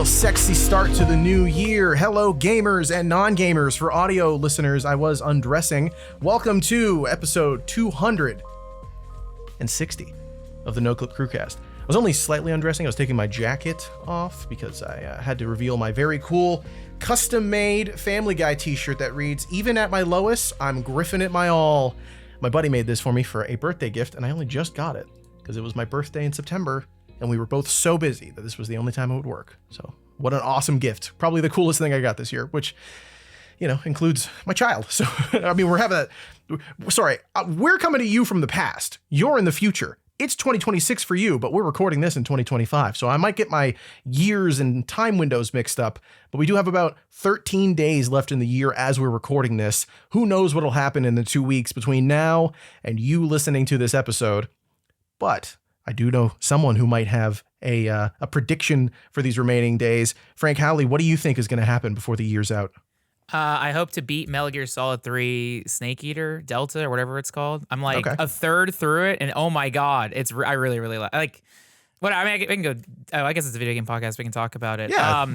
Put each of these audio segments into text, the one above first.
Sexy start to the new year. Hello, gamers and non-gamers. For audio listeners, I was undressing. Welcome to episode 260 of the Noclip Crewcast. I was only slightly undressing. I was taking my jacket off because I had to reveal my very cool custom-made Family Guy t-shirt that reads, "Even at my lowest, I'm Griffin at my all." My buddy made this for me for a birthday gift, and I only just got it because it was my birthday in September, and we were both so busy that this was the only time it would work. So what an awesome gift. Probably the coolest thing I got this year, which, you know, includes my child. So, I mean, we're coming to you from the past. You're in the future. It's 2026 for you, but we're recording this in 2025. So I might get my years and time windows mixed up, but we do have about 13 days left in the year as we're recording this. Who knows what'll happen in the 2 weeks between now and you listening to this episode. But I do know someone who might have a prediction for these remaining days. Frank Howley, what do you think is going to happen before the year's out? I hope to beat Metal Gear Solid 3 Snake Eater Delta or whatever it's called. I'm like a third through it, and oh my god, I really like. What I mean, I can go. Oh, I guess it's a video game podcast. We can talk about it. Yeah.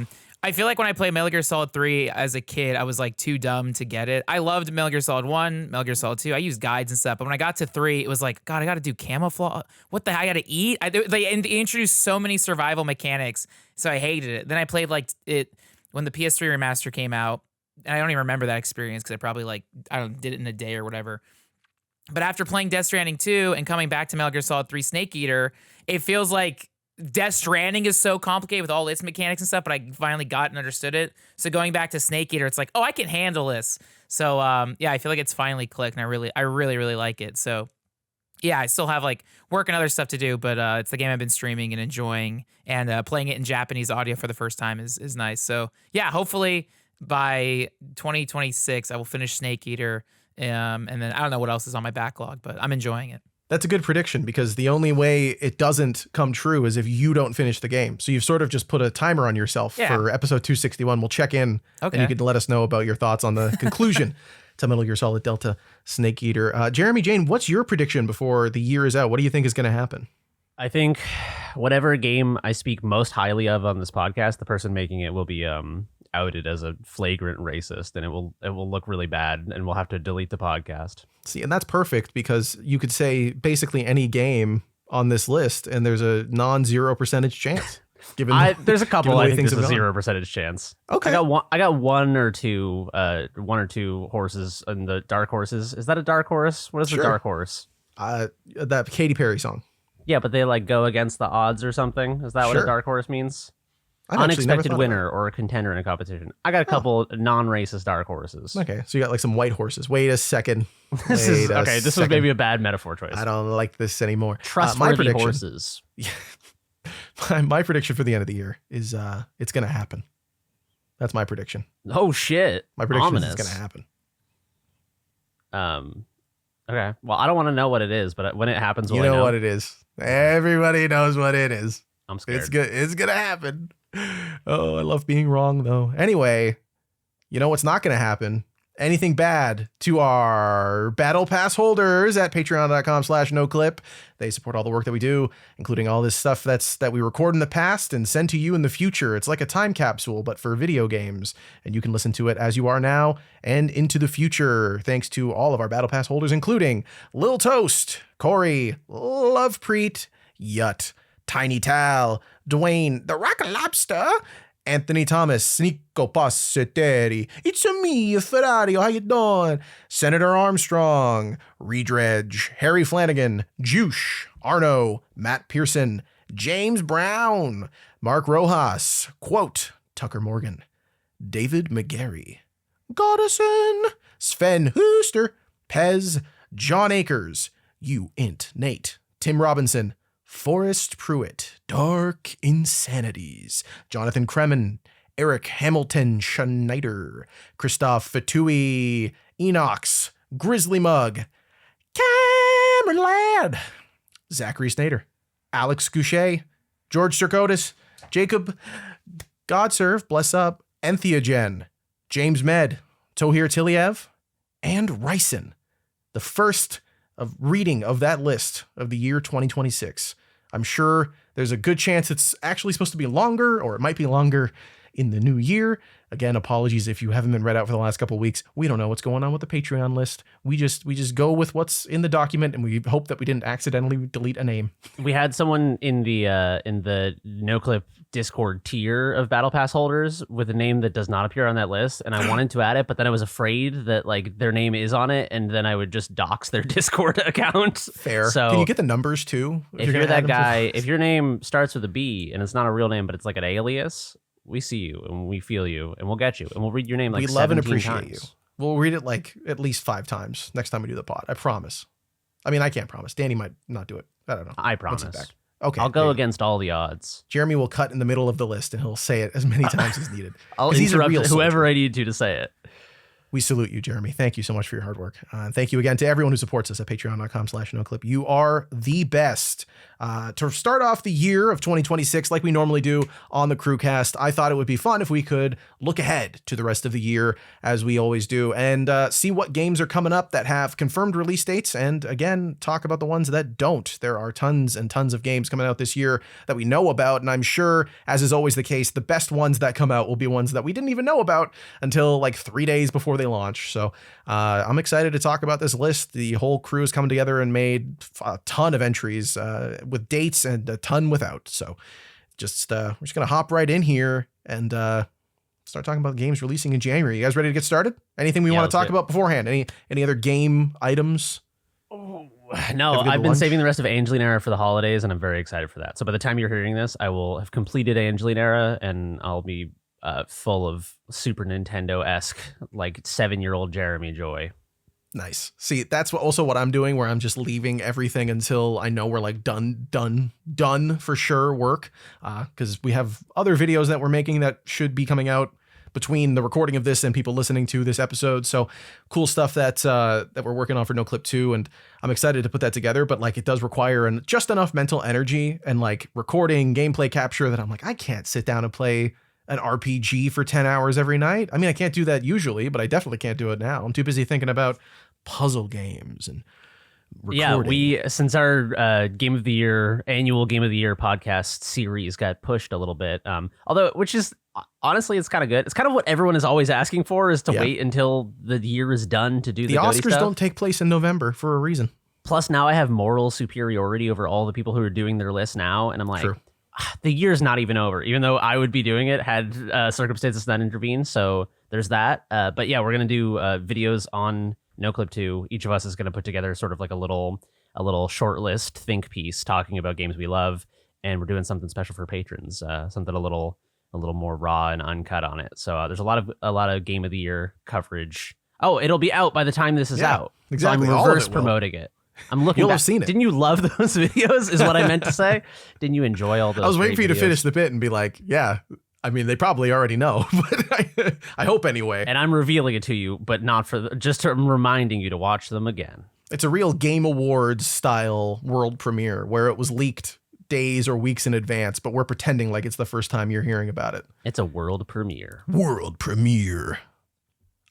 I feel like when I played Metal Gear Solid 3 as a kid, I was like too dumb to get it. I loved Metal Gear Solid 1, Metal Gear Solid 2. I used guides and stuff. But when I got to 3, it was like, God, I got to do camouflage. What the heck? I got to eat? They introduced so many survival mechanics, so I hated it. Then I played like it when the PS3 remaster came out, and I don't even remember that experience because I probably did it in a day or whatever. But after playing Death Stranding 2 and coming back to Metal Gear Solid 3 Snake Eater, it feels like Death Stranding is so complicated with all its mechanics and stuff, but I finally got and understood it. So going back to Snake Eater, it's like, oh, I can handle this. So yeah, I feel like it's finally clicked, and I really like it. So yeah, I still have like work and other stuff to do, but it's the game I've been streaming and enjoying, and playing it in Japanese audio for the first time is nice. So yeah, hopefully by 2026 I will finish Snake Eater, and then I don't know what else is on my backlog, but I'm enjoying it. That's a good prediction, because the only way it doesn't come true is if you don't finish the game. So you've sort of just put a timer on yourself for episode 261. We'll check in, and you can let us know about your thoughts on the conclusion to Metal Gear Solid Delta Snake Eater. Jeremy Jane, what's your prediction before the year is out? What do you think is going to happen? I think whatever game I speak most highly of on this podcast, the person making it will be outed as a flagrant racist, and it will look really bad, and we'll have to delete the podcast. See, and that's perfect, because you could say basically any game on this list, and there's a non-zero percentage chance. There's a couple I think there's a 0% chance. Okay, I got one or two horses in the dark horses. Is that a dark horse? What is the dark horse? That Katy Perry song. Yeah, but they like go against the odds or something. Is that what a dark horse means? Unexpected winner or a contender in a competition. I got a couple non-racist dark horses. Okay, so you got like some white horses. Wait a second. This was maybe a bad metaphor choice. I don't like this anymore. Trustworthy horses. My prediction for the end of the year is it's going to happen. That's my prediction. Oh shit! My prediction is it's going to happen. Okay. Well, I don't want to know what it is, but when it happens, you know what it is. Everybody knows what it is. I'm scared. It's good. It's going to happen. Oh, I love being wrong, though. Anyway, you know what's not going to happen? Anything bad to our Battle Pass holders at patreon.com/noclip. They support all the work that we do, including all this stuff that we record in the past and send to you in the future. It's like a time capsule, but for video games. And you can listen to it as you are now and into the future, thanks to all of our Battle Pass holders, including Lil Toast, Corey, Lovepreet, Yut, Tiny Tal, Dwayne, The Rock Lobster, Anthony Thomas, Nico Passeteri, It's a me, Ferrari, how you doing? Senator Armstrong, Redredge, Harry Flanagan, Juice, Arno, Matt Pearson, James Brown, Mark Rojas, Quote, Tucker Morgan, David McGarry, Goddison, Sven Hooster, Pez, John Akers, You Int Nate, Tim Robinson, Forrest Pruitt, Dark Insanities, Jonathan Kremen, Eric Hamilton Schneider, Christoph Fatui, Enox, Grizzly Mug, Cameron Ladd, Zachary Snader, Alex Goucher, George Circotis, Jacob Godserve, bless up, Entheogen, James Med, Tohir Tiliev, and Ryson. The first of reading of that list of the year 2026. I'm sure there's a good chance it's actually supposed to be longer, or it might be longer in the new year. Again, apologies if you haven't been read out for the last couple of weeks. We don't know what's going on with the Patreon list. We just go with what's in the document, and we hope that we didn't accidentally delete a name. We had someone in the Noclip Discord tier of Battle Pass holders with a name that does not appear on that list, and I wanted to add it, but then I was afraid that like their name is on it, and then I would just dox their Discord account. Fair. So can you get the numbers too? If you're that guy, if your name starts with a B and it's not a real name, but it's like an alias, we see you and we feel you and we'll get you and we'll read your name like we love and 17 appreciate times. you. We'll read it like at least 5 times next time we do the pod. I promise. I mean, I can't promise. Danny might not do it. I don't know. I Once he's promise. back. Okay. I'll go against all the odds. Jeremy will cut in the middle of the list and he'll say it as many times as needed. I'll 'Cause he's a interrupt real whoever soldier. I need to say it. We salute you, Jeremy. Thank you so much for your hard work. And thank you again to everyone who supports us at patreon.com/noclip. You are the best. To start off the year of 2026, like we normally do on the Crewcast, I thought it would be fun if we could look ahead to the rest of the year, as we always do, and see what games are coming up that have confirmed release dates, and again, talk about the ones that don't. There are tons and tons of games coming out this year that we know about, and I'm sure, as is always the case, the best ones that come out will be ones that we didn't even know about until like 3 days before they launch. So I'm excited to talk about this list. The whole crew has come together and made a ton of entries with dates and a ton without. So just we're just gonna hop right in here and start talking about games releasing in January. You guys ready to get started? Anything we want to talk about beforehand? Any other game items? No, I've been saving the rest of Angeline Era for the holidays, and I'm very excited for that. So by the time you're hearing this, I will have completed Angeline Era, and I'll be full of Super Nintendo-esque, like 7-year-old Jeremy joy. Nice. See, that's what I'm doing, where I'm just leaving everything until I know we're like done for sure work. Because we have other videos that we're making that should be coming out between the recording of this and people listening to this episode. So cool stuff that we're working on for Noclip 2, and I'm excited to put that together. But like, it does require just enough mental energy and like recording, gameplay capture that I'm like, I can't sit down and play an RPG for 10 hours every night. I mean, I can't do that usually, but I definitely can't do it now. I'm too busy thinking about puzzle games and recording. Yeah, since our annual Game of the Year podcast series got pushed a little bit, although, which is honestly, it's kind of good. It's kind of what everyone is always asking for, is to wait until the year is done to do the Oscars stuff. Don't take place in November for a reason. Plus, now I have moral superiority over all the people who are doing their list now, and I'm like, True. The year's not even over, even though I would be doing it had circumstances not intervened. So there's that. But yeah, we're gonna do videos on Noclip 2. Each of us is gonna put together sort of like a little short list think piece talking about games we love, and we're doing something special for patrons, something a little more raw and uncut on it. So there's a lot of Game of the Year coverage. Oh, it'll be out by the time this is out. Exactly. So I'm reverse promoting it. I'm looking. You'll back. have seen it. Didn't you love those videos? Is what I meant to say. Didn't you enjoy all those? I was waiting for you to videos? finish the bit and be like, yeah. I mean, they probably already know, but I hope anyway. And I'm revealing it to you, but not for just reminding you to watch them again. It's a real Game Awards style world premiere where it was leaked days or weeks in advance, but we're pretending like it's the first time you're hearing about it. It's a world premiere. World premiere.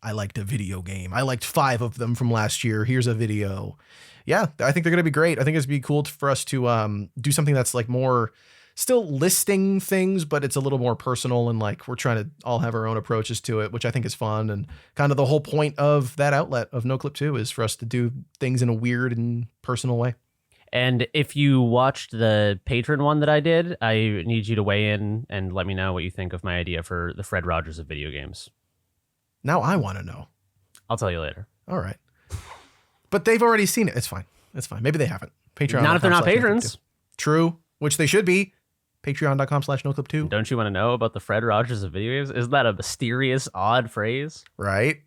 I liked a video game. I liked 5 of them from last year. Here's a video. Yeah, I think they're going to be great. I think it's be cool for us to do something that's like more still listing things, but it's a little more personal, and like we're trying to all have our own approaches to it, which I think is fun. And kind of the whole point of that outlet of Noclip 2 is for us to do things in a weird and personal way. And if you watched the patron one that I did, I need you to weigh in and let me know what you think of my idea for the Fred Rogers of video games. Now I want to know. I'll tell you later. All right. But they've already seen it. It's fine. It's fine. Maybe they haven't. Patreon. Not if they're not patrons. True. Which they should be. Patreon.com/noclip2. Don't you want to know about the Fred Rogers of video games? Isn't that a mysterious, odd phrase? Right?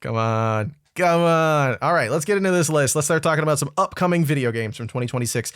Come on. All right, let's get into this list. Let's start talking about some upcoming video games from 2026.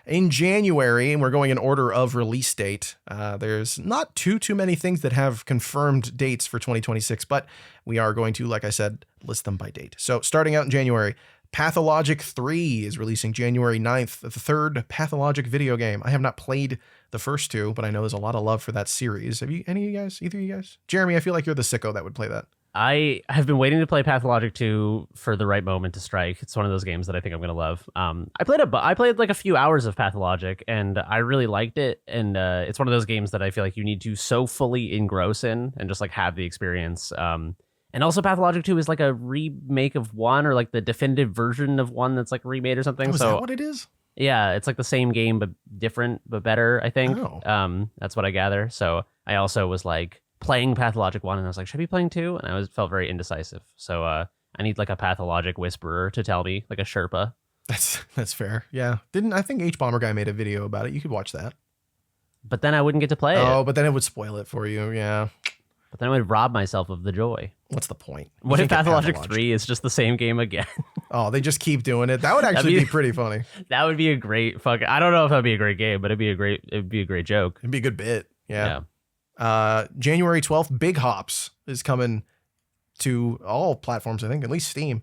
in January, and we're going in order of release date. There's not too many things that have confirmed dates for 2026, but we are going to, like I said, list them by date. So starting out in January, Pathologic 3 is releasing January 9th, the third Pathologic video game. I have not played the first two, but I know there's a lot of love for that series. Have you, any of you guys, either of you guys? Jeremy, I feel like you're the sicko that would play that. I have been waiting to play Pathologic 2 for the right moment to strike. It's one of those games that I think I'm going to love. I played like a few hours of Pathologic, and I really liked it. And it's one of those games that I feel like you need to so fully engross in and just like have the experience. And also Pathologic 2 is like a remake of 1, or like the definitive version of 1 that's like remade or something. Oh, is that what it is? Yeah, it's like the same game but different but better, I think. Oh. That's what I gather. So I also was like playing Pathologic 1, and I was like, should I be playing 2? And I felt very indecisive. So I need like a Pathologic whisperer to tell me, like a Sherpa. That's fair. Yeah. I think H Bomber Guy made a video about it. You could watch that. But then I wouldn't get to play it. Oh, but then it would spoil it for you. Yeah. But then I would rob myself of the joy. What's the point? What if Pathologic 3 is just the same game again? Oh, they just keep doing it. That would actually be pretty funny. That would be a great I don't know if that'd be a great game, but it'd be a great joke. It'd be a good bit. Yeah. January 12th, Big Hops is coming to all platforms, I think, at least Steam.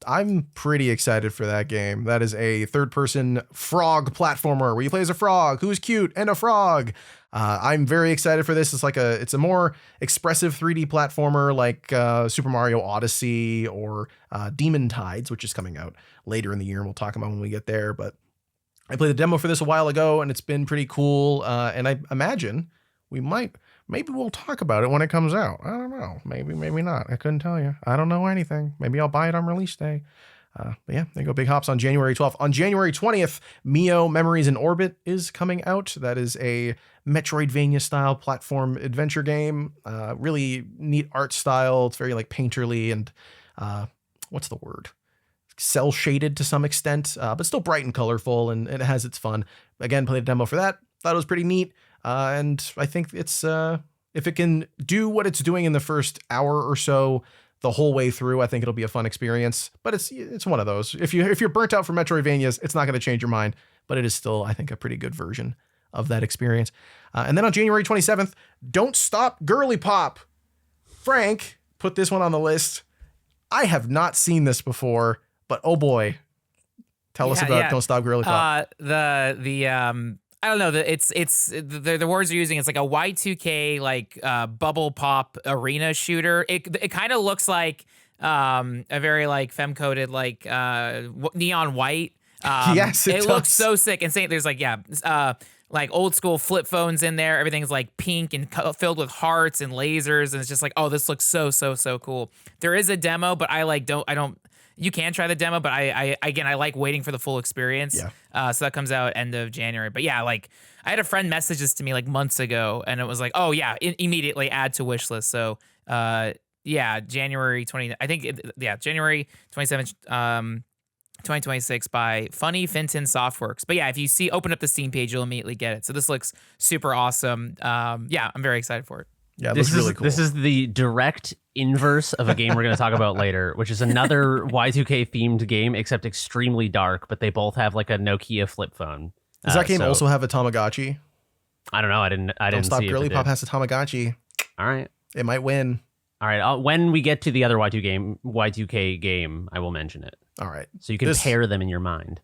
I'm pretty excited for that game. That is a third-person frog platformer where you play as a frog who's cute and a frog. I'm very excited for this. It's a more expressive 3D platformer like Super Mario Odyssey or Demon Tides, which is coming out later in the year, and we'll talk about when we get there. But I played the demo for this a while ago, and it's been pretty cool. And I imagine maybe we'll talk about it when it comes out. I don't know. Maybe not. I couldn't tell you. I don't know anything. Maybe I'll buy it on release day. But yeah, there you go. Big Hops on January 12th. On January 20th, Nioh Memories in Orbit is coming out. That is a Metroidvania style platform adventure game. Really neat art style. It's very like painterly and what's the word? Cell shaded to some extent, but still bright and colorful, and it has its fun. Again, played a demo for that. Thought it was pretty neat. And I think it's if it can do what it's doing in the first hour or so the whole way through, I think it'll be a fun experience. But it's one of those. If you're burnt out from Metroidvanias, it's not going to change your mind. But it is still, I think, a pretty good version of that experience. And then on January 27th, Don't Stop Girlypop. Frank put this one on the list. I have not seen this before, but oh boy, tell us about Don't Stop Girlypop. I don't know. The words you're using. It's like a Y2K like bubble pop arena shooter. It kind of looks like a very like femme coded like neon white. Yes, it does. Looks so sick. And there's like old school flip phones in there. Everything's like pink and filled with hearts and lasers, and it's just like, oh, this looks so cool. There is a demo, but I don't. You can try the demo, but I like waiting for the full experience. Yeah. So that comes out end of January. But yeah, like I had a friend message this to me like months ago, and it was like, oh yeah, immediately add to wish list. So January January 27th, 2026 by Funny Fenton Softworks. But yeah, if you open up the Steam page, you'll immediately get it. So this looks super awesome. I'm very excited for it. Yeah, it looks really cool. This is the direct inverse of a game we're going to talk about later, which is another Y2K themed game, except extremely dark, but they both have like a Nokia flip phone. Does that game also have a Tamagotchi? I don't know. I didn't Don't Stop see Girlypop has a Tamagotchi. All right. It might win. All right. When we get to the other Y2K game, I will mention it. All right. So you can pair them in your mind.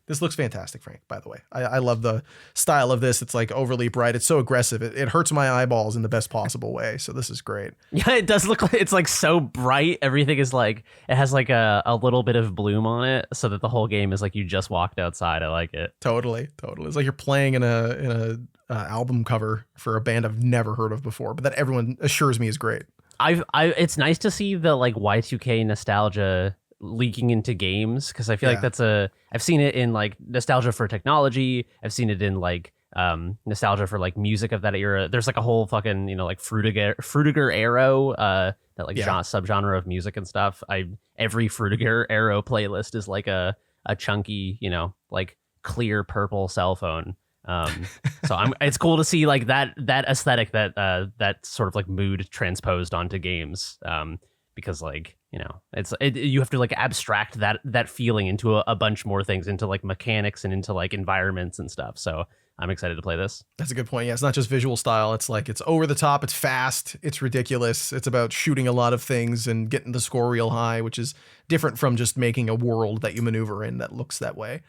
This looks fantastic, Frank, by the way. I love the style of this. It's like overly bright. It's so aggressive. It hurts my eyeballs in the best possible way. So this is great. Yeah, it does look like it's like so bright. Everything is like, it has like a little bit of bloom on it so that the whole game is like you just walked outside. I like it. Totally. It's like you're playing in a album cover for a band I've never heard of before, but that everyone assures me is great. It's nice to see the like Y2K nostalgia leaking into games, because I feel like I've seen it in like nostalgia for technology. I've seen it in like nostalgia for like music of that era. There's like a whole fucking like Frutiger Arrow that like subgenre of music and stuff. Every Frutiger Arrow playlist is like a chunky like clear purple cell phone. So it's cool to see like that aesthetic, that sort of like mood transposed onto games, because like you know, you have to like abstract that feeling into a bunch more things, into like mechanics and into like environments and stuff. So I'm excited to play this. That's a good point. Yeah, it's not just visual style. It's like it's over the top. It's fast. It's ridiculous. It's about shooting a lot of things and getting the score real high, which is different from just making a world that you maneuver in that looks that way.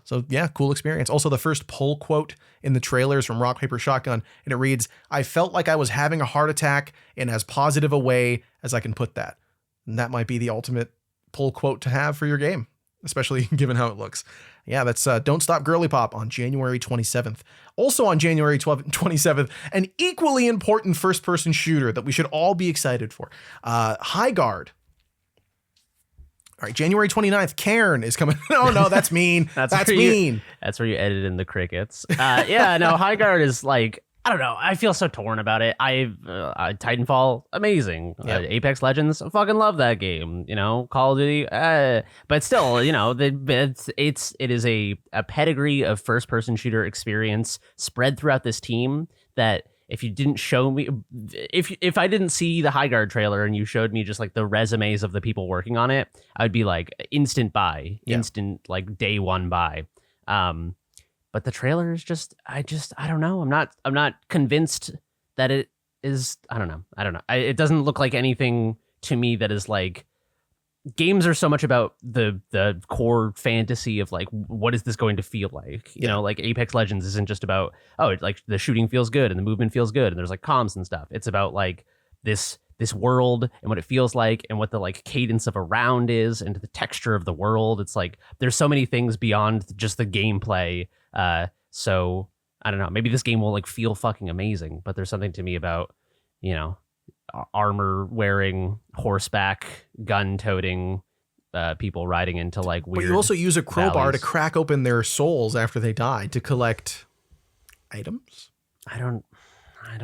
So yeah, cool experience. Also, the first pull quote in the trailer is from Rock Paper Shotgun, and it reads, "I felt like I was having a heart attack in as positive a way as I can put that." And that might be the ultimate pull quote to have for your game, especially given how it looks. Yeah, that's Don't Stop Girlypop on January 27th. Also on January 27th, an equally important first-person shooter that we should all be excited for. High Guard. All right, January 29th, Cairn is coming. No, that's mean. That's mean. That's where you edit in the crickets. Yeah, no, High Guard is like, I don't know. I feel so torn about it. Titanfall, amazing. Yep. Apex Legends, I fucking love that game. You know, Call of Duty, but still, you know, it is a pedigree of first person shooter experience spread throughout this team that if you didn't show me, if I didn't see the High Guard trailer and you showed me just like the resumes of the people working on it, I'd be like instant buy, instant like day one buy. But the trailer is just I don't know. I'm not convinced that it is. I don't know. It doesn't look like anything to me that is like, games are so much about the core fantasy of like, what is this going to feel like? You know, like Apex Legends isn't just about, like the shooting feels good and the movement feels good and there's like comms and stuff. It's about like this world and what it feels like and what the like cadence of a round is and the texture of the world. It's like there's so many things beyond just the gameplay. So I don't know, maybe this game will like feel fucking amazing, but there's something to me about, you know, armor wearing, horseback, gun toting people riding into like weird. But you also use a crowbar valleys to crack open their souls after they die to collect items. I don't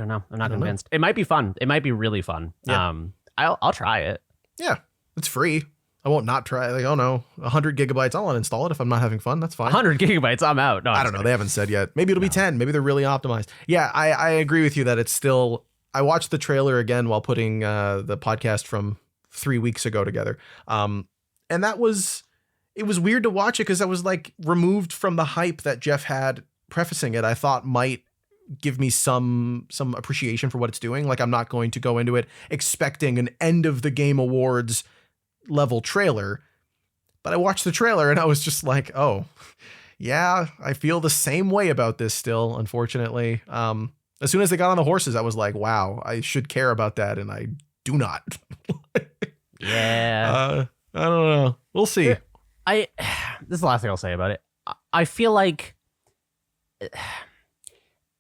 know. I'm not convinced. It might be fun. It might be really fun. Yeah. I'll try it. Yeah, it's free. I won't not try. Like, 100 gigabytes. I'll uninstall it if I'm not having fun. That's fine. 100 gigabytes. I'm out. No, I don't know. They haven't said yet. Maybe it'll be 10. Maybe they're really optimized. Yeah, I agree with you that it's still. I watched the trailer again while putting the podcast from 3 weeks ago together. And it was weird to watch it because I was like removed from the hype that Jeff had prefacing it. I thought might give me some appreciation for what it's doing. Like, I'm not going to go into it expecting an end of the game awards level trailer, but I watched the trailer and I was just like, oh yeah, I feel the same way about this still, unfortunately. As soon as they got on the horses, I was like, wow, I should care about that, and I do not. Yeah. I don't know. We'll see. This is the last thing I'll say about it. I feel like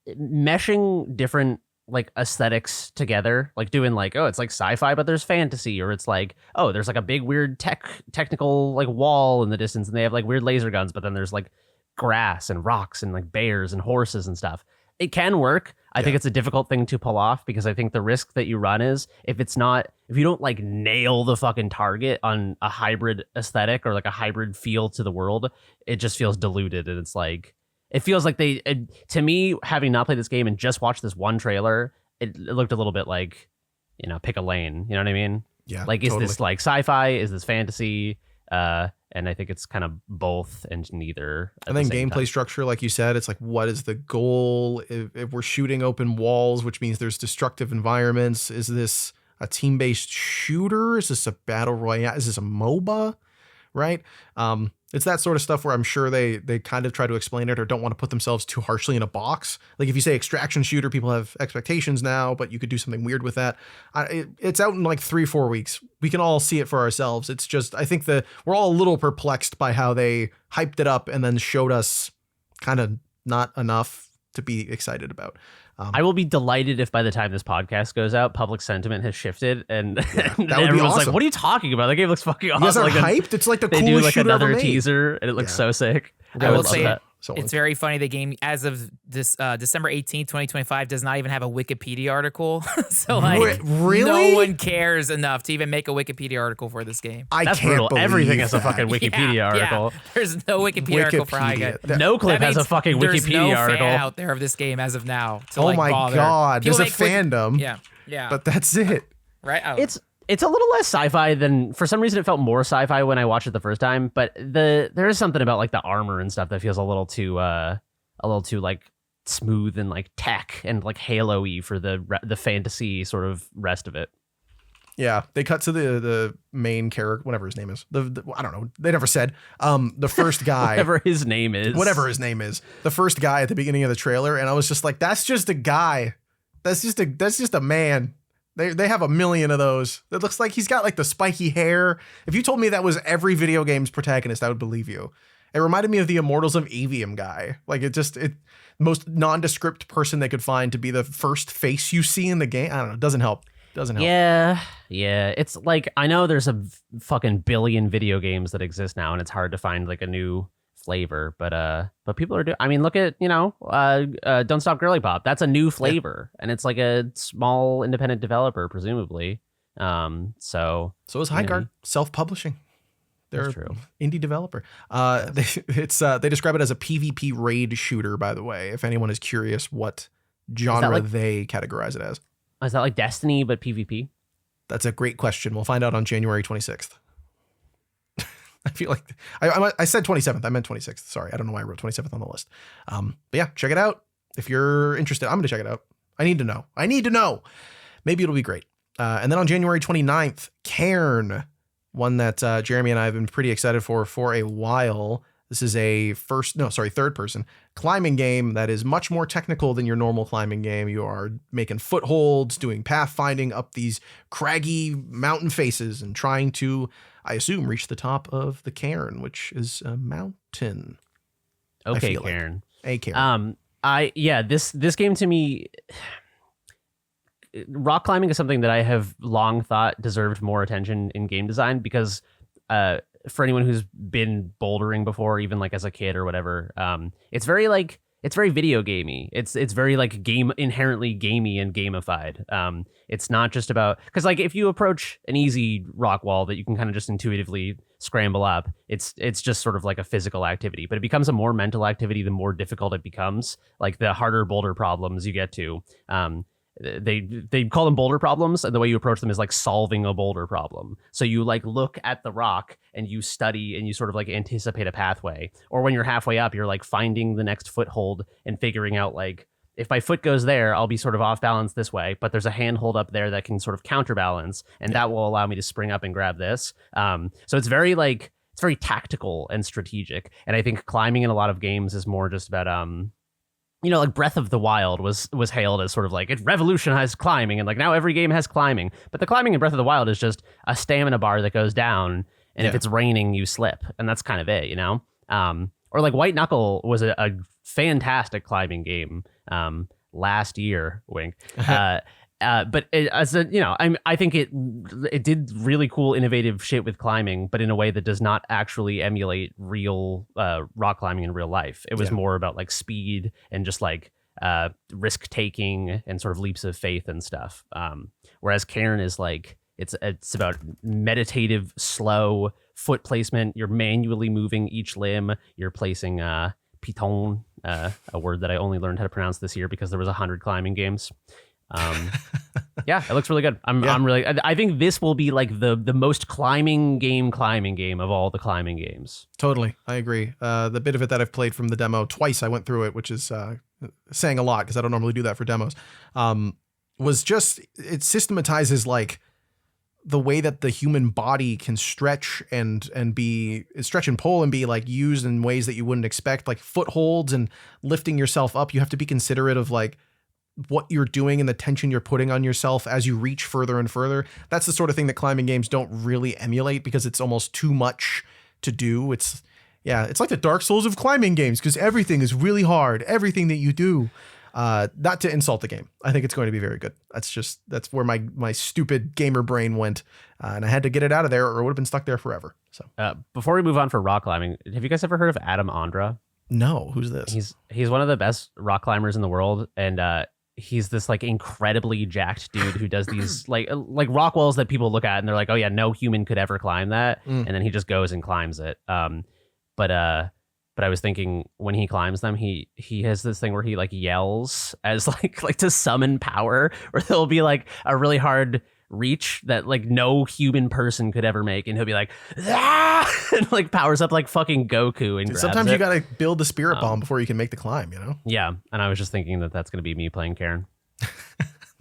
meshing different like aesthetics together, like doing like, it's like sci-fi, but there's fantasy, or it's like, there's like a big weird technical like wall in the distance and they have like weird laser guns, but then there's like grass and rocks and like bears and horses and stuff. It can work. I think it's a difficult thing to pull off because I think the risk that you run is if you don't like nail the fucking target on a hybrid aesthetic or like a hybrid feel to the world, it just feels diluted. And it's like, it feels like to me, having not played this game and just watched this one trailer, it looked a little bit like, you know, pick a lane. You know what I mean? Yeah. Like, totally. Is this like sci-fi? Is this fantasy? And I think it's kind of both and neither. And then gameplay structure, like you said, it's like, what is the goal? If we're shooting open walls, which means there's destructive environments, is this a team-based shooter? Is this a battle royale? Is this a MOBA? Right? It's that sort of stuff where I'm sure they kind of try to explain it or don't want to put themselves too harshly in a box. Like if you say extraction shooter, people have expectations now, but you could do something weird with that. It's out in like 3-4 weeks. We can all see it for ourselves. It's just, I think we're all a little perplexed by how they hyped it up and then showed us kind of not enough to be excited about. I will be delighted if by the time this podcast goes out, public sentiment has shifted and, that would be everyone's awesome. like, "What are you talking about? That game looks fucking awesome." You guys are like hyped. It's like the they coolest do like shooter another ever made. teaser, and it looks so sick. I will love say that. So it's very funny. The game, as of this December 18th, 2025, does not even have a Wikipedia article. So like, really? no one cares enough to even make a Wikipedia article for this game. That's can't brutal. believe Everything has a that. fucking Wikipedia article. Yeah. There's no Wikipedia article for High Guard. Noclip has a fucking there's Wikipedia no article fan out there of this game as of now. To Oh like my bother. God, People there's a make fandom. Yeah. But that's it. Right. Oh. It's It's a little less sci-fi than, for some reason it felt more sci-fi when I watched it the first time, but there is something about like the armor and stuff that feels a little too like smooth and like tech and like Halo-y for the fantasy sort of rest of it. Yeah, they cut to the main character, whatever his name is. The I don't know. They never said. The first guy, whatever his name is, the first guy at the beginning of the trailer, and I was just like, that's just a guy. That's just a man. They have a million of those. It looks like he's got like the spiky hair. If you told me that was every video game's protagonist, I would believe you. It reminded me of the Immortals of Avium guy. Like it most nondescript person they could find to be the first face you see in the game. I don't know. It doesn't help. Yeah. It's like, I know there's a fucking billion video games that exist now, and it's hard to find like a new flavor, but people are doing. I mean, look at Don't Stop Girlypop. That's a new flavor, and it's like a small independent developer, presumably. So is Highguard, self-publishing. They're true. Indie developer. They describe it as a PvP raid shooter. By the way, if anyone is curious, what genre they categorize it as. Is that like Destiny but PvP? That's a great question. We'll find out on January 26th. I feel like I said 27th. I meant 26th. Sorry. I don't know why I wrote 27th on the list. But yeah, check it out. If you're interested, I'm going to check it out. I need to know. Maybe it'll be great. And then on January 29th, Cairn, one that Jeremy and I have been pretty excited for a while. This is a third person climbing game that is much more technical than your normal climbing game. You are making footholds, doing pathfinding up these craggy mountain faces and trying to, I assume, reach the top of the cairn, which is a mountain. Okay, Cairn. A cairn. This game to me, rock climbing is something that I have long thought deserved more attention in game design because for anyone who's been bouldering before, even like as a kid or whatever, it's very video gamey. It's very like inherently gamey and gamified. It's not just about, because like if you approach an easy rock wall that you can kind of just intuitively scramble up, it's just sort of like a physical activity, but it becomes a more mental activity the more difficult it becomes. Like the harder boulder problems you get to, they call them boulder problems, and the way you approach them is like solving a boulder problem. So you like look at the rock and you study and you sort of like anticipate a pathway, or when you're halfway up you're like finding the next foothold and figuring out like, if my foot goes there, I'll be sort of off balance this way, but there's a handhold up there that can sort of counterbalance, and that will allow me to spring up and grab this. So it's very tactical and strategic, and I think climbing in a lot of games is more just about like Breath of the Wild was hailed as sort of like it revolutionized climbing, and like now every game has climbing. But the climbing in Breath of the Wild is just a stamina bar that goes down, and if it's raining, you slip, and that's kind of it, Or like White Knuckle was a fantastic climbing game last year. Wink. But I think it did really cool, innovative shit with climbing, but in a way that does not actually emulate real rock climbing in real life. It was more about like speed and just like risk taking and sort of leaps of faith and stuff. Whereas Cairn is like it's about meditative, slow foot placement. You're manually moving each limb. You're placing piton, a word that I only learned how to pronounce this year because there was 100 climbing games. It looks really good. I think this will be like the most climbing game of all the climbing games. Totally. I agree. The bit of it that I've played from the demo twice, I went through it, which is saying a lot because I don't normally do that for demos, was just, it systematizes like the way that the human body can stretch and pull and be like used in ways that you wouldn't expect, like footholds and lifting yourself up. You have to be considerate of like what you're doing and the tension you're putting on yourself as you reach further and further. That's the sort of thing that climbing games don't really emulate because it's almost too much to do. It's like the Dark Souls of climbing games because everything is really hard, everything that you do. Not to insult the game. I think it's going to be very good. That's where my stupid gamer brain went, and I had to get it out of there or it would have been stuck there forever. So before we move on for rock climbing, have you guys ever heard of Adam Ondra? No, who's this? He's one of the best rock climbers in the world, and he's this like incredibly jacked dude who does these like rock walls that people look at and they're like, oh yeah, no human could ever climb that, and then he just goes and climbs it. But I was thinking when he climbs them, he has this thing where he like yells as like to summon power, or there'll be like a really hard reach that like no human person could ever make, and he'll be like, ah! And like powers up like fucking Goku and grabs Sometimes it. you gotta build the spirit bomb before you can make the climb, you know? Yeah, and I was just thinking that that's gonna be me playing Karen.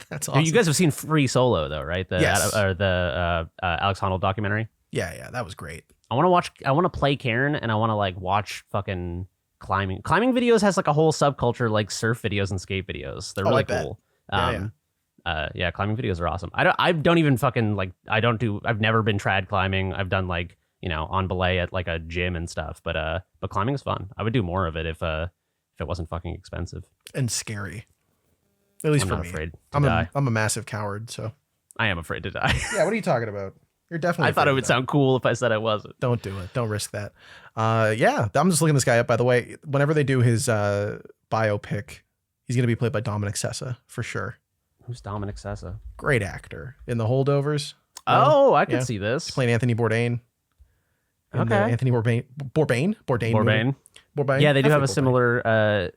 That's awesome. You guys have seen Free Solo though, right? Yes. The Alex Honnold documentary. Yeah, that was great. I want to play Karen, and I want to like watch fucking climbing videos. Has like a whole subculture, like surf videos and skate videos. They're really cool. Yeah, climbing videos are awesome. I don't even fucking like, I've never been trad climbing. I've done like, you know, on belay at like a gym and stuff, but climbing is fun. I would do more of it if it wasn't fucking expensive and scary. At least I'm for not me. afraid to die. I'm a massive coward, so. I am afraid to die. Yeah, what are you talking about? You're definitely. I thought it would sound cool if I said I wasn't. Don't do it. Don't risk that. Yeah, I'm just looking this guy up, by the way. Whenever they do his biopic, he's going to be played by Dominic Sessa for sure. Who's Dominic Sessa? Great actor in The Holdovers. Oh, I could see this. He's playing Anthony Bourdain. Okay. Anthony Bourdain. Yeah, they do have a similar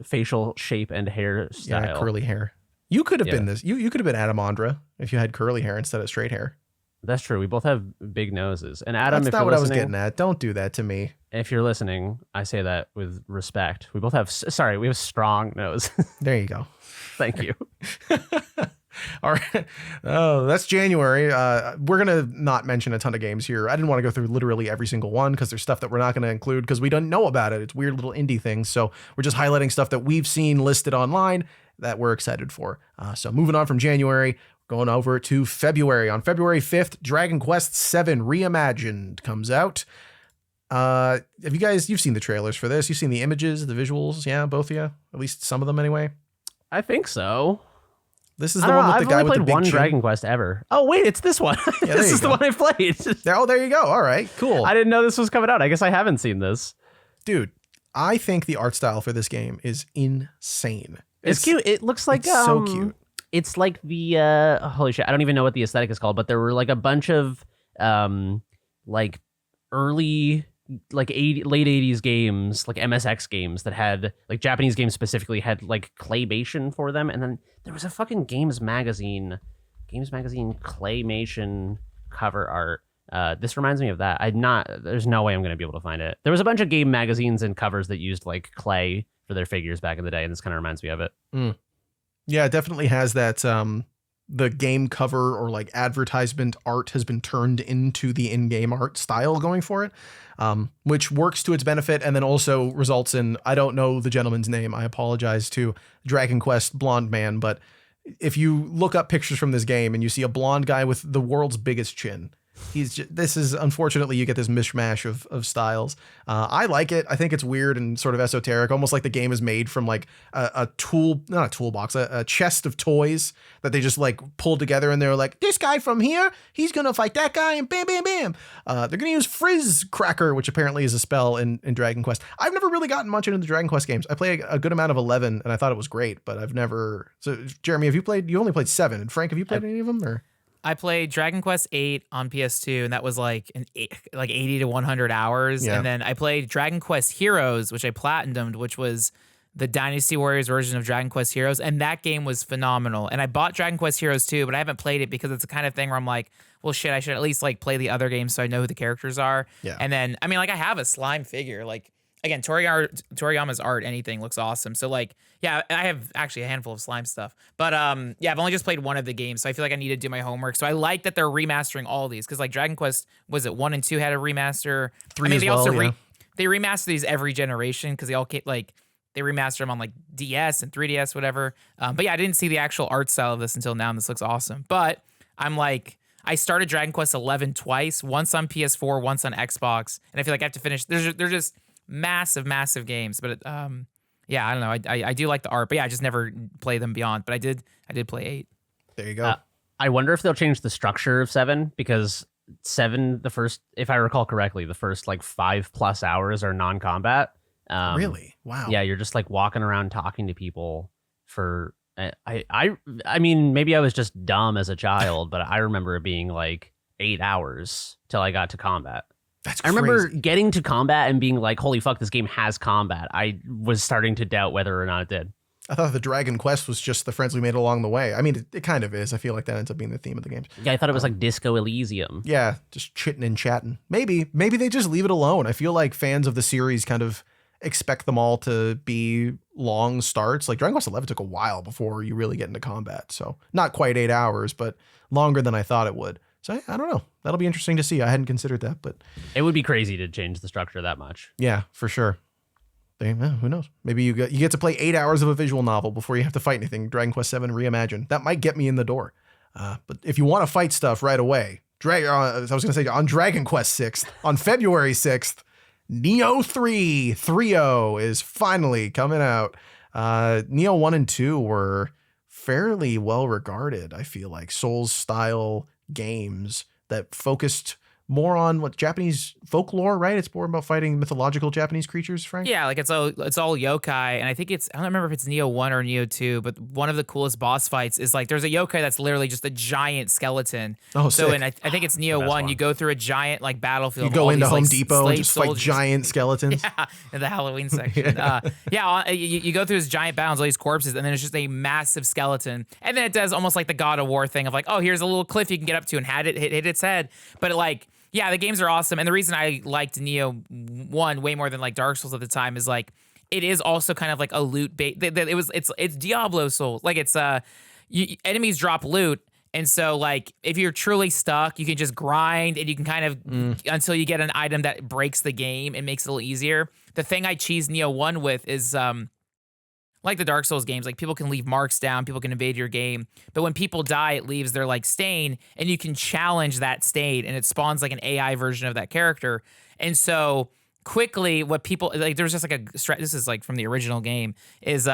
facial shape and hairstyle. Yeah, curly hair. You could have been this. You could have been Adam Ondra if you had curly hair instead of straight hair. That's true. We both have big noses. And Adam, that's not what I was getting at. Don't do that to me. If you're listening, I say that with respect. We both have. Sorry, we have strong nose. There you go. Thank you. All right. Oh, that's January. We're going to not mention a ton of games here. I didn't want to go through literally every single one because there's stuff that we're not going to include because we don't know about it. It's weird little indie things. So we're just highlighting stuff that we've seen listed online that we're excited for. So moving on from January, going over to February. On February 5th, Dragon Quest VII Reimagined comes out. You've seen the trailers for this. You've seen the images, the visuals. Yeah, both of you. At least some of them anyway. I think so. This is the one with the guy with the big chin. I've only played one Dragon Quest ever. Oh, wait, it's this one. Yeah, this is the one I played. Oh, there you go. All right, cool. I didn't know this was coming out. I guess I haven't seen this. Dude, I think the art style for this game is insane. It's cute. It looks like so cute. It's like the holy shit. I don't even know what the aesthetic is called, but there were like a bunch of like early like late 80s games, like MSX games that had like Japanese games specifically had like claymation for them, and then there was a fucking Games magazine claymation cover art. This reminds me of that. There's no way I'm going to be able to find it. There was a bunch of game magazines and covers that used like clay for their figures back in the day, and this kind of reminds me of it. Yeah, it definitely has that. The game cover or like advertisement art has been turned into the in-game art style going for it, which works to its benefit and then also results in, I don't know the gentleman's name. I apologize to Dragon Quest blonde man, but if you look up pictures from this game and you see a blonde guy with the world's biggest chin, this is unfortunately you get this mishmash of styles. I like it. I think it's weird and sort of esoteric, almost like the game is made from like a chest of toys that they just like pulled together, and they're like, this guy from here, he's gonna fight that guy, and bam, bam, bam. They're gonna use Frizz Cracker, which apparently is a spell in Dragon Quest. I've never really gotten much into the Dragon Quest games. I play a good amount of 11, and I thought it was great, but I've never. So Jeremy, you only played 7, and Frank, have you played any of them or? I played Dragon Quest 8 on PS2, and that was like 80 to 100 hours. Yeah. And then I played Dragon Quest Heroes, which I platinumed, which was the Dynasty Warriors version of Dragon Quest Heroes, and that game was phenomenal. And I bought Dragon Quest Heroes 2, but I haven't played it because it's the kind of thing where I'm like, well, shit, I should at least like play the other games so I know who the characters are. Yeah. And then, I mean, like I have a slime figure, like. Again, Toriyama's art, anything looks awesome. So like, yeah, I have actually a handful of slime stuff, but yeah, I've only just played one of the games, so I feel like I need to do my homework. So I like that they're remastering all these because like Dragon Quest, was it 1 and 2 had a remaster? 3 as well, they remaster these every generation because they all like they remaster them on like DS and 3DS, whatever. But yeah, I didn't see the actual art style of this until now, and this looks awesome. But I'm like, I started Dragon Quest 11 twice, once on PS4, once on Xbox, and I feel like I have to finish. They're just massive games, but yeah, I don't know. I do like the art, but yeah, I just never play them beyond. But I did play 8. There you go. I wonder if they'll change the structure of 7 because 7, the first, if I recall correctly, the first like 5+ hours are non-combat. Really? Wow. Yeah, you're just like walking around talking to people for. I mean, maybe I was just dumb as a child, but I remember it being like 8 hours till I got to combat. That's I crazy. remember getting to combat and being like, holy fuck, this game has combat. I was starting to doubt whether or not it did. I thought the Dragon Quest was just the friends we made along the way. I mean, it kind of is. I feel like that ends up being the theme of the games. Yeah, I thought it was like Disco Elysium. Yeah, just chitting and chatting. Maybe they just leave it alone. I feel like fans of the series kind of expect them all to be long starts. Like Dragon Quest 11 took a while before you really get into combat. So not quite 8 hours, but longer than I thought it would. So I don't know. That'll be interesting to see. I hadn't considered that, but it would be crazy to change the structure that much. Yeah, for sure. Who knows? Maybe you get to play 8 hours of a visual novel before you have to fight anything. Dragon Quest 7 Reimagined. That might get me in the door. But if you want to fight stuff right away, I was going to say on Dragon Quest 6th, on February 6th, Nioh 3.0 is finally coming out. Nioh 1 and 2 were fairly well regarded, I feel like, Souls-style games that focused more on what Japanese folklore, right? It's more about fighting mythological Japanese creatures, Frank? Yeah, like it's all yokai, and I think I don't remember if it's Nioh 1 or Nioh 2, but one of the coolest boss fights is like there's a yokai that's literally just a giant skeleton. Oh, so sick. and I think it's Nioh 1, you go through a giant like battlefield. You go into these, Home like, Depot and slave just soldiers. fight giant skeletons. Yeah, in the Halloween section. You go through this giant battles, all these corpses, and then it's just a massive skeleton. And then it does almost like the God of War thing of like, oh, here's a little cliff you can get up to and hit its head. But yeah, the games are awesome. And the reason I liked Nioh 1 way more than like Dark Souls at the time is like it is also kind of like a loot bait. It's Diablo Souls. Like it's enemies drop loot. And so like if you're truly stuck, you can just grind and you can kind of until you get an item that breaks the game and makes it a little easier. The thing I cheese Nioh 1 with is like the Dark Souls games, like people can leave marks down, people can invade your game, but when people die, it leaves their like stain, and you can challenge that stain, and it spawns like an AI version of that character. And so quickly, what people like, there's just like this is like from the original game is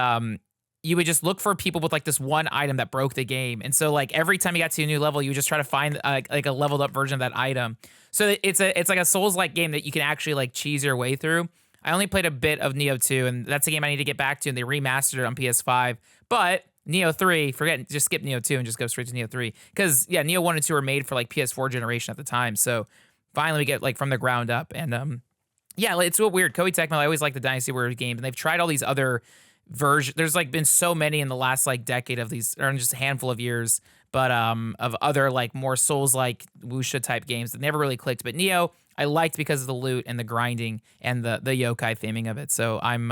you would just look for people with like this one item that broke the game, and so like every time you got to a new level, you would just try to find like a leveled up version of that item. So it's like a Souls like game that you can actually like cheese your way through. I only played a bit of Nioh 2, and that's a game I need to get back to, and they remastered it on PS5. But Nioh 3, just skip Nioh 2 and just go straight to Nioh 3. Because, yeah, Nioh 1 and 2 were made for, like, PS4 generation at the time. So, finally we get, like, from the ground up. And, yeah, it's so weird. Koei Tecmo, I always like the Dynasty Warriors games, and they've tried all these other versions. There's, like, been so many in the last, like, decade of these, or in just a handful of years, but of other, like, more Souls-like wuxia-type games that never really clicked. But Nioh, I liked because of the loot and the grinding and the yokai theming of it. So I'm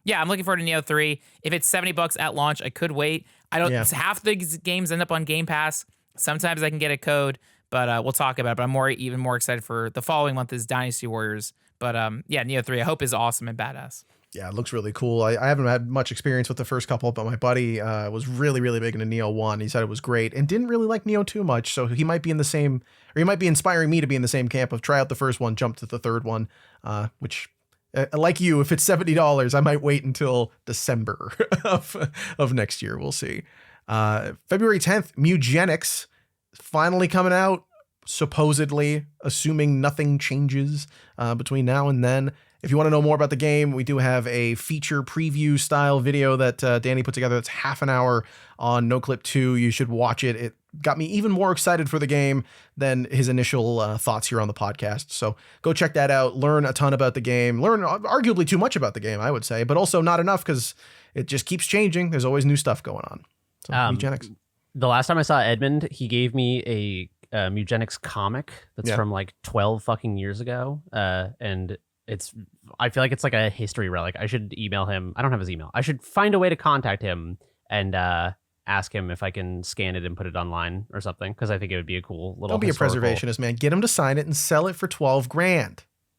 looking forward to Nioh 3. If it's $70 at launch, I could wait. Half the games end up on Game Pass. Sometimes I can get a code, but we'll talk about it. But I'm even more excited for the following month is Dynasty Warriors. But Nioh 3 I hope is awesome and badass. Yeah, it looks really cool. I haven't had much experience with the first couple, but my buddy was really, really big into Nioh 1. He said it was great and didn't really like Nioh 2 much. So he might be he might be inspiring me to be in the same camp of try out the first one, jump to the third one, which like you, if it's $70, I might wait until December of next year. We'll see. February 10th, Mugenics finally coming out, supposedly, assuming nothing changes between now and then. If you want to know more about the game, we do have a feature preview style video that Danny put together that's half an hour on Noclip 2. You should watch it. It got me even more excited for the game than his initial thoughts here on the podcast. So go check that out. Learn a ton about the game. Learn arguably too much about the game, I would say, but also not enough because it just keeps changing. There's always new stuff going on. So Mugenics. The last time I saw Edmund, he gave me a Mugenics comic that's from like 12 fucking years ago. And I feel like it's like a history relic. I should email him. I don't have his email. I should find a way to contact him and ask him if I can scan it and put it online or something, because I think it would be a cool little. Don't be a preservationist, man. Get him to sign it and sell it for $12,000.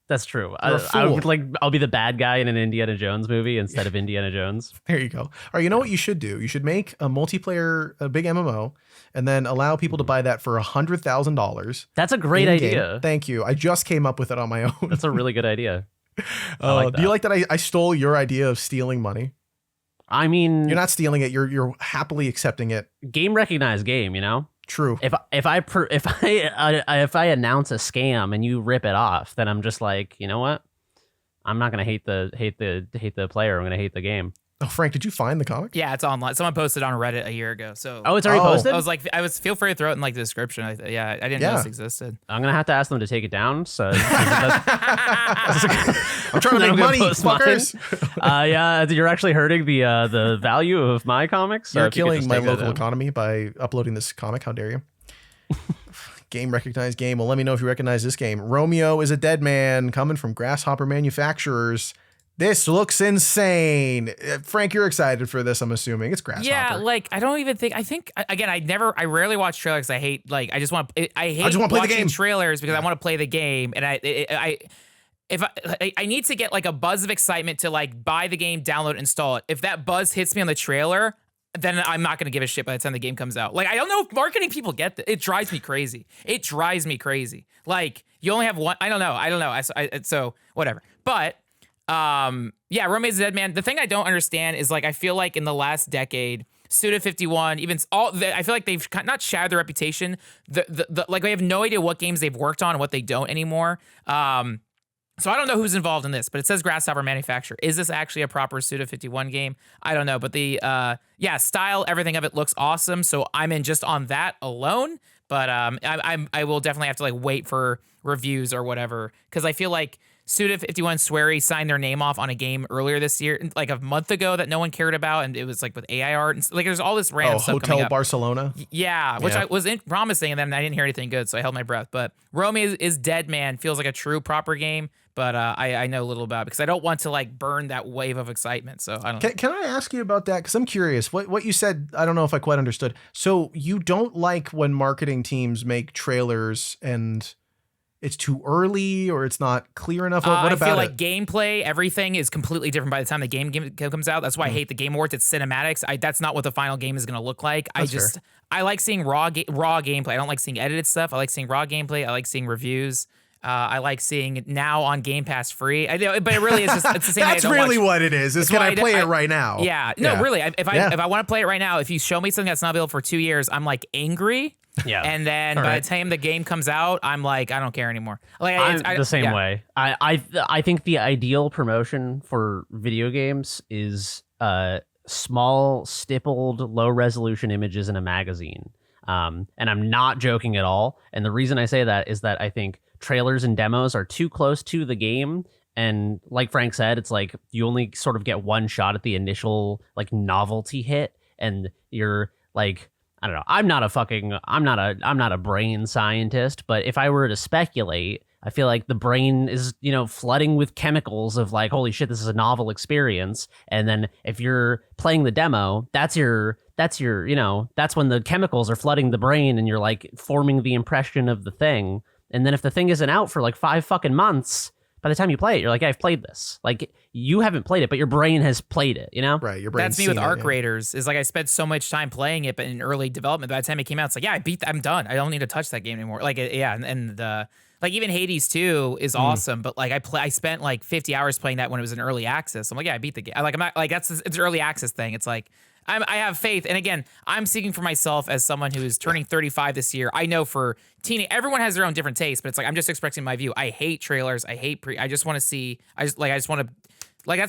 That's true. I'll be the bad guy in an Indiana Jones movie instead of Indiana Jones. There you go. All right, you know what you should do? You should make a multiplayer, a big MMO, and then allow people to buy that for $100,000. That's a great idea. Thank you. I just came up with it on my own. That's a really good idea. Like that. Do you like that I stole your idea of stealing money? I mean, you're not stealing it. You're happily accepting it. Game recognized game, you know. True. If I announce a scam and you rip it off, then I'm just like, you know what? I'm not gonna hate the player. I'm gonna hate the game. Oh, Frank, did you find the comic? Yeah, it's online. Someone posted on Reddit a year ago. So Oh, it's already posted? I was like, feel free to throw it in like the description. I didn't know this existed. I'm gonna have to ask them to take it down. So I'm trying to make money, fuckers. Yeah, you're actually hurting the value of my comics. You're killing my local economy by uploading this comic. How dare you? Game recognized game. Well, let me know if you recognize this game. Romeo is a Dead Man coming from Grasshopper Manufacturers. This looks insane. Frank, you're excited for this, I'm assuming. It's Grasshopper. Yeah, like I think again, I rarely watch trailers. I hate watching trailers because I want to play the game, and I need to get like a buzz of excitement to like buy the game, download, install it. If that buzz hits me on the trailer, then I'm not going to give a shit by the time the game comes out. Like, I don't know if marketing people get that. It drives me crazy. Like, you only have one. I don't know. So whatever. But yeah, Romeo's Dead Man. The thing I don't understand is like, I feel like in the last decade, Suda51, I feel like they've not shattered their reputation. Like, I have no idea what games they've worked on and what they don't anymore. So I don't know who's involved in this, but it says Grasshopper Manufacturer. Is this actually a proper Suda51 game? I don't know, but the style, everything of it looks awesome. So I'm in just on that alone. But I will definitely have to like wait for reviews or whatever, because I feel like Suda51 Swery signed their name off on a game earlier this year, like a month ago, that no one cared about, and it was like with AI art and like there's all this random stuff Hotel coming up. Barcelona. Yeah, which I was promising, and then I didn't hear anything good, so I held my breath. But Romeo is Dead Man feels like a true proper game, but I know a little about it because I don't want to like burn that wave of excitement. So I don't. Can I ask you about that? Because I'm curious. What you said, I don't know if I quite understood. So you don't like when marketing teams make trailers and it's too early or it's not clear enough? What about it? I feel like gameplay, everything is completely different by the time the game comes out. That's why I hate the Game Awards. It's cinematics. That's not what the final game is going to look like. I like seeing raw gameplay. I don't like seeing edited stuff. I like seeing raw gameplay. I like seeing reviews. I like seeing it now on Game Pass free. But it really is just, it's the same. That's really what it is. Can I play it right now? Yeah. No, really. If I want to play it right now, if you show me something that's not available for 2 years, I'm like angry. Yeah. And then by the time the game comes out, I'm like, I don't care anymore. Like I'm the same way. I think the ideal promotion for video games is small, stippled, low resolution images in a magazine. And I'm not joking at all. And the reason I say that is that I think trailers and demos are too close to the game. And like Frank said, it's like you only sort of get one shot at the initial like novelty hit, and you're like, I don't know. I'm not a brain scientist, but if I were to speculate, I feel like the brain is, flooding with chemicals of like, holy shit, this is a novel experience. And then if you're playing the demo, that's when the chemicals are flooding the brain and you're like forming the impression of the thing. And then if the thing isn't out for like 5 fucking months, by the time you play it, you're like, I've played this. Like, you haven't played it, but your brain has played it, Right, your brain. That's me with Arc Raiders. Is like I spent so much time playing it, but in early development, by the time it came out, it's like, yeah, I'm done. I don't need to touch that game anymore. Like, yeah, and like even Hades 2 is awesome, but like I spent like 50 hours playing that when it was in early access. I'm like, yeah, I beat the game. I'm not like it's an early access thing. It's like I have faith, and again, I'm speaking for myself as someone who is turning 35 this year. I know for everyone has their own different tastes, but it's like I'm just expressing my view. I hate trailers. I just want to see. That's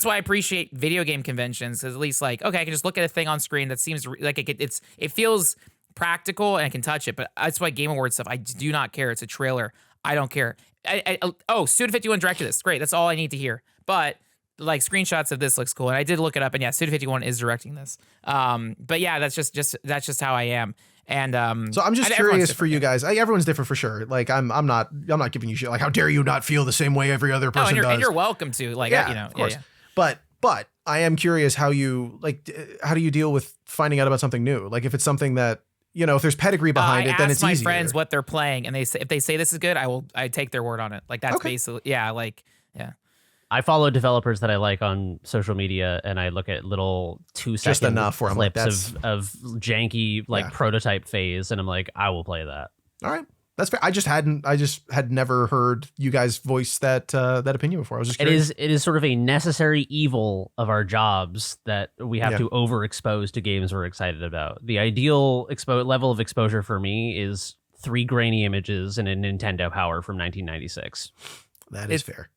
why I appreciate video game conventions. Because at least like, okay, I can just look at a thing on screen that seems like it feels practical and I can touch it. But that's why Game Awards stuff, I do not care. It's a trailer. I don't care. Suda51 directed this. Great. That's all I need to hear. But like screenshots of this looks cool, and I did look it up, and yeah, Suda51 is directing this. But yeah, that's just how I am. And so I'm just curious for you guys. Everyone's different for sure. Like I'm not giving you shit. Like, how dare you not feel the same way every other person does? And you're welcome to. Like, of course. Yeah. But I am curious how do you deal with finding out about something new? Like, if it's something that, if there's pedigree behind it, then it's easier. I ask my friends what they're playing, and if they say this is good, I take their word on it. Like, that's basically, yeah. I follow developers that I like on social media, and I look at little 2-second clips of janky prototype phase, and I'm like, I will play that. All right, that's fair. I just had never heard you guys voice that opinion before. I was just curious. It is sort of a necessary evil of our jobs that we have to overexpose to games we're excited about. The ideal level of exposure for me is 3 grainy images and a Nintendo Power from 1996. That is fair.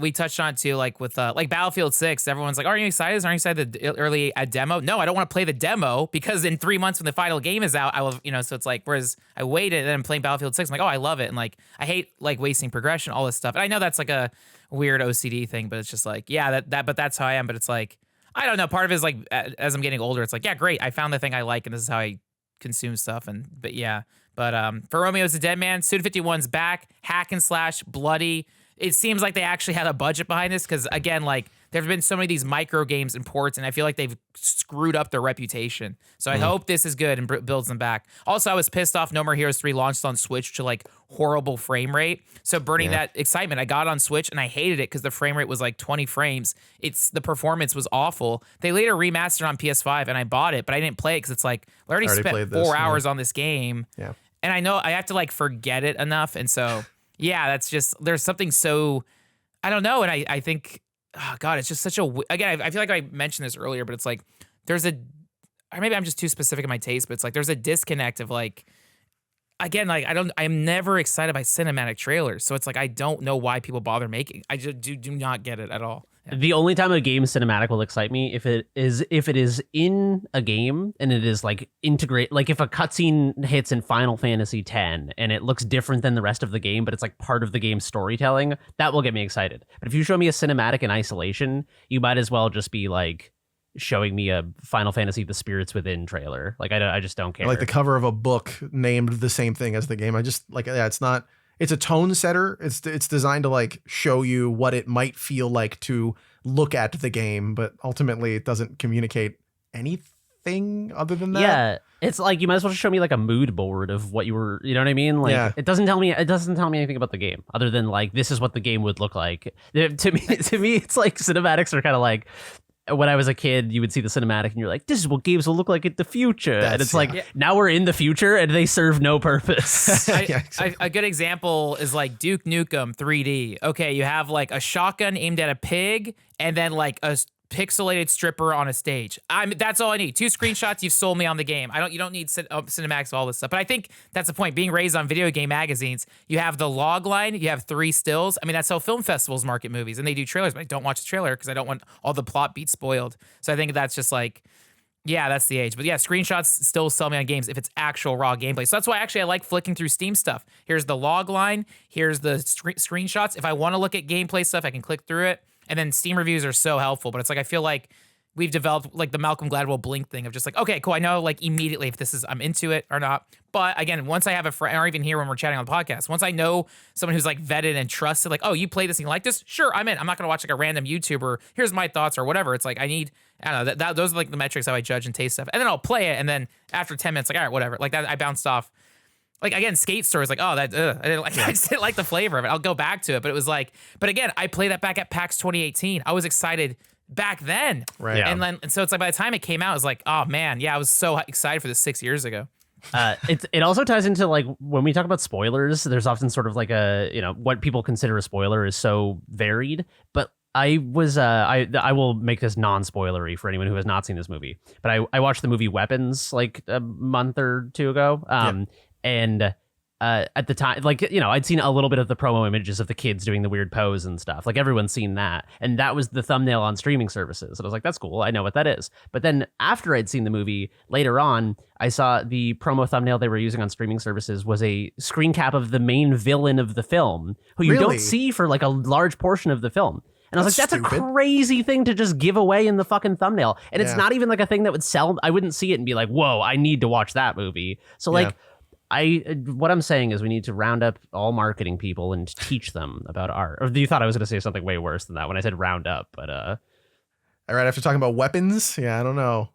we touched on it too, like with like Battlefield 6, everyone's like, "Are you excited? Aren't you excited the early demo?" No, I don't want to play the demo because in 3 months when the final game is out, I will, so it's like, whereas I waited and then I'm playing Battlefield 6, I'm like, oh, I love it, and like I hate like wasting progression, all this stuff. And I know that's like a weird OCD thing, but it's just like, yeah, but that's how I am. But it's like, I don't know. Part of it is like, as I'm getting older, it's like, yeah, great, I found the thing I like, and this is how I consume stuff. But for Romeo's the Dead Man, Suda51's back, hack and slash, bloody. It seems like they actually had a budget behind this because, again, like there have been so many of these micro games and ports, and I feel like they've screwed up their reputation. So I hope this is good and builds them back. Also, I was pissed off No More Heroes 3 launched on Switch to like horrible frame rate. So burning that excitement, I got on Switch and I hated it because the frame rate was like 20 frames. The performance was awful. They later remastered on PS5 and I bought it, but I didn't play it because it's like I already spent 4 hours on this game. Yeah. And I know I have to like forget it enough. And so, yeah, that's just, there's something so, I don't know. And I think, oh God, it's just such a, again, I feel like I mentioned this earlier, but it's like, or maybe I'm just too specific in my taste, but it's like, there's a disconnect of like, again, like I'm never excited by cinematic trailers. So it's like, I don't know why people bother making, I just do not get it at all. The only time a game cinematic will excite me if it is in a game and it is like integrate, like if a cutscene hits in Final Fantasy X and it looks different than the rest of the game, but it's like part of the game's storytelling, that will get me excited. But if you show me a cinematic in isolation, you might as well just be like showing me a Final Fantasy The Spirits Within trailer. Like I just don't care. Like the cover of a book named the same thing as the game. I just like, yeah, it's a tone setter. It's designed to like show you what it might feel like to look at the game, but ultimately it doesn't communicate anything other than that. Yeah, it's like you might as well just show me like a mood board of what you were, you know what I mean? Like it doesn't tell me anything about the game other than like this is what the game would look like. To me it's like cinematics are kind of like, when I was a kid, you would see the cinematic and you're like, this is what games will look like in the future. And it's like, now we're in the future and they serve no purpose. A good example is like Duke Nukem 3D. Okay, you have like a shotgun aimed at a pig and then like a pixelated stripper on a stage. That's all I need. 2 screenshots, you've sold me on the game. You don't need cinematics, all this stuff. But I think that's the point. Being raised on video game magazines, you have the log line, you have 3 stills. I mean, that's how film festivals market movies, and they do trailers. But I don't watch the trailer because I don't want all the plot beats spoiled. So I think that's just like, yeah, that's the age. But yeah, screenshots still sell me on games if it's actual raw gameplay. So that's why actually I like flicking through Steam stuff. Here's the log line. Here's the screenshots. If I want to look at gameplay stuff, I can click through it. And then Steam reviews are so helpful, but it's like I feel like we've developed like the Malcolm Gladwell Blink thing of just like, okay, cool, I know like immediately if I'm into it or not. But again, once I have a friend, or even here when we're chatting on the podcast, once I know someone who's like vetted and trusted, like, oh, you play this and you like this? Sure, I'm in. I'm not gonna watch like a random YouTuber. Here's my thoughts or whatever. It's like I don't know. Those are like the metrics how I judge and taste stuff, and then I'll play it, and then after 10 minutes, like all right, whatever. Like that, I bounced off. Like again, Skate Store is like, oh, that I just didn't like the flavor of it. I'll go back to it, but it was like, but again, I played that back at PAX 2018. I was excited back then, right? Yeah. And so it's like by the time it came out, I was like, oh man, yeah, I was so excited for this 6 years ago. It also ties into like when we talk about spoilers, there's often sort of like what people consider a spoiler is so varied, but I will make this non-spoilery for anyone who has not seen this movie, but I watched the movie Weapons like a month or 2 ago. And at the time, like, I'd seen a little bit of the promo images of the kids doing the weird pose and stuff. Like everyone's seen that. And that was the thumbnail on streaming services. And I was like, that's cool. I know what that is. But then after I'd seen the movie later on, I saw the promo thumbnail they were using on streaming services was a screen cap of the main villain of the film, who you don't see for like a large portion of the film. And I was like, that's stupid. A crazy thing to just give away in the fucking thumbnail. And it's not even like a thing that would sell. I wouldn't see it and be like, whoa, I need to watch that movie. So like, what I'm saying is we need to round up all marketing people and teach them about art. Or you thought I was going to say something way worse than that when I said round up, but all right, after talking about weapons, I don't know.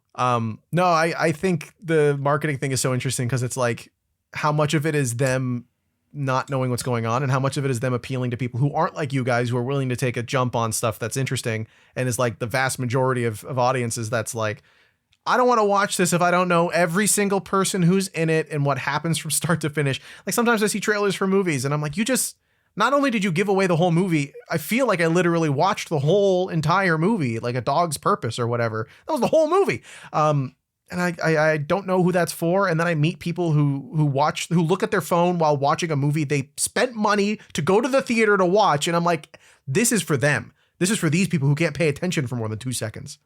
No, I think the marketing thing is so interesting because it's like how much of it is them not knowing what's going on and how much of it is them appealing to people who aren't like you guys, who are willing to take a jump on stuff that's interesting, and is like the vast majority of audiences that's like, I don't want to watch this if I don't know every single person who's in it and what happens from start to finish. Like sometimes I see trailers for movies and I'm like, not only did you give away the whole movie, I feel like I literally watched the whole entire movie, like A Dog's Purpose or whatever. That was the whole movie. and I don't know who that's for. And then I meet people who look at their phone while watching a movie they spent money to go to the theater to watch. And I'm like, this is for them. This is for these people who can't pay attention for more than 2 seconds.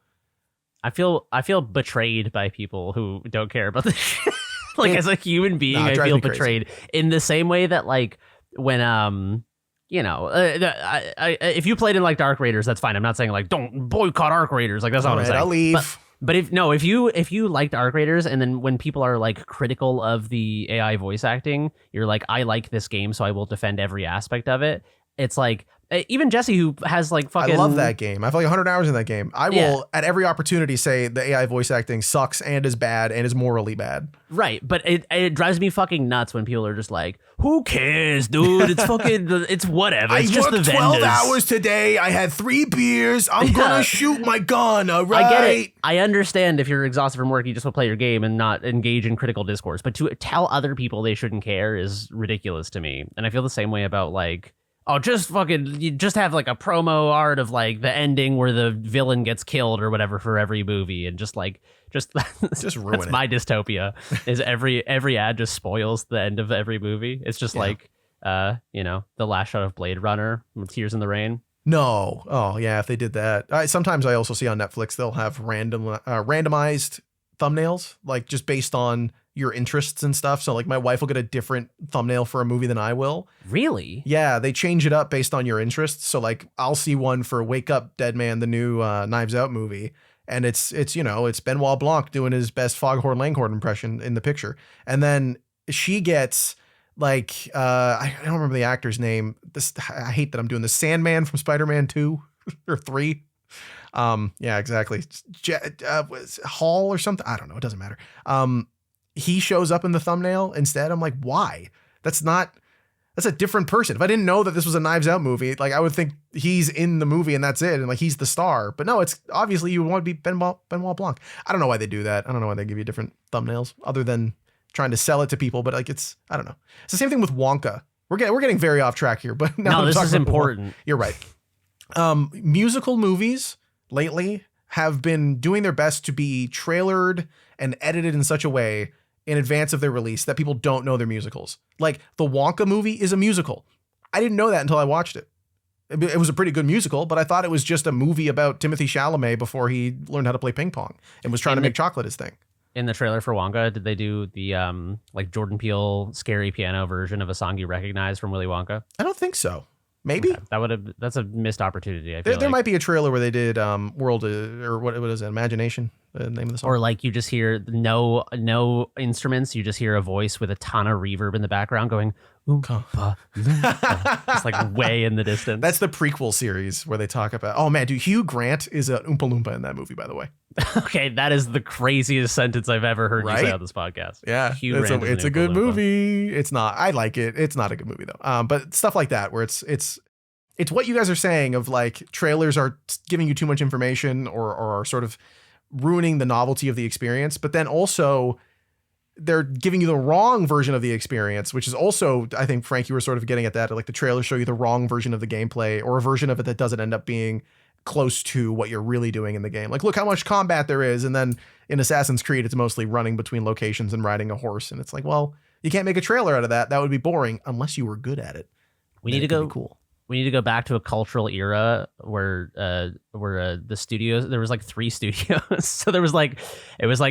I feel betrayed by people who don't care about this shit. Like, as a human being, I feel betrayed in the same way that, like, when if you played in like Dark Raiders, that's fine. I'm not saying like don't boycott Arc Raiders. Like, that's not what I'm saying. I'll leave. But if you liked Arc Raiders, and then when people are like critical of the AI voice acting, you're like, I like this game, so I will defend every aspect of it. It's like, even Jesse, who has like fucking... I love that game. I've like 100 hours in that game. I will, at every opportunity, say the AI voice acting sucks and is bad and is morally bad. Right, but it drives me fucking nuts when people are just like, who cares, dude? It's fucking... it's whatever. It's just the vendors. I worked 12 hours today. I had 3 beers. I'm gonna shoot my gun, all right? I get it. I understand if you're exhausted from work, you just want to play your game and not engage in critical discourse. But to tell other people they shouldn't care is ridiculous to me. And I feel the same way about like... oh, you just have like a promo art of like the ending where the villain gets killed or whatever for every movie, and just ruin it. That's my dystopia. Is every ad just spoils the end of every movie. It's just like the last shot of Blade Runner, Tears in the Rain. No. Oh yeah, if they did that. Sometimes I also see on Netflix they'll have randomized thumbnails, like just based on your interests and stuff. So like my wife will get a different thumbnail for a movie than I will. Really? Yeah, they change it up based on your interests. So like I'll see one for Wake Up Dead Man, the new Knives Out movie, and it's Benoit Blanc doing his best Foghorn Leghorn impression in the picture. And then she gets like I don't remember the actor's name. I hate that I'm doing this. Sandman from Spider-Man 2 or 3. Yeah, exactly. Hall or something. I don't know. It doesn't matter. He shows up in the thumbnail instead. I'm like, why? That's a different person. If I didn't know that this was a Knives Out movie, like I would think he's in the movie and that's it. And like, he's the star, but no, it's obviously you want to be Benoit Blanc. I don't know why they do that. I don't know why they give you different thumbnails other than trying to sell it to people. But like, I don't know. It's the same thing with Wonka. We're getting very off track here, but now this is important. You're right. Musical movies lately have been doing their best to be trailered and edited in such a way in advance of their release that people don't know they're musicals. Like the Wonka movie is a musical. I didn't know that until I watched it. It was a pretty good musical, but I thought it was just a movie about Timothée Chalamet before he learned how to play ping pong and was trying to make chocolate his thing. In the trailer for Wonka, did they do the like Jordan Peele scary piano version of a song you recognize from Willy Wonka? I don't think so. Maybe that's a missed opportunity. There might be a trailer where they did World or what is it? Imagination, the name of the song. Or like you just hear no instruments, you just hear a voice with a ton of reverb in the background going Oompa Loompa. It's like way in the distance. That's the prequel series where they talk about. Oh man, dude, Hugh Grant is an Oompa Loompa in that movie, by the way. Okay, that is the craziest sentence I've ever heard you say on this podcast. Yeah, Hugh Grant it's a good movie. It's not. I like it. It's not a good movie though. But stuff like that where it's what you guys are saying of like trailers are giving you too much information or are sort of ruining the novelty of the experience, but then also they're giving you the wrong version of the experience, which is also, I think, Frank, you were sort of getting at that. Like the trailers show you the wrong version of the gameplay or a version of it that doesn't end up being close to what you're really doing in the game. Like, look how much combat there is. And then in Assassin's Creed, it's mostly running between locations and riding a horse. And it's like, well, you can't make a trailer out of that. That would be boring unless you were good at it. We need to go cool. We need to go back to a cultural era where the studios, there was like 3 studios. So it was like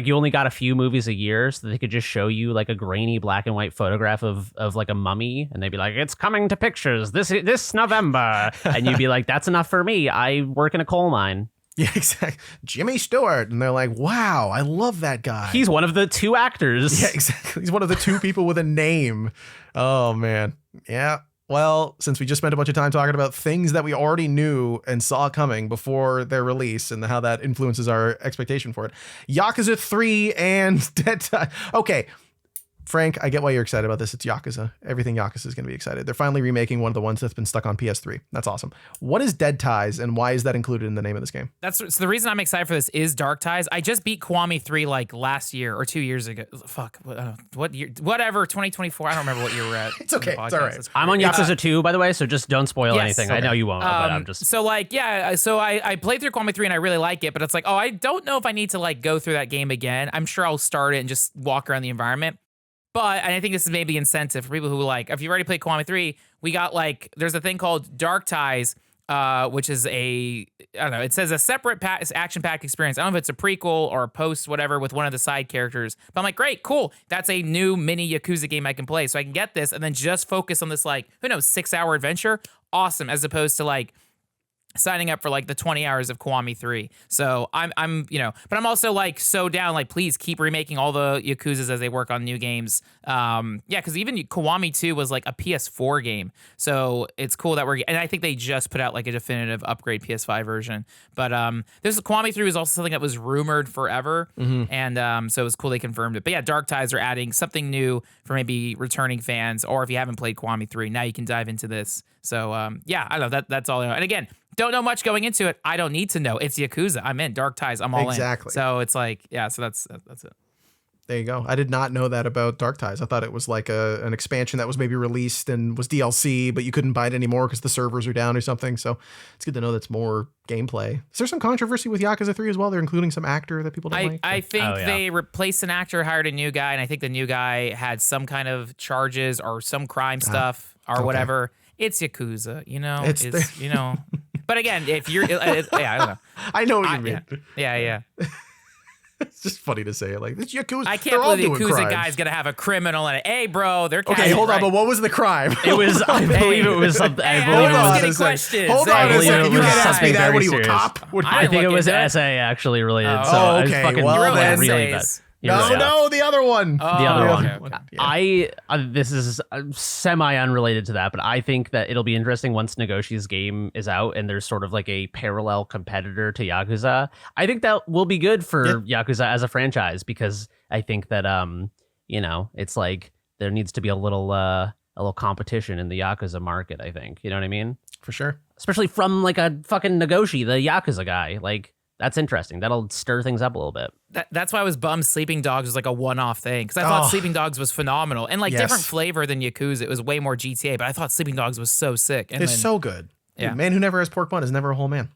you only got a few movies a year, so they could just show you like a grainy black and white photograph of like a mummy, and they'd be like, it's coming to pictures this November. And you'd be like, that's enough for me. I work in a coal mine. Yeah, exactly. Jimmy Stewart. And they're like, wow, I love that guy. He's one of the 2 actors. Yeah, exactly. He's one of the 2 people with a name. Oh man. Yeah. Well, since we just spent a bunch of time talking about things that we already knew and saw coming before their release and how that influences our expectation for it, Yakuza 3 and Dead Time. Okay, Frank, I get why you're excited about this. It's Yakuza. Everything Yakuza is going to be excited. They're finally remaking one of the ones that's been stuck on PS3. That's awesome. What is Dead Ties, and why is that included in the name of this game? So the reason I'm excited for this is Dark Ties. I just beat Kiwami 3 like last year or 2 years ago. Fuck, what year? Whatever, 2024. I don't remember what year we're at. It's okay. It's all right. I'm on Yakuza 2, by the way, so just don't spoil anything. Okay. I know you won't, but I'm just... So like, yeah, so I played through Kiwami 3 and I really like it, but it's like, oh, I don't know if I need to like go through that game again. I'm sure I'll start it and just walk around the environment. But and I think this is maybe incentive for people who like, if you already played Kiwami 3, we got like, there's a thing called Dark Ties, which is I don't know, it says a separate action-packed experience. I don't know if it's a prequel or a post, whatever, with one of the side characters. But I'm like, great, cool. That's a new mini Yakuza game I can play. So I can get this and then just focus on this, like, who knows, 6-hour adventure. Awesome. As opposed to like signing up for like the 20 hours of Kiwami 3. So I'm but I'm also like so down, like, please keep remaking all the Yakuzas as they work on new games. Because even Kiwami 2 was like a PS4 game. So it's cool that and I think they just put out like a definitive upgrade PS5 version. But this Kiwami 3 was also something that was rumored forever. And so it was cool they confirmed it. But yeah, Dark Ties are adding something new for maybe returning fans, or if you haven't played Kiwami 3, now you can dive into this. So yeah, I don't know, that's all I know. And again, don't know much going into it. I don't need to know. It's Yakuza. I'm in. Dark Ties. I'm all in. Exactly. So it's like, yeah, so that's it. There you go. I did not know that about Dark Ties. I thought it was like an expansion that was maybe released and was DLC, but you couldn't buy it anymore because the servers are down or something. So it's good to know that's more gameplay. Is there some controversy with Yakuza 3 as well? They're including some actor that people don't like? I think they replaced an actor, hired a new guy, and I think the new guy had some kind of charges or some crime stuff or whatever. It's Yakuza, it's you know. But again, if you're, yeah, I don't know. I know what you mean. Yeah. It's just funny to say it like this. Yakuza. I can't believe the Yakuza guy's gonna have a criminal in it. Hey, bro, they're okay. Hold on, but what was the crime? It was. I believe it was something. I believe it was questions. Hold on a second. You can't ask me that. What are you, a cop? I think it was essay actually related. Oh, okay. Well, then, really bad. No, the other one. The other one. Okay. Yeah. This is semi-unrelated to that, but I think that it'll be interesting once Nagoshi's game is out and there's sort of like a parallel competitor to Yakuza. I think that will be good for Yakuza as a franchise, because I think that it's like there needs to be a little competition in the Yakuza market, I think. You know what I mean? For sure. Especially from like a fucking Nagoshi, the Yakuza guy. Like, that's interesting. That'll stir things up a little bit. That's why I was bummed Sleeping Dogs was like a one-off thing, because I thought Sleeping Dogs was phenomenal and like different flavor than Yakuza. It was way more GTA, but I thought Sleeping Dogs was so sick. And it's so good. Yeah. Man who never has pork bun is never a whole man.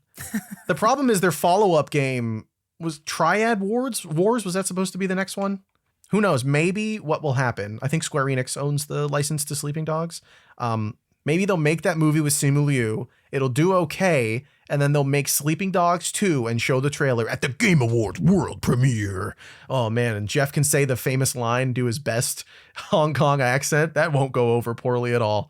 The problem is their follow-up game was Triad Wars. Was that supposed to be the next one? Who knows? Maybe what will happen. I think Square Enix owns the license to Sleeping Dogs. Maybe they'll make that movie with Simu Liu. It'll do okay, and then they'll make Sleeping Dogs 2 and show the trailer at the Game Awards world premiere. Oh, man, and Jeff can say the famous line, do his best Hong Kong accent. That won't go over poorly at all.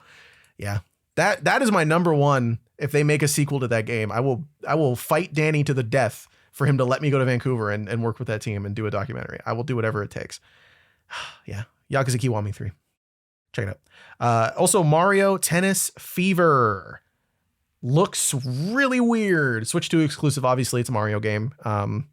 Yeah, that is my number one. If they make a sequel to that game, I will fight Danny to the death for him to let me go to Vancouver and work with that team and do a documentary. I will do whatever it takes. Yeah, Yakuza Kiwami 3. Check it out. Also, Mario Tennis Fever looks really weird. Switch 2 exclusive. Obviously, it's a Mario game.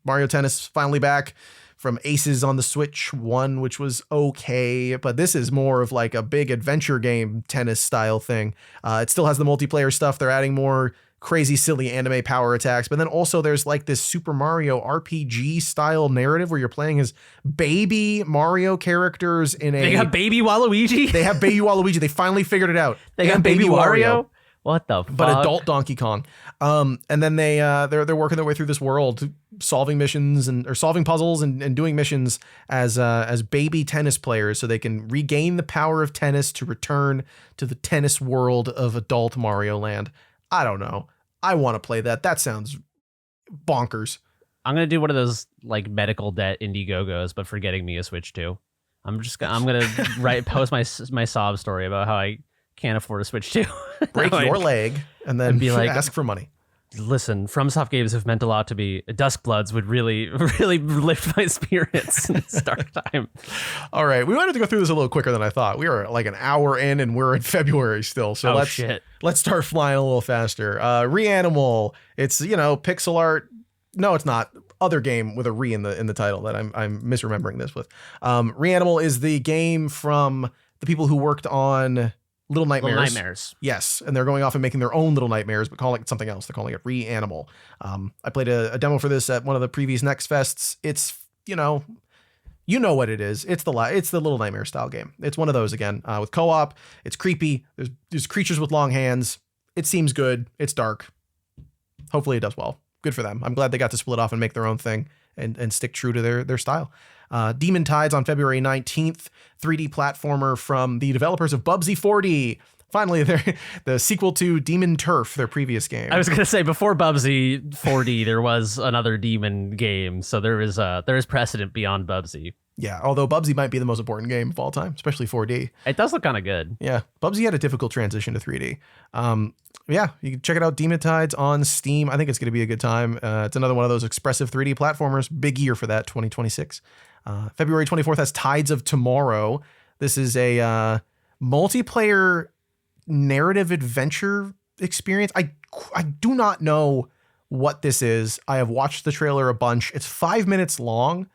Mario Tennis finally back from Aces on the Switch 1, which was okay, but this is more of like a big adventure game tennis style thing. It still has the multiplayer stuff. They're adding more crazy, silly anime power attacks, but then also there's like this Super Mario RPG style narrative where you're playing as baby Mario characters in a... They got baby Waluigi? They have baby Waluigi. They finally figured it out. They got baby Wario? What the fuck? But adult Donkey Kong. And then they're working their way through this world, solving missions or solving puzzles and doing missions as baby tennis players, so they can regain the power of tennis to return to the tennis world of adult Mario Land. I don't know. I want to play that. That sounds bonkers. I'm gonna do one of those like medical debt Indiegogos, but for getting me a Switch 2. I'm gonna post my sob story about how I can't afford a Switch 2. Break your leg and then be like, ask for money. Listen, FromSoft games have meant a lot to me. Duskbloods would really, really lift my spirits in this dark time. All right, we wanted to go through this a little quicker than I thought. We are like an hour in, and we're in February still. So let's start flying a little faster. Reanimal. It's pixel art. No, it's not. other game with a re in the title that I'm misremembering this with. Reanimal is the game from the people who worked on Little Nightmares. Little Nightmares. Yes, and they're going off and making their own Little Nightmares, but calling it something else. They're calling it Reanimal. I played a demo for this at one of the previous Next Fests. It's, you know what it is. It's the Little Nightmare style game. It's one of those again with co-op. It's creepy. There's creatures with long hands. It seems good. It's dark. Hopefully it does well. Good for them. I'm glad they got to split off and make their own thing and stick true to their style. Demon Tides on February 19th, 3D platformer from the developers of Bubsy 4D. Finally, they're the sequel to Demon Turf, their previous game. I was going to say, before Bubsy 4D, there was another Demon game, so there is precedent beyond Bubsy. Yeah, although Bubsy might be the most important game of all time, especially 4D. It does look kind of good. Yeah, Bubsy had a difficult transition to 3D. Yeah, you can check it out, Demon Tides on Steam. I think it's going to be a good time. It's another one of those expressive 3D platformers. Big year for that, 2026. February 24th has Tides of Tomorrow. This is a multiplayer narrative adventure experience. I do not know what this is. I have watched the trailer a bunch. It's 5 minutes long,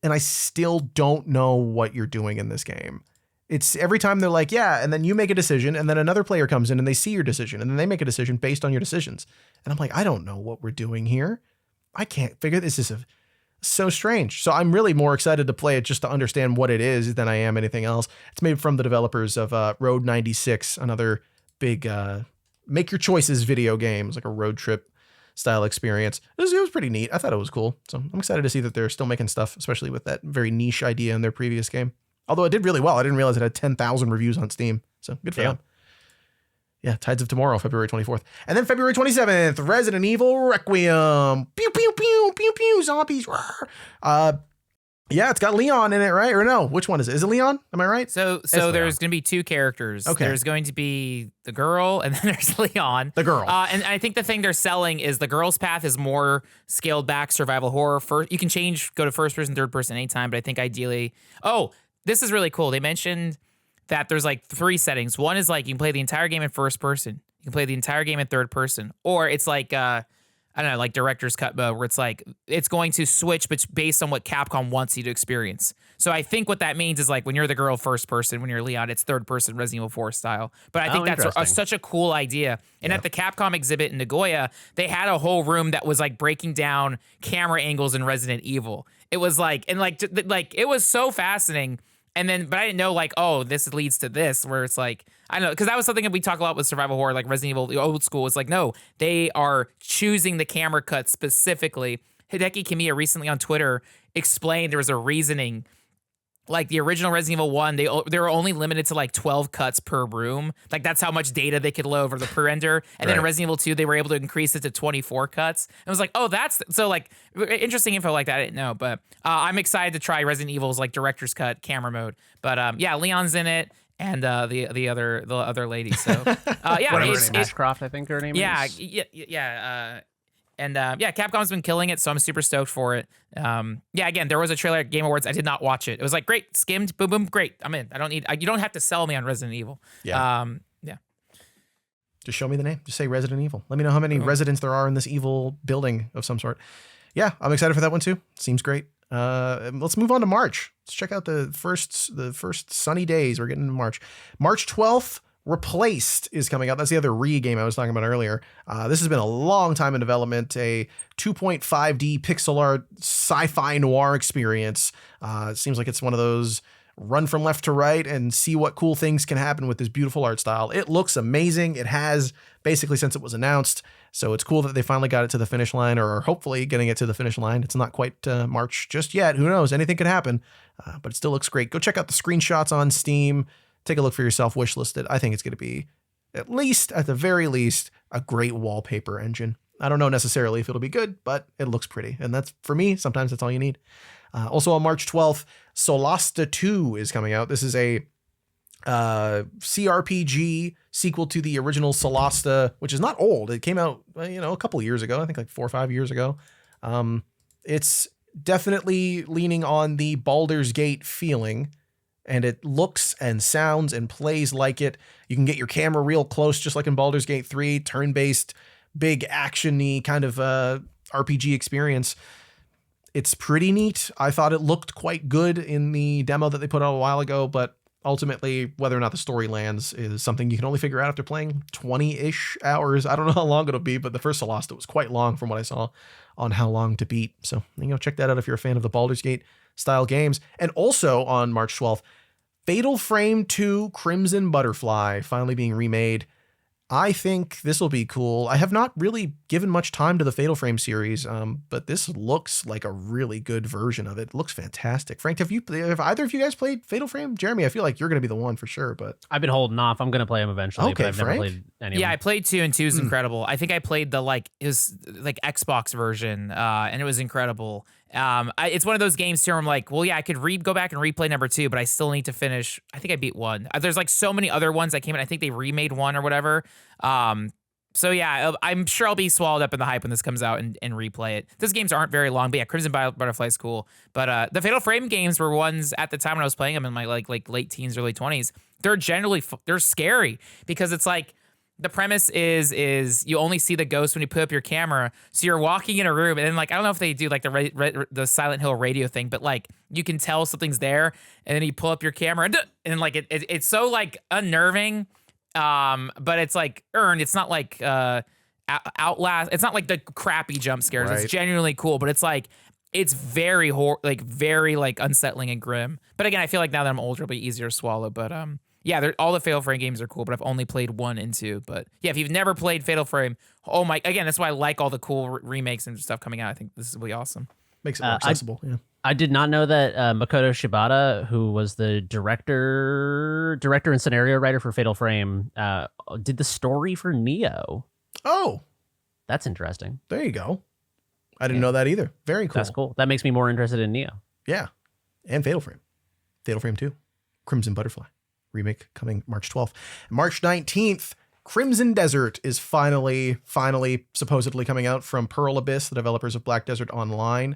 and I still don't know what you're doing in this game. It's every time they're like, yeah, and then you make a decision, and then another player comes in and they see your decision, and then they make a decision based on your decisions. And I'm like, I don't know what we're doing here. I can't figure this. Is so strange. So I'm really more excited to play it just to understand what it is than I am anything else. It's made from the developers of Road 96, another big make your choices video game. It's like a road trip style experience. It was pretty neat. I thought it was cool. So I'm excited to see that they're still making stuff, especially with that very niche idea in their previous game. Although it did really well. I didn't realize it had 10,000 reviews on Steam. So good for them. Yeah, Tides of Tomorrow, February 24th. And then February 27th, Resident Evil Requiem. Pew, pew, pew, pew, pew, zombies. Yeah, it's got Leon in it, right? Or no, which one is it? Is it Leon? Am I right? So there's going to be two characters. Okay. There's going to be the girl, and then there's Leon. The girl. And I think the thing they're selling is the girl's path is more scaled back survival horror. You can go to first person, third person anytime, but I think ideally... Oh, this is really cool. They mentioned that there's like 3 settings. One is like you can play the entire game in first person. You can play the entire game in third person. Or it's like, I don't know, like director's cut mode where it's like, it's going to switch but based on what Capcom wants you to experience. So I think what that means is like when you're the girl first person, when you're Leon, it's third person Resident Evil 4 style. But I think that's such a cool idea. And at the Capcom exhibit in Nagoya, they had a whole room that was like breaking down camera angles in Resident Evil. It was like, and like it was so fascinating. And then, but I didn't know like, oh, this leads to this, where it's like, I don't know, because that was something that we talk a lot with survival horror, like Resident Evil, the old school. It's like, no, they are choosing the camera cut specifically. Hideki Kamiya recently on Twitter explained there was a reasoning. Like the original Resident Evil 1, they were only limited to like 12 cuts per room. Like that's how much data they could load over the per-render. And then in Resident Evil 2, they were able to increase it to 24 cuts. And I was like, oh, that's so like interesting info like that. I didn't know, but I'm excited to try Resident Evil's like director's cut camera mode. But yeah, Leon's in it. And the other lady. So yeah, Ashcroft, I think her name is. Yeah. And yeah, Capcom's been killing it, so I'm super stoked for it. Yeah, again, there was a trailer at Game Awards. I did not watch it. It was like, great, skimmed, boom, boom, great. I'm in. I don't need. You don't have to sell me on Resident Evil. Yeah. Yeah. Just show me the name. Just say Resident Evil. Let me know how many residents there are in this evil building of some sort. Yeah, I'm excited for that one too. Seems great. Let's move on to March. Let's check out the first sunny days. We're getting into March. March 12th. Replaced is coming out. That's the other game I was talking about earlier. This has been a long time in development, a 2.5D pixel art sci-fi noir experience. It seems like it's one of those run from left to right and see what cool things can happen with this beautiful art style. It looks amazing. It has basically since it was announced. So it's cool that they finally got it to the finish line, or are hopefully getting it to the finish line. It's not quite March just yet. Who knows? Anything could happen, but it still looks great. Go check out the screenshots on Steam. Take a look for yourself, wishlist it. I think it's going to be, at the very least, a great wallpaper engine. I don't know necessarily if it'll be good, but it looks pretty. And that's, for me, sometimes that's all you need. Also on March 12th, Solasta 2 is coming out. This is a CRPG sequel to the original Solasta, which is not old. It came out, a couple of years ago. I think like 4 or 5 years ago. It's definitely leaning on the Baldur's Gate feeling. And it looks and sounds and plays like it. You can get your camera real close, just like in Baldur's Gate 3, turn-based, big action-y kind of RPG experience. It's pretty neat. I thought it looked quite good in the demo that they put out a while ago, but ultimately, whether or not the story lands is something you can only figure out after playing 20-ish hours. I don't know how long it'll be, but the first Celeste was quite long from what I saw on how long to beat. So, check that out if you're a fan of the Baldur's Gate style games. And also on March 12th, Fatal Frame 2 Crimson Butterfly finally being remade. I think this will be cool. I have not really given much time to the Fatal Frame series, but this looks like a really good version of it. It looks fantastic. Frank, have either of you guys played Fatal Frame? Jeremy, I feel like you're going to be the one for sure, but I've been holding off. I'm going to play them eventually, okay, but I've Frank? never played any of them. Yeah, I played 2, and 2 is incredible. I think I played the Xbox version, and it was incredible. It's one of those games too where I'm like, well, yeah, I could go back and replay number 2, but I still need to finish. I think I beat 1. There's like so many other ones that came in. I think they remade 1 or whatever. So yeah, I'm sure I'll be swallowed up in the hype when this comes out and replay it. Those games aren't very long, but yeah, Crimson Butterfly is cool. But the Fatal Frame games were ones at the time when I was playing them in my like late teens, early 20s. They're generally they're scary because it's like the premise is you only see the ghost when you put up your camera. So you're walking in a room and then like I don't know if they do like the Silent Hill radio thing, but like you can tell something's there and then you pull up your camera and like it's so like unnerving. But it's like earned. It's not like Outlast. It's not like the crappy jump scares. Right. It's genuinely cool, but it's like it's very very unsettling and grim. But again, I feel like now that I'm older, it'll be easier to swallow. But yeah, all the Fatal Frame games are cool, but I've only played 1 and 2. But yeah, if you've never played Fatal Frame, again, that's why I like all the cool remakes and stuff coming out. I think this will be awesome. Makes it more accessible. Yeah. I did not know that Makoto Shibata, who was the director and scenario writer for Fatal Frame, did the story for Nioh. Oh, that's interesting. There you go. I didn't know that either. Very cool. That's cool. That makes me more interested in Nioh. Yeah, and Fatal Frame. Fatal Frame 2, Crimson Butterfly. Remake coming March 12th. March 19th, Crimson Desert is finally supposedly coming out from Pearl Abyss, the developers of Black Desert Online.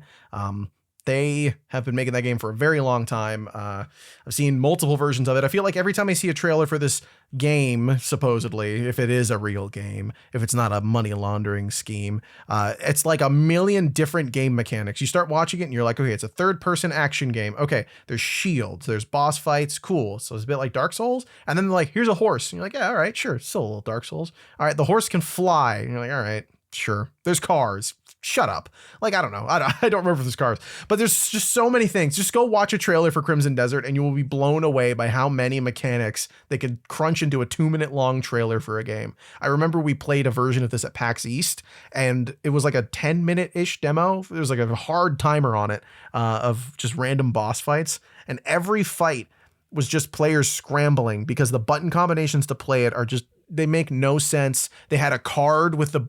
They have been making that game for a very long time. I've seen multiple versions of it. I feel like every time I see a trailer for this game, supposedly, if it is a real game, if it's not a money laundering scheme, it's like a million different game mechanics. You start watching it and you're like, okay, it's a third-person action game. Okay, there's shields, there's boss fights, cool. So it's a bit like Dark Souls. And then they're like, here's a horse. And you're like, yeah, all right, sure, still a little Dark Souls. All right, the horse can fly. And you're like, all right, sure. There's cars. Shut up. Like, I don't know. I don't remember if there's cars, but there's just so many things. Just go watch a trailer for Crimson Desert and you will be blown away by how many mechanics they could crunch into a 2-minute long trailer for a game. I remember we played a version of this at PAX East and it was like a 10-minute-ish demo. There was like a hard timer on it of just random boss fights. And every fight was just players scrambling because the button combinations to play it are just, they make no sense. They had a card with the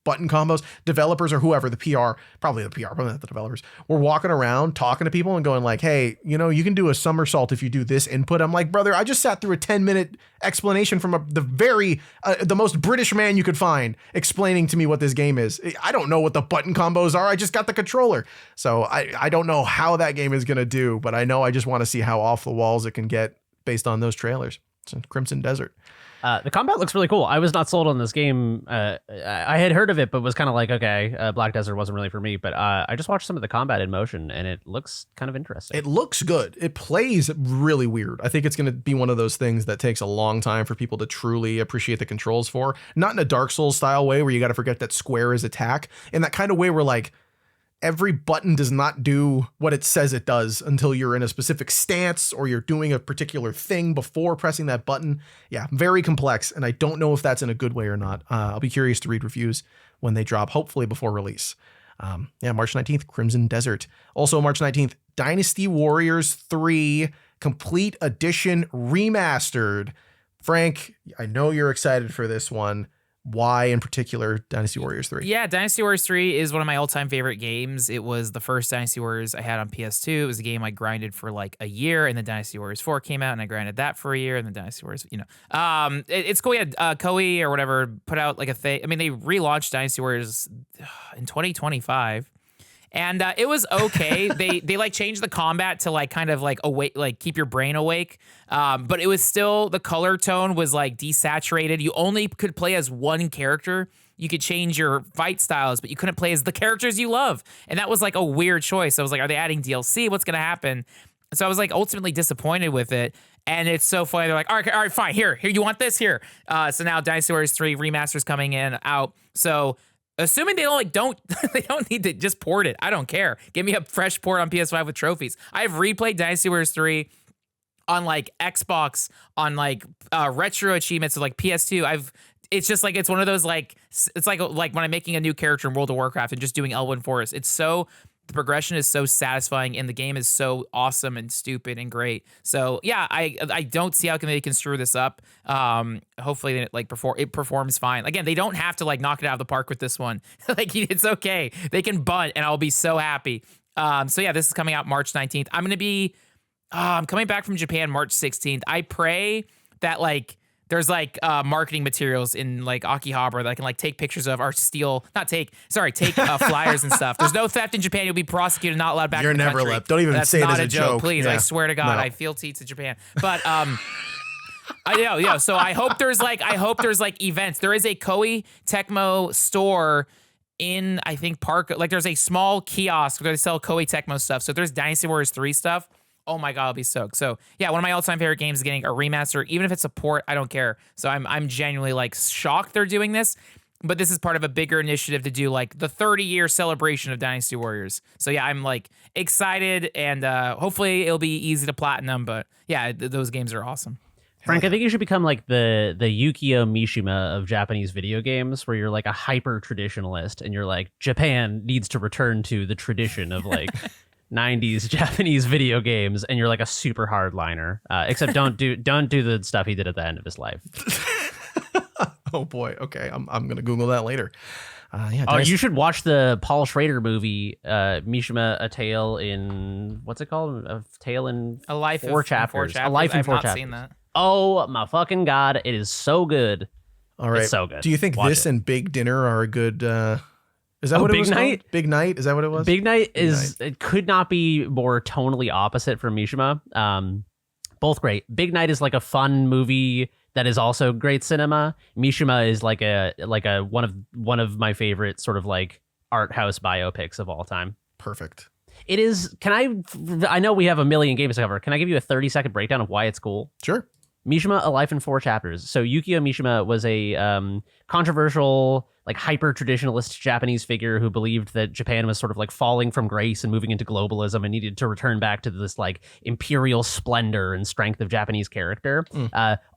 button combos. Developers or whoever, probably not the developers, were walking around talking to people and going like, hey, you can do a somersault if you do this input. I'm like, brother, I just sat through a 10-minute explanation from the most British man you could find explaining to me what this game is. I don't know what the button combos are. I just got the controller. So I don't know how that game is going to do, but I know I just want to see how off the walls it can get based on those trailers. It's Crimson Desert. The combat looks really cool. I was not sold on this game. I had heard of it, but was kind of like, okay, Black Desert wasn't really for me. But I just watched some of the combat in motion, and it looks kind of interesting. It looks good. It plays really weird. I think it's going to be one of those things that takes a long time for people to truly appreciate the controls for. Not in a Dark Souls style way where you got to forget that square is attack. In that kind of way where like, every button does not do what it says it does until you're in a specific stance or you're doing a particular thing before pressing that button. Yeah, very complex. And I don't know if that's in a good way or not. I'll be curious to read reviews when they drop, hopefully before release. March 19th, Crimson Desert. Also March 19th, Dynasty Warriors 3 Complete Edition Remastered. Frank, I know you're excited for this one. Why in particular Dynasty Warriors 3? Yeah, Dynasty Warriors 3 is one of my all-time favorite games. It was the first Dynasty Warriors I had on PS2. It was a game I grinded for like a year, and then Dynasty Warriors 4 came out, and I grinded that for a year, and then Dynasty Warriors, it's cool. Yeah, Koei or whatever put out like a thing. I mean, they relaunched Dynasty Warriors in 2025, and it was okay. They like changed the combat to like kind of like awake, like keep your brain awake. But it was still, the color tone was like desaturated. You only could play as one character. You could change your fight styles, but you couldn't play as the characters you love. And that was like a weird choice. I was like, are they adding DLC? What's going to happen? So I was like ultimately disappointed with it. And it's so funny. They're like, all right, fine. Here, you want this? Here. So now Dynasty Warriors 3 remasters coming out. So assuming they don't they don't need to just port it. I don't care. Give me a fresh port on PS5 with trophies. I have replayed Dynasty Warriors 3 on like Xbox, on like retro achievements of like PS2. It's just like, it's one of those like, it's like when I'm making a new character in World of Warcraft and just doing Elwyn Forest. The progression is so satisfying and the game is so awesome and stupid and great. So yeah, I don't see how they can screw this up. Hopefully it performs fine. Again, they don't have to like knock it out of the park with this one. Like, it's okay. They can bunt and I'll be so happy. So yeah, this is coming out March 19th. I'm coming back from Japan March 16th. I pray that like there's like marketing materials in like Akihabara that I can like take pictures of or take flyers and stuff. There's no theft in Japan. You'll be prosecuted, not allowed back in the country. You're never left. Don't even say it as a joke. Please, yeah. I swear to God, No. I feel teats in Japan. But so I hope there's like events. There is a Koei Tecmo store in, I think, Park. Like there's a small kiosk where they sell Koei Tecmo stuff. So if there's Dynasty Warriors 3 stuff, oh my God, I'll be stoked. So yeah, one of my all-time favorite games is getting a remaster. Even if it's a port, I don't care. So I'm genuinely like shocked they're doing this. But this is part of a bigger initiative to do like the 30-year celebration of Dynasty Warriors. So yeah, I'm like excited, and hopefully it'll be easy to platinum. But yeah, those games are awesome. Frank, I think you should become like the Yukio Mishima of Japanese video games, where you're like a hyper traditionalist and you're like, Japan needs to return to the tradition of like 90s Japanese video games, and you're like a super hardliner. Except don't do the stuff he did at the end of his life. Oh boy. Okay, I'm gonna Google that later. You should watch the Paul Schrader movie, Mishima: A Tale in, what's it called? A Tale in A Life Four in Chapters. Four Chapters. A Life in I've Four not Chapters. seen that. Oh my fucking God, it is so good. All right. It's so good. Do you think Watch this it. and Big Dinner are a good? Is that what it Big was Night? called? Big Night? Is that what it was? Big Night Big is, it could not be more tonally opposite from Mishima. Both great. Big Night is like a fun movie that is also great cinema. Mishima is like a one of my favorite sort of like art house biopics of all time. Perfect. It is. I know we have a million games to cover. Can I give you a 30-second breakdown of why it's cool? Sure. Mishima: A Life in Four Chapters. So Yukio Mishima was a controversial, like hyper-traditionalist Japanese figure who believed that Japan was sort of like falling from grace and moving into globalism and needed to return back to this like imperial splendor and strength of Japanese character.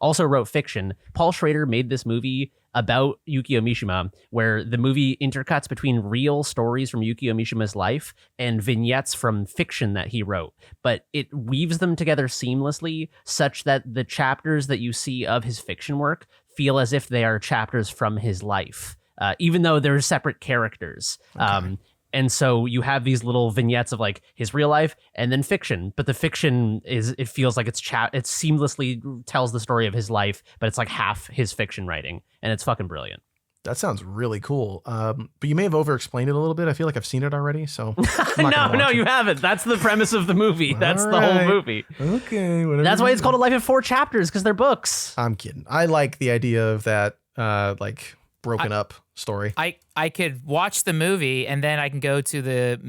Also wrote fiction. Paul Schrader made this movie about Yukio Mishima, where the movie intercuts between real stories from Yukio Mishima's life and vignettes from fiction that he wrote. But it weaves them together seamlessly, such that the chapters that you see of his fiction work feel as if they are chapters from his life, even though they're separate characters. Okay. And so you have these little vignettes of like his real life and then fiction, but the fiction it feels like it seamlessly tells the story of his life, but it's like half his fiction writing, and it's fucking brilliant. That sounds really cool. But you may have over-explained it a little bit. I feel like I've seen it already, so I'm not gonna No, watch it. you haven't. That's the premise of the movie. That's All the whole right. movie. Okay, whatever. That's why it's called A Life in Four Chapters, because they're books. I'm kidding. I like the idea of that, like broken up story. I could watch the movie, and then I can go to the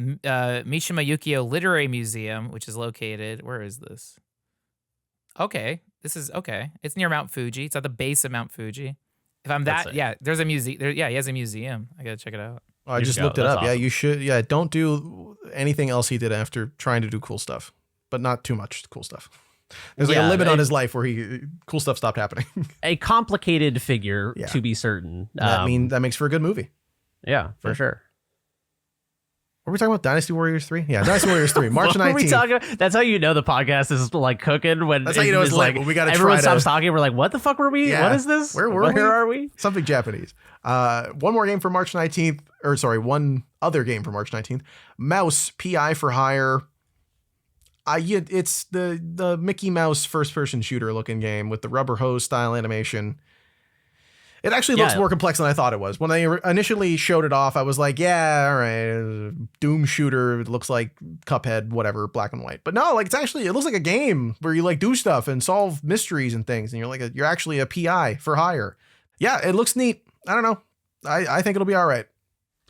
Mishima Yukio Literary Museum, which is located. Where is this? Okay, this is okay. It's near Mount Fuji. It's at the base of Mount Fuji. If I'm That's that, it. yeah, there's a museum. He has a museum. I gotta check it out. I You just should go. looked it That's up. Yeah, awesome. you should. Yeah, don't do anything else he did after trying to do cool stuff, but not too much cool stuff. There's like a Yeah, limit on his life where cool stuff stopped happening. A complicated figure, Yeah. to be certain. That makes for a good movie. Yeah, for Yeah. sure. What were we talking about? Dynasty Warriors 3? Yeah, Dynasty Warriors 3, March What are we 19th. talking about? That's how you know the podcast is like cooking, when That's how you know it's lit, like when we gotta everyone try to- stops talking. We're like, what the fuck were we? Yeah. What is this? Where were we? are we? Something Japanese. One more game for March 19th, or sorry, one other game for March 19th. Mouse PI for Hire. It's the Mickey Mouse first-person shooter looking game with the rubber hose style animation. It actually looks more complex than I thought it was. When they initially showed it off, I was like, yeah, all right, Doom shooter. It looks like Cuphead, whatever, black and white. But no, like it looks like a game where you like do stuff and solve mysteries and things. And you're actually a PI for hire. Yeah, it looks neat. I don't know. I think it'll be all right.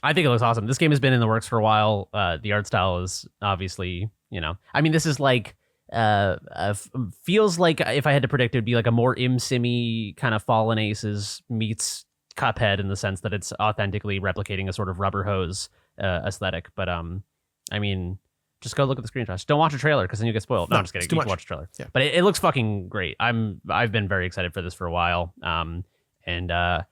I think it looks awesome. This game has been in the works for a while. The art style is obviously, I mean, this is like, feels like if I had to predict, it'd be like a more imsimmy kind of Fallen Aces meets Cuphead in the sense that it's authentically replicating a sort of rubber hose aesthetic. But I mean, just go look at the screenshots. Don't watch a trailer because then you get spoiled. No, I'm just kidding. You can watch a trailer. Yeah. But it looks fucking great. I've been very excited for this for a while. And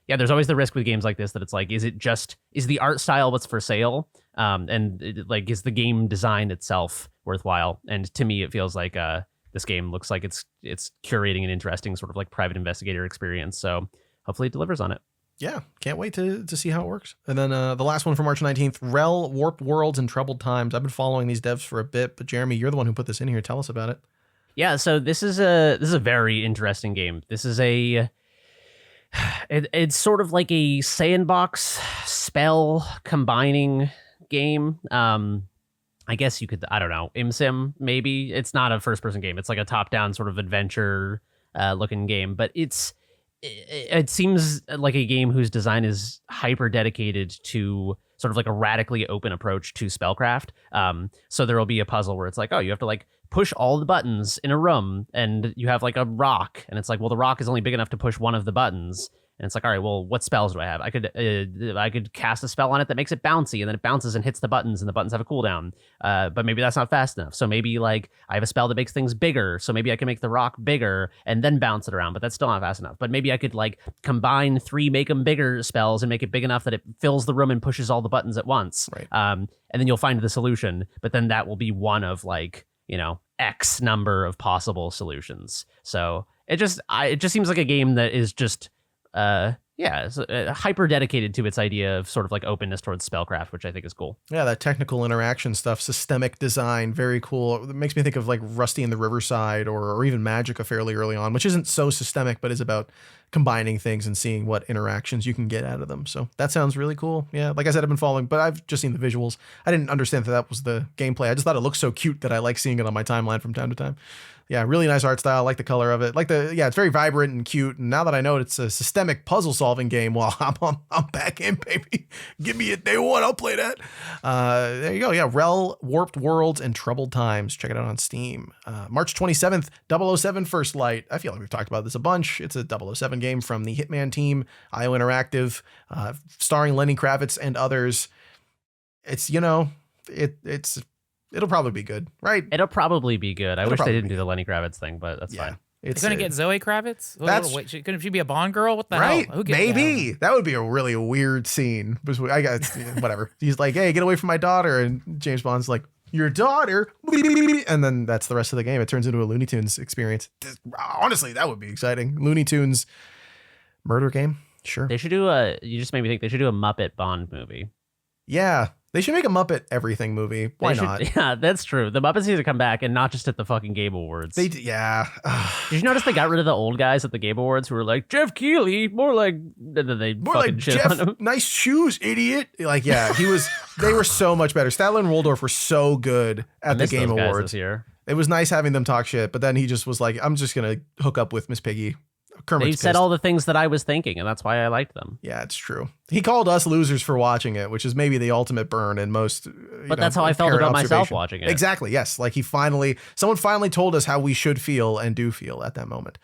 there's always the risk with games like this that it's like, is the art style what's for sale? Is the game design itself worthwhile? And to me, it feels like this game looks like it's curating an interesting sort of like private investigator experience. So hopefully it delivers on it. Yeah, can't wait to see how it works. And then the last one for March 19th, Rel, Warped Worlds and Troubled Times. I've been following these devs for a bit, but Jeremy, you're the one who put this in here. Tell us about it. Yeah, so this is a very interesting game. This is it's sort of like a sandbox spell combining game. I guess you could, I don't know, ImSim maybe. It's not a first person game. It's like a top down sort of adventure looking game, but it seems like a game whose design is hyper dedicated to sort of like a radically open approach to spellcraft. So there will be a puzzle where it's like, oh, you have to like push all the buttons in a room and you have like a rock and it's like, well, the rock is only big enough to push one of the buttons. And it's like, all right, well, what spells do I have? I could cast a spell on it that makes it bouncy, and then it bounces and hits the buttons, and the buttons have a cooldown. But maybe that's not fast enough. So maybe like I have a spell that makes things bigger. So maybe I can make the rock bigger and then bounce it around, but that's still not fast enough. But maybe I could like combine 3 make them bigger spells and make it big enough that it fills the room and pushes all the buttons at once. Right. And then you'll find the solution. But then that will be one of like, X number of possible solutions. So it just seems like a game that is just it's hyper dedicated to its idea of sort of like openness towards spellcraft, which I think is cool. Yeah, that technical interaction stuff, systemic design, very cool. It makes me think of like Rusty in the Riverside or even Magicka fairly early on, which isn't so systemic, but is about combining things and seeing what interactions you can get out of them. So that sounds really cool. Yeah, like I said, I've been following, but I've just seen the visuals. I didn't understand that was the gameplay. I just thought it looked so cute that I like seeing it on my timeline from time to time. Yeah, really nice art style. I like the color of it. It's very vibrant and cute. And now that I know it's a systemic puzzle solving game, well, I'm back in, baby. Give me it day one. I'll play that. There you go. Yeah, Rel, Warped Worlds, and Troubled Times. Check it out on Steam. March 27th, 007 First Light. I feel like we've talked about this a bunch. It's a 007 game from the Hitman team, IO Interactive, starring Lenny Kravitz and others. It'll probably be good, right? It'll probably be good. I wish they didn't do the Lenny Kravitz thing, but that's fine. It's going to get Zoe Kravitz? Couldn't she be a Bond girl? What the hell? Who Maybe. That would be a really weird scene. I got whatever. He's like, hey, get away from my daughter. And James Bond's like, your daughter? And then that's the rest of the game. It turns into a Looney Tunes experience. Honestly, that would be exciting. Looney Tunes murder game? Sure. They should you just made me think they should do a Muppet Bond movie. Yeah. They should make a Muppet everything movie. Why not? Yeah, that's true. The Muppets need to come back and not just at the fucking Game Awards. Yeah. Did you notice they got rid of the old guys at the Game Awards who were like, Jeff Keighley, more like Jeff, on him. Nice shoes, idiot. Like, yeah, they were so much better. Statler and Waldorf were so good at the Game Awards this year. It was nice having them talk shit, but then he just was like, I'm just going to hook up with Miss Piggy. They said all the things that I was thinking, and that's why I liked them. Yeah, it's true. He called us losers for watching it, which is maybe the ultimate burn in most. But that's how I felt about myself watching it. Exactly. Yes. Like someone finally told us how we should feel and do feel at that moment,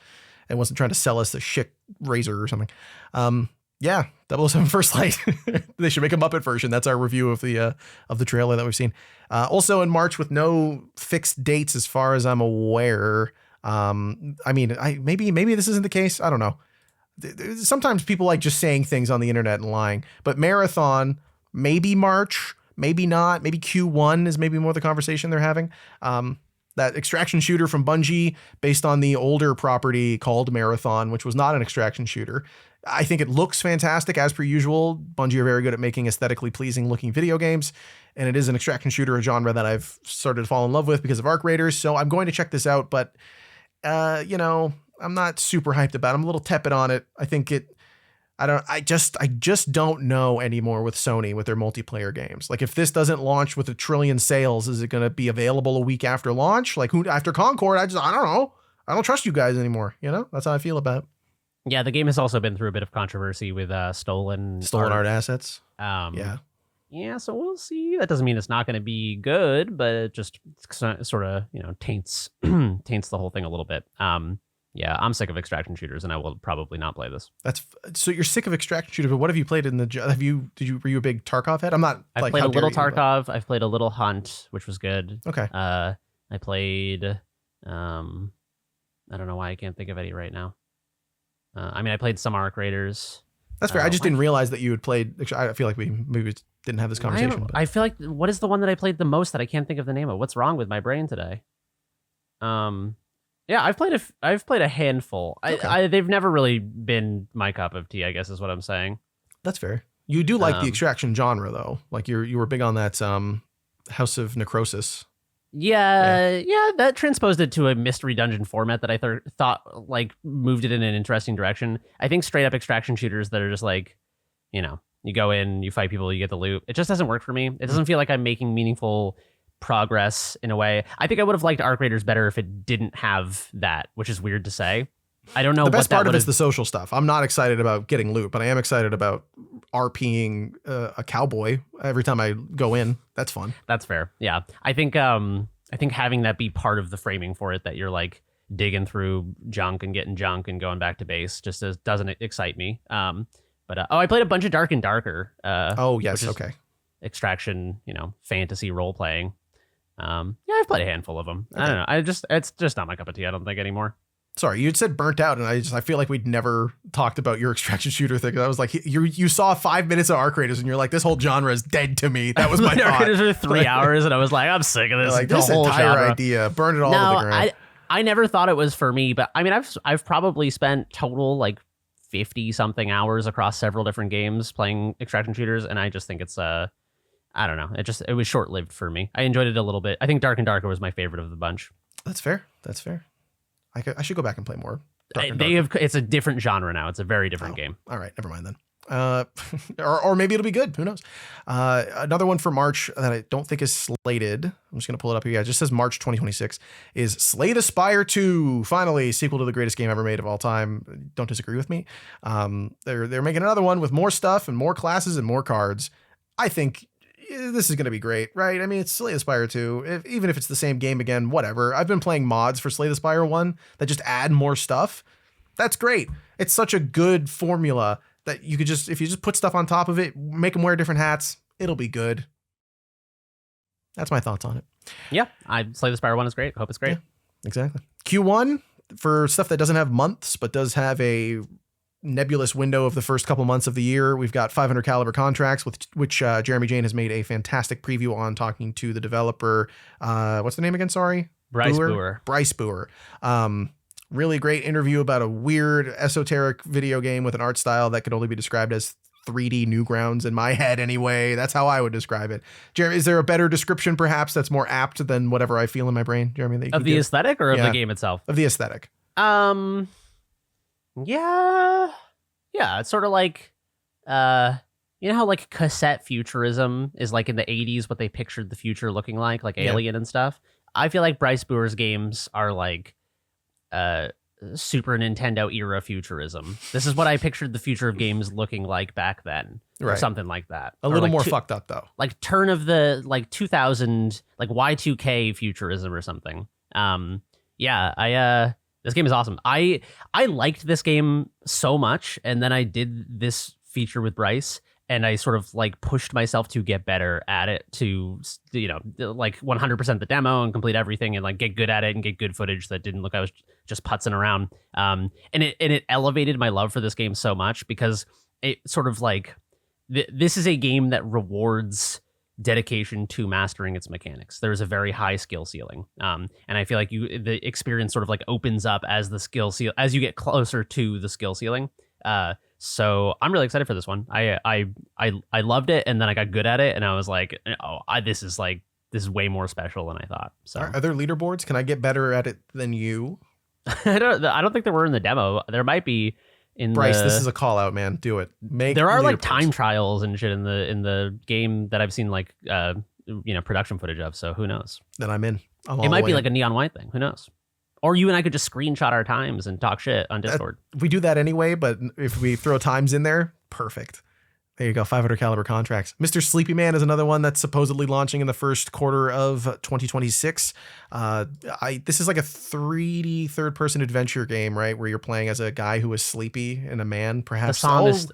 and wasn't trying to sell us a shit razor or something. Yeah, 007 First Light. They should make a Muppet version. That's our review of the trailer that we've seen. Also in March with no fixed dates as far as I'm aware. Maybe this isn't the case. I don't know. Sometimes people like just saying things on the internet and lying, but Marathon, maybe March, maybe not, maybe Q1 is maybe more the conversation they're having. That extraction shooter from Bungie based on the older property called Marathon, which was not an extraction shooter. I think it looks fantastic as per usual. Bungie are very good at making aesthetically pleasing looking video games. And it is an extraction shooter, a genre that I've started to fall in love with because of Arc Raiders. So I'm going to check this out, but I'm not super hyped about it. I'm a little tepid on it. I think I just don't know anymore with Sony with their multiplayer games. Like if this doesn't launch with 1 trillion sales, is it going to be available a week after launch? Like who after Concord? I don't know. I don't trust you guys anymore. You know, that's how I feel about it. Yeah, the game has also been through a bit of controversy with stolen art assets. Yeah, so we'll see. That doesn't mean it's not going to be good, but it just sort of, taints taints the whole thing a little bit. Yeah, I'm sick of extraction shooters, and I will probably not play this. So you're sick of extraction shooters, but what have you played in the? Were you a big Tarkov head? I'm not. I've played a little Tarkov. I've played a little Hunt, which was good. Okay. I played. I don't know why I can't think of any right now. I played some Arc Raiders. That's fair. I just didn't realize that you had played. I feel like we maybe didn't have this conversation. I feel like what is the one that I played the most that I can't think of the name of? What's wrong with my brain today? Yeah, I've played a handful. Okay. They've never really been my cup of tea, I guess is what I'm saying. That's fair. You do like the extraction genre though. Like you were big on that House of Necrosis. Yeah, that transposed it to a mystery dungeon format that I thought like moved it in an interesting direction. I think straight up extraction shooters that are just like, you go in, you fight people, you get the loot. It just doesn't work for me. It doesn't feel like I'm making meaningful progress in a way. I think I would have liked Arc Raiders better if it didn't have that, which is weird to say. I don't know. The best part of it's the social stuff. I'm not excited about getting loot, but I am excited about RPing a cowboy every time I go in. That's fun. That's fair. Yeah, I think having that be part of the framing for it, that you're like digging through junk and getting junk and going back to base, just doesn't excite me. But I played a bunch of Dark and Darker. Oh yes, okay. Extraction, fantasy role playing. Yeah, I've played a handful of them. Okay. I don't know. It's just not my cup of tea. I don't think anymore. Sorry, you had said burnt out, and I feel like we'd never talked about your extraction shooter thing. I was like, you saw 5 minutes of Arc Raiders, and you're like, this whole genre is dead to me. That was my thought. Arc Raiders are 3 hours, and I was like, I'm sick of this. Like this whole entire genre. Idea, burn it all to the ground. I never thought it was for me, but I mean, I've probably spent total like 50 something hours across several different games playing extraction shooters, and I just think it's I don't know. It was short lived for me. I enjoyed it a little bit. I think Dark and Darker was my favorite of the bunch. That's fair. I should go back and play more. It's a different genre now. It's a very different game. All right, never mind then. Or maybe it'll be good. Who knows? Another one for March that I don't think is slated. I'm just gonna pull it up here. Yeah, it just says March 2026 is Slay the Spire 2. Finally, sequel to the greatest game ever made of all time. Don't disagree with me. They're making another one with more stuff and more classes and more cards. I think this is going to be great, right? I mean, it's Slay the Spire 2. Even if it's the same game again, whatever. I've been playing mods for Slay the Spire 1 that just add more stuff. That's great. It's such a good formula that you could just, if you just put stuff on top of it, make them wear different hats, it'll be good. That's my thoughts on it. Yeah, Slay the Spire 1 is great. Hope it's great. Yeah, exactly. Q1 for stuff that doesn't have months, but does have a nebulous window of the first couple months of the year. We've got 500 caliber contracts, which Jeremy Jane has made a fantastic preview on, talking to the developer. What's the name again? Sorry. Bryce Boer. Bryce Boer. Really great interview about a weird esoteric video game with an art style that could only be described as 3D Newgrounds in my head anyway. That's how I would describe it. Jeremy, is there a better description perhaps that's more apt than whatever I feel in my brain, Jeremy? That you of the aesthetic or of the game itself? Of the aesthetic. Yeah, it's sort of like, how like cassette futurism is like in the 80s, what they pictured the future looking like Alien and stuff. I feel like Bryce Boer's games are like Super Nintendo era futurism. This is what I pictured the future of games looking like back then, or something like that. A little more fucked up though. Like turn of the 2000, like Y2K futurism or something. This game is awesome. I liked this game so much, and then I did this feature with Bryce, and I sort of like pushed myself to get better at it, to like 100% the demo and complete everything, and like get good at it and get good footage that didn't look I was just putzing around. And it elevated my love for this game so much, because it sort of like this is a game that rewards dedication to mastering its mechanics. There's a very high skill ceiling, and I feel like the experience sort of like opens up as the skill seal as you get closer to the skill ceiling. So I'm really excited for this one. I loved it, and then I got good at it, and I was like, this is way more special than I thought. So are there leaderboards? Can I get better at it than you? I don't think there were in the demo. There might be Bryce, this is a call out, man. Do it. There are like time trials and shit in the game that I've seen like production footage of. So who knows? Then I'm in. It might be like a Neon White thing. Who knows? Or you and I could just screenshot our times and talk shit on Discord. We do that anyway, but if we throw times in there, perfect. There you go, 500 caliber contracts. Mr. Sleepy Man is another one that's supposedly launching in the first quarter of 2026. This is like a 3D third-person adventure game, right, where you're playing as a guy who is sleepy and a man, perhaps. The song is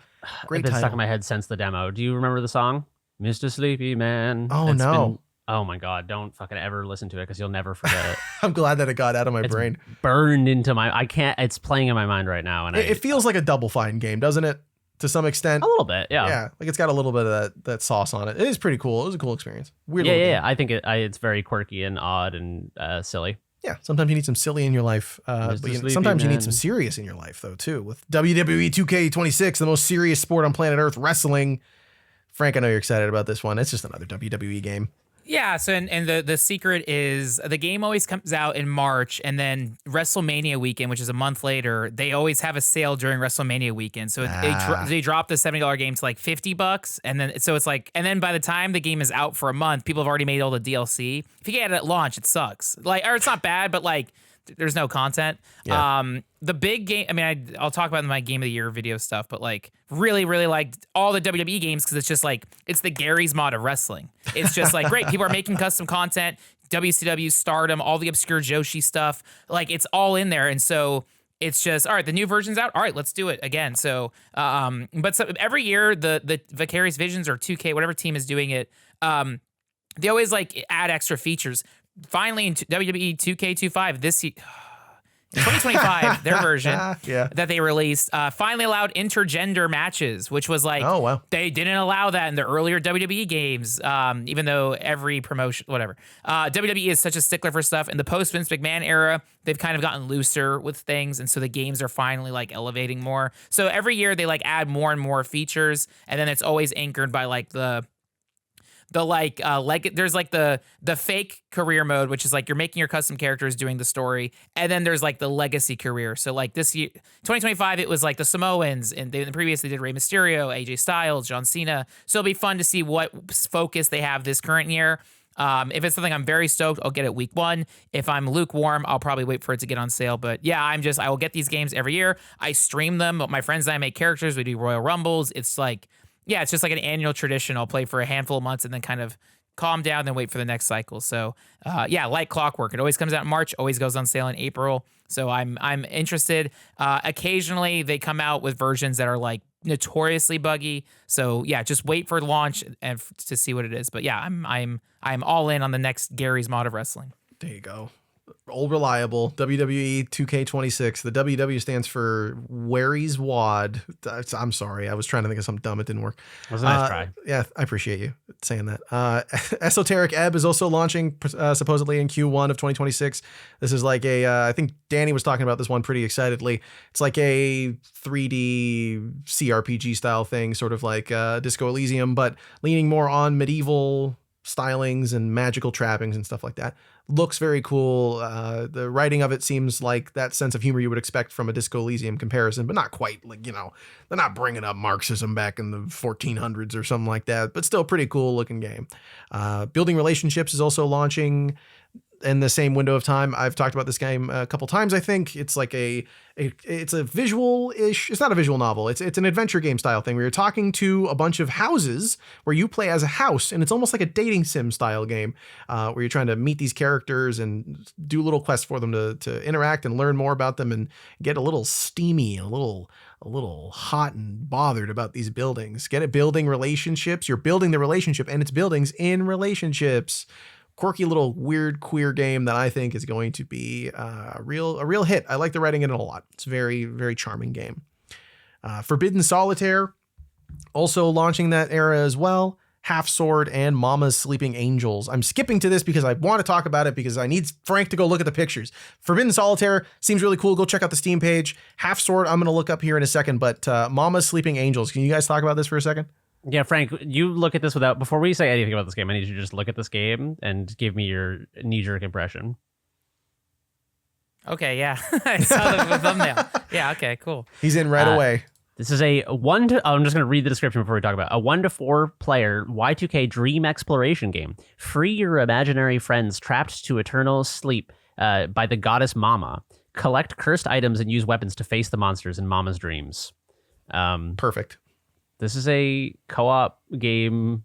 great been title. Stuck in my head since the demo. Do you remember the song, Mr. Sleepy Man? Oh, no. Oh my God! Don't fucking ever listen to it because you'll never forget it. I'm glad that it got out of my brain. Burned into my. I can't. It's playing in my mind right now, and it feels like a Double Fine game, doesn't it? To some extent, a little bit, yeah. Yeah, like it's got a little bit of that sauce on it. It is pretty cool. It was a cool experience. Weird. Yeah. I think it's very quirky and odd and silly. Yeah, sometimes you need some silly in your life, but sometimes you need some serious in your life though too. With WWE 2K26, the most serious sport on planet Earth, wrestling. Frank, I know you're excited about this one. It's just another WWE game. Yeah, so and the secret is the game always comes out in March, and then WrestleMania weekend, which is a month later, they always have a sale during WrestleMania weekend. So they drop the $70 game to like $50, and then so it's like, and then by the time the game is out for a month, people have already made all the DLC. If you get it at launch, it sucks. Like, or it's not bad, but like there's no content. Yeah. The big game, I mean, I'll talk about my Game of the Year video stuff, but like really, really liked all the WWE games because it's just like, it's the Gary's mod of wrestling. It's just like, great, people are making custom content, WCW, Stardom, all the obscure Joshi stuff, like it's all in there. And so it's just, all right, the new version's out. All right, let's do it again. So, but every year the Vicarious Visions or 2K, whatever team is doing it, they always like add extra features. Finally, in WWE 2K25 this year, 2025, their version that they released, finally allowed intergender matches, which was like, oh wow, they didn't allow that in the earlier WWE games, even though every promotion, whatever. WWE is such a stickler for stuff. In the post Vince McMahon era, they've kind of gotten looser with things, and so the games are finally like elevating more. So every year they like add more and more features, and then it's always anchored by like the there's like the fake career mode, which is like you're making your custom characters doing the story, and then there's like the legacy career. So like this year 2025 it was like the Samoans, and in the previous they did Rey Mysterio, AJ Styles, John Cena. So it'll be fun to see what focus they have this current year. If it's something I'm very stoked, I'll get it week 1. If I'm lukewarm, I'll probably wait for it to get on sale. But yeah, I will get these games every year. I stream them. My friends and I make characters. We do Royal Rumbles. It's like, yeah, it's just like an annual tradition. I'll play for a handful of months and then kind of calm down, then wait for the next cycle. So yeah, like clockwork. It always comes out in March, always goes on sale in April. So I'm interested. Occasionally they come out with versions that are like notoriously buggy. So yeah, just wait for launch and to see what it is. But yeah, I'm all in on the next Gary's mod of wrestling. There you go. Old reliable WWE 2K26. The WW stands for Wary's Wad. I'm sorry. I was trying to think of something dumb. It didn't work. It was a nice try. Yeah, I appreciate you saying that. Esoteric Ebb is also launching supposedly in Q1 of 2026. This is like I think Danny was talking about this one pretty excitedly. It's like a 3D CRPG style thing, sort of like Disco Elysium, but leaning more on medieval stylings and magical trappings and stuff like that. Looks very cool. The writing of it seems like that sense of humor you would expect from a Disco Elysium comparison, but not quite like, they're not bringing up Marxism back in the 1400s or something like that, but still pretty cool looking game. Building Relationships is also launching in the same window of time. I've talked about this game a couple times. I think it's like it's a visual-ish. It's not a visual novel. It's an adventure game style thing where you're talking to a bunch of houses where you play as a house, and it's almost like a dating sim style game where you're trying to meet these characters and do little quests for them to interact and learn more about them and get a little steamy, a little hot and bothered about these buildings. Get it? Building relationships. You're building the relationship, and it's buildings in relationships. Quirky little weird queer game that I think is going to be a real hit. I like the writing in it a lot. It's a very, very charming game. Forbidden Solitaire, also launching that era as well. Half Sword and Mama's Sleeping Angels. I'm skipping to this because I want to talk about it because I need Frank to go look at the pictures. Forbidden Solitaire seems really cool. Go check out the Steam page. Half Sword I'm going to look up here in a second, but Mama's Sleeping Angels. Can you guys talk about this for a second? Yeah, Frank, you look at this before we say anything about this game, I need you to just look at this game and give me your knee-jerk impression. Okay, yeah. I saw the thumbnail. Yeah, okay, cool. He's in right away. This is a I'm just going to read the description before we talk about it. A 1 to 4 player Y2K dream exploration game. Free your imaginary friends trapped to eternal sleep by the goddess Mama. Collect cursed items and use weapons to face the monsters in Mama's dreams. Perfect. This is a co-op game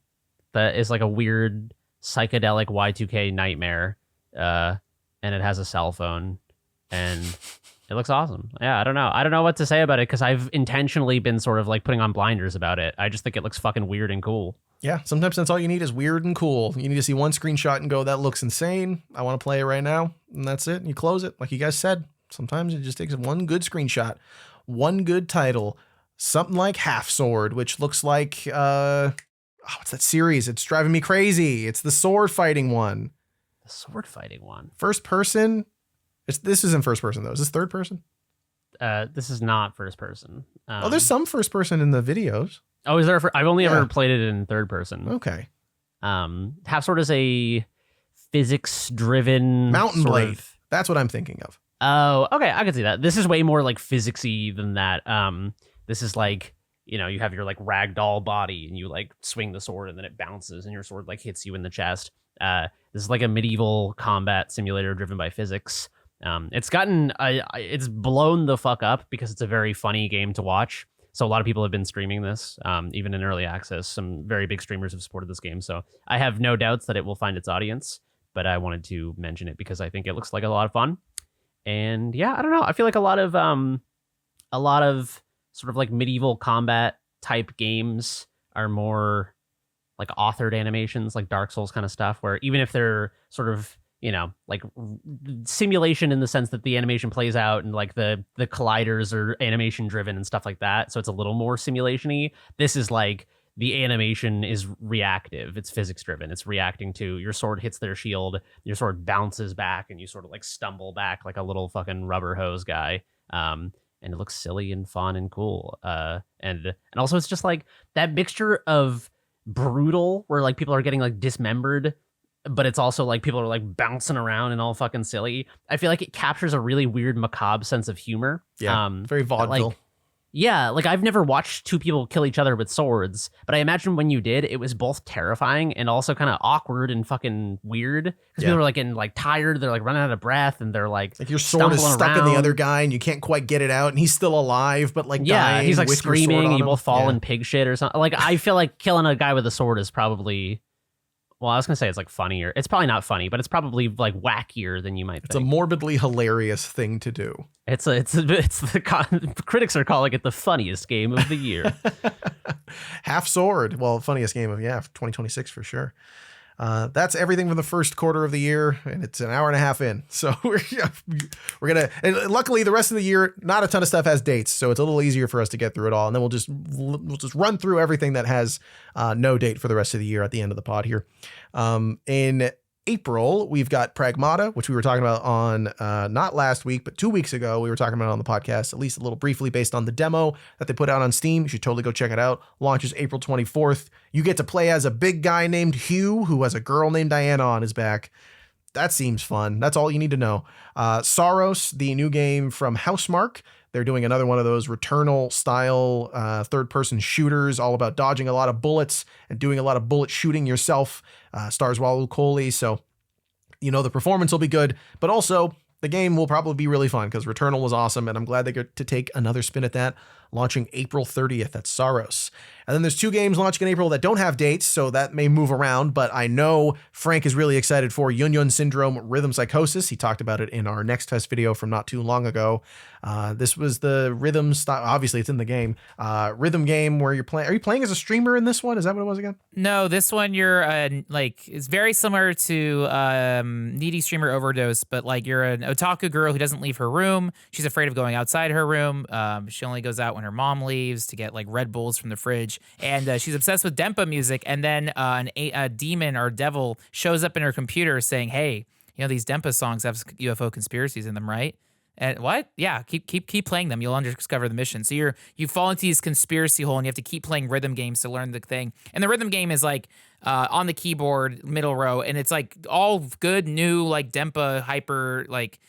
that is like a weird psychedelic Y2K nightmare, and it has a cell phone, and it looks awesome. Yeah, I don't know what to say about it because I've intentionally been sort of like putting on blinders about it. I just think it looks fucking weird and cool. Yeah, sometimes that's all you need is weird and cool. You need to see one screenshot and go, that looks insane. I want to play it right now. And that's it. And you close it. Like you guys said, sometimes it just takes one good screenshot, one good title, something like Half Sword, which looks like, what's that series? It's driving me crazy. It's the sword fighting one. The sword fighting one. First person. This isn't first person though. Is this third person? This is not first person. There's some first person in the videos. Oh, is there? I've only ever played it in third person. Okay. Half Sword is a physics-driven Mountain Blade. That's what I'm thinking of. Oh, okay. I can see that. This is way more like physicsy than that. This is like, you have your like ragdoll body and you like swing the sword and then it bounces and your sword like hits you in the chest. This is like a medieval combat simulator driven by physics. It's blown the fuck up because it's a very funny game to watch. So a lot of people have been streaming this, even in early access. Some very big streamers have supported this game. So I have no doubts that it will find its audience, but I wanted to mention it because I think it looks like a lot of fun. And yeah, I don't know. I feel like a lot of sort of like medieval combat type games are more like authored animations, like Dark Souls kind of stuff, where even if they're sort of, like simulation in the sense that the animation plays out and like the colliders are animation driven and stuff like that. So it's a little more simulation-y. This is like the animation is reactive. It's physics driven. It's reacting to your sword hits their shield, your sword bounces back and you sort of like stumble back like a little fucking rubber hose guy. And it looks silly and fun and cool. And also it's just like that mixture of brutal where like people are getting like dismembered, but it's also like people are like bouncing around and all fucking silly. I feel like it captures a really weird macabre sense of humor. Yeah, very vaudeville. Like I've never watched two people kill each other with swords, but I imagine when you did, it was both terrifying and also kind of awkward and fucking weird because people are like getting like tired, they're like running out of breath, and they're like your sword is stuck in the other guy and you can't quite get it out, and he's still alive, but like dying. He's like with screaming, and you both fall Yeah. in pig shit or something. Like I feel like killing a guy with a sword is probably. Well, I was gonna say it's like funnier. It's probably not funny, but it's probably like wackier than you might think. It's a morbidly hilarious thing to do. Critics are calling it the funniest game of the year. Half Sword. Well, funniest game of 2026 for sure. That's everything from the first quarter of the year, and it's an hour and a half in. So we're gonna, and luckily the rest of the year, not a ton of stuff has dates, so it's a little easier for us to get through it all. And then we'll just run through everything that has no date for the rest of the year at the end of the pod here. In April, we've got Pragmata, which we were talking about on not last week, but 2 weeks ago. We were talking about it on the podcast, at least a little briefly, based on the demo that they put out on Steam. You should totally go check it out. Launches April 24th. You get to play as a big guy named Hugh, who has a girl named Diana on his back. That seems fun. That's all you need to know. Saros, the new game from Housemarque. They're doing another one of those Returnal style third-person shooters, all about dodging a lot of bullets and doing a lot of bullet shooting yourself. Stars Raul Coley, so the performance will be good, but also the game will probably be really fun because Returnal was awesome, and I'm glad they get to take another spin at that. Launching April 30th at Saros. And then there's 2 games launching in April that don't have dates, so that may move around, but I know Frank is really excited for Yun Yun Syndrome Rhythm Psychosis. He talked about it in our Next Fest video from not too long ago. This was the rhythm style, obviously it's in the game, rhythm game where you're playing. Are you playing as a streamer in this one? Is that what it was again? No, this one you're it's very similar to Needy Streamer Overdose, but like you're an otaku girl who doesn't leave her room. She's afraid of going outside her room. She only goes out when her mom leaves to get like Red Bulls from the fridge, and she's obsessed with Dempa music. And then a demon or devil shows up in her computer saying, "Hey, these Dempa songs have UFO conspiracies in them, right?" And what? Yeah, keep playing them. You'll discover the mission. So you fall into this conspiracy hole, and you have to keep playing rhythm games to learn the thing. And the rhythm game is like on the keyboard, middle row, and it's like all good new like Dempa hyper like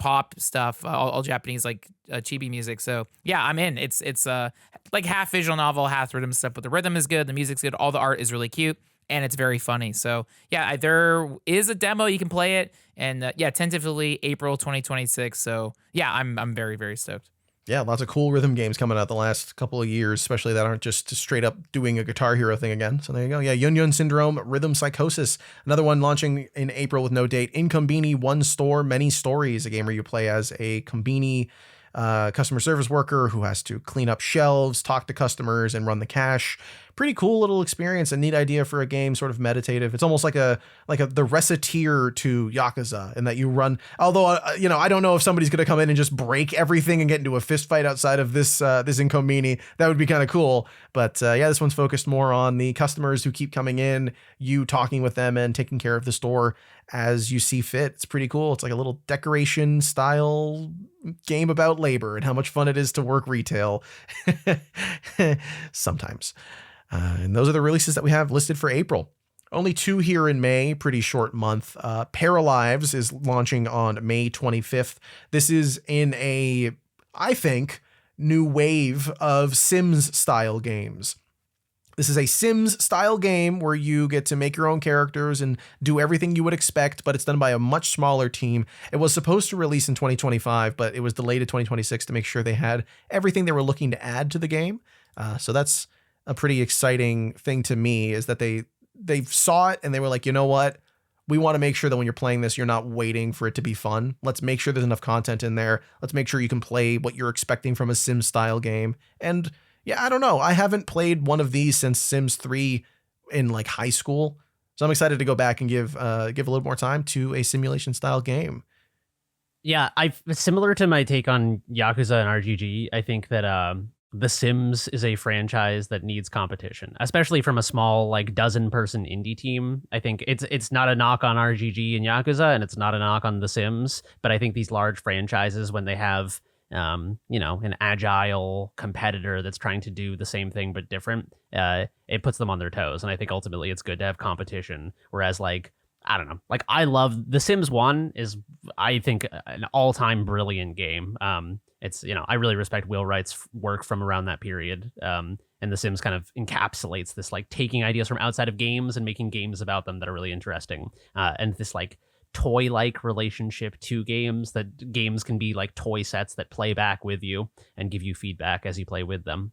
pop stuff, all Japanese like chibi music. So yeah, I'm in. It's like half visual novel, half rhythm stuff, but the rhythm is good, the music's good, all the art is really cute, and it's very funny. So yeah, there is a demo, you can play it, and yeah, tentatively April 2026. So yeah, I'm very, very stoked. Yeah, lots of cool rhythm games coming out the last couple of years, especially that aren't just straight up doing a Guitar Hero thing again. So there you go. Yeah, Yun Yun Syndrome, Rhythm Psychosis, another one launching in April with no date. In Konbini, One Store, Many Stories, a game where you play as a Konbini customer service worker who has to clean up shelves, talk to customers, and run the cash. Pretty cool little experience, a neat idea for a game, sort of meditative. It's almost like the reciteer to Yakuza, in that you run. Although I don't know if somebody's going to come in and just break everything and get into a fist fight outside of this Inkomini. That would be kind of cool. But yeah, this one's focused more on the customers who keep coming in, you talking with them and taking care of the store as you see fit. It's pretty cool. It's like a little decoration style game about labor and how much fun it is to work retail sometimes. And those are the releases that we have listed for April. Only 2 here in May, pretty short month. Paralives is launching on May 25th. This is in a, I think, new wave of Sims-style games. This is a Sims-style game where you get to make your own characters and do everything you would expect, but it's done by a much smaller team. It was supposed to release in 2025, but it was delayed to 2026 to make sure they had everything they were looking to add to the game. So that's a pretty exciting thing to me, is that they saw it and they were like, you know what? We want to make sure that when you're playing this, you're not waiting for it to be fun. Let's make sure there's enough content in there. Let's make sure you can play what you're expecting from a Sims style game. And yeah, I don't know. I haven't played one of these since Sims 3 in like high school. So I'm excited to go back and give a little more time to a simulation style game. Yeah, similar to my take on Yakuza and RGG, I think that The Sims is a franchise that needs competition, especially from a small, like, dozen-person indie team. I think it's not a knock on RGG and Yakuza, and it's not a knock on The Sims, but I think these large franchises, when they have, an agile competitor that's trying to do the same thing but different, it puts them on their toes. And I think ultimately it's good to have competition. Whereas, like, I don't know, like, I love The Sims 1 is, I think, an all-time brilliant game. It's, I really respect Will Wright's work from around that period. And The Sims kind of encapsulates this, like, taking ideas from outside of games and making games about them that are really interesting. And this, like, toy-like relationship to games, that games can be like toy sets that play back with you and give you feedback as you play with them.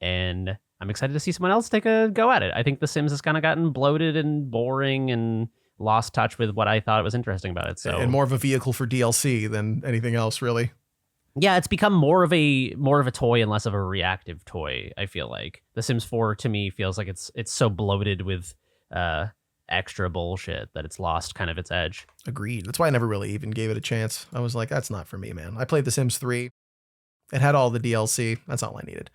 And I'm excited to see someone else take a go at it. I think The Sims has kind of gotten bloated and boring and lost touch with what I thought was interesting about it. So, and more of a vehicle for DLC than anything else, really. Yeah, it's become more of a toy and less of a reactive toy. I feel like The Sims 4 to me feels like it's so bloated with extra bullshit that it's lost kind of its edge. Agreed. That's why I never really even gave it a chance. I was like, that's not for me, man. I played The Sims 3. It had all the DLC. That's all I needed.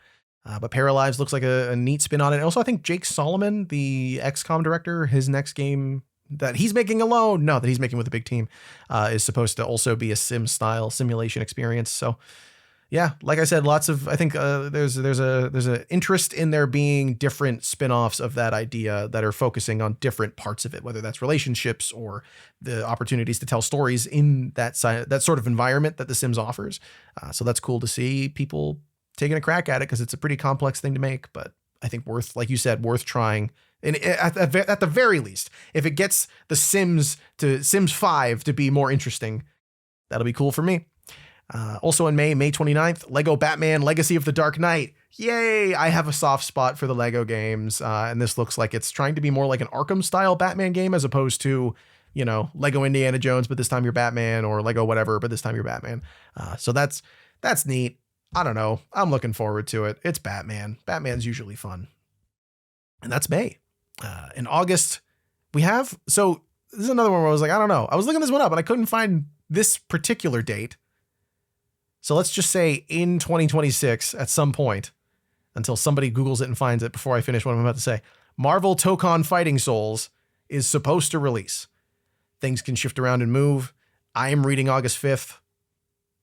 But Paralives looks like a neat spin on it. And also, I think Jake Solomon, the XCOM director, his next game that he's making alone, no, that he's making with a big team, is supposed to also be a Sim-style simulation experience. So, yeah, like I said, I think there's a interest in there being different spin-offs of that idea that are focusing on different parts of it, whether that's relationships or the opportunities to tell stories in that sort of environment that The Sims offers. So that's cool to see people taking a crack at it, because it's a pretty complex thing to make, but I think like you said, worth trying. And at the very least, if it gets The Sims 5 to be more interesting, that'll be cool for me. Also in May 29th, Lego Batman Legacy of the Dark Knight. Yay! I have a soft spot for the Lego games, and this looks like it's trying to be more like an Arkham-style Batman game as opposed to, Lego Indiana Jones, but this time you're Batman, or Lego whatever, but this time you're Batman. So that's neat. I don't know. I'm looking forward to it. It's Batman. Batman's usually fun. And that's May. In August, we have... So this is another one where I was like, I don't know. I was looking this one up, and I couldn't find this particular date. So let's just say in 2026 at some point, until somebody Googles it and finds it before I finish what I'm about to say. Marvel Tokon Fighting Souls is supposed to release. Things can shift around and move. I am reading August 5th.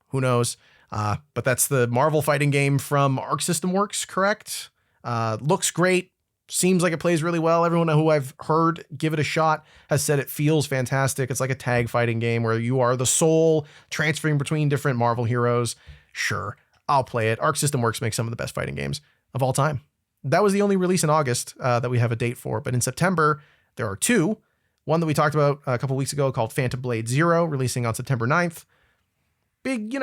Who knows? But that's the Marvel fighting game from Arc System Works, correct? Looks great. seems like it plays really well. Everyone who I've heard give it a shot has said it feels fantastic. It's like a tag fighting game where you are the soul transferring between different Marvel heroes. Sure, I'll play it. Arc System Works makes some of the best fighting games of all time. That was the only release in August that we have a date for. But in September, there are two. One that we talked about a couple weeks ago called Phantom Blade Zero, releasing on September 9th. Big,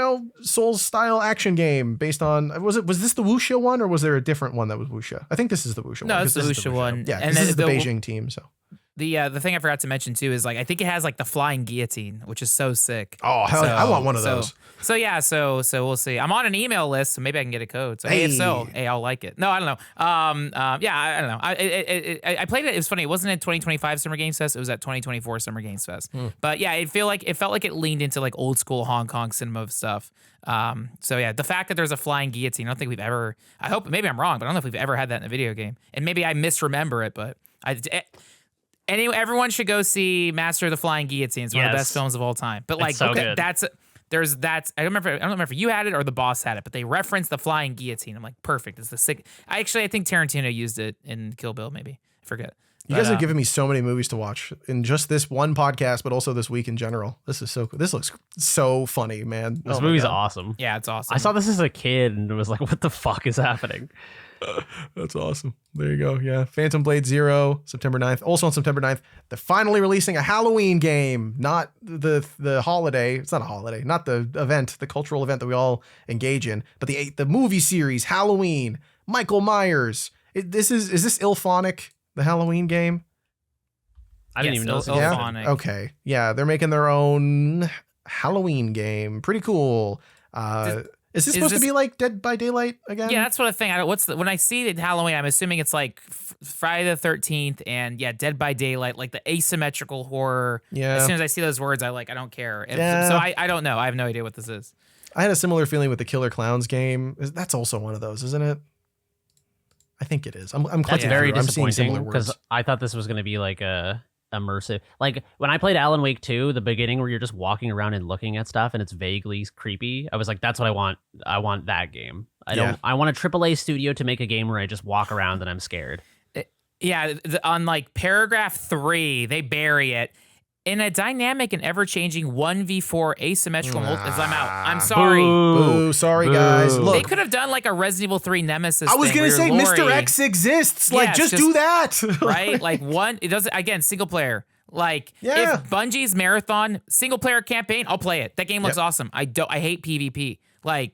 Souls-style action game based on... Was this the Wuxia one, or was there a different one that was Wuxia? I think this is the Wuxia one. No, it's the Wuxia one. Yeah, and this is the Beijing team, so... The thing I forgot to mention too is I think it has the flying guillotine, which is so sick. Oh hell, I want one of those. So we'll see. I'm on an email list, so maybe I can get a code. So if so, I'll like it. No, I don't know. I don't know. I played it. It was funny. It wasn't at 2025 Summer Games Fest. It was at 2024 Summer Games Fest. But yeah, it felt like it leaned into old school Hong Kong cinema stuff. So yeah, the fact that there's a flying guillotine, I don't think we've ever. I hope maybe I'm wrong, but I don't know if we've ever had that in a video game. And maybe I misremember it, but Anyway, everyone should go see Master of the Flying Guillotine. It's one of the best films of all time. But so good. I don't remember if you had it or the boss had it, but they referenced the flying guillotine. I'm like, perfect. It's the sick. I think Tarantino used it in Kill Bill. Maybe I forget. You guys are giving me so many movies to watch in just this one podcast, but also this week in general. This is so cool. This looks so funny, man. This movie's awesome. Yeah, it's awesome. I saw this as a kid and was like, what the fuck is happening? That's awesome. There you go. Yeah. Phantom Blade Zero, September 9th. Also on September 9th, they're finally releasing a Halloween game, not the holiday. It's not a holiday, not the event, the cultural event that we all engage in, but the movie series, Halloween, Michael Myers. Is this Ilphonic, the Halloween game? I didn't even know this. Yeah? Okay. Yeah. They're making their own Halloween game. Pretty cool. Is this supposed to be like Dead by Daylight again? Yeah, that's what I think. When I see it Halloween, I'm assuming it's like Friday the 13th and Dead by Daylight, like the asymmetrical horror. Yeah. As soon as I see those words, I don't care. So I don't know. I have no idea what this is. I had a similar feeling with the Killer Clowns game. That's also one of those, isn't it? I think it is. That's very disappointing because I thought this was going to be like a immersive. Like when I played Alan Wake 2, the beginning where you're just walking around and looking at stuff and it's vaguely creepy. I was like, that's what I want. I want that game. I want a AAA studio to make a game where I just walk around and I'm scared. On paragraph 3, they bury it. In a dynamic and ever-changing 1v4 asymmetrical I'm out. I'm sorry. Boo. Sorry, guys. Look, they could have done like a Resident Evil 3 Nemesis. I was going to say Mr. X exists. Just do that. Right? It doesn't, again, single player. If Bungie's Marathon single player campaign, I'll play it. That game looks awesome. I hate PvP. I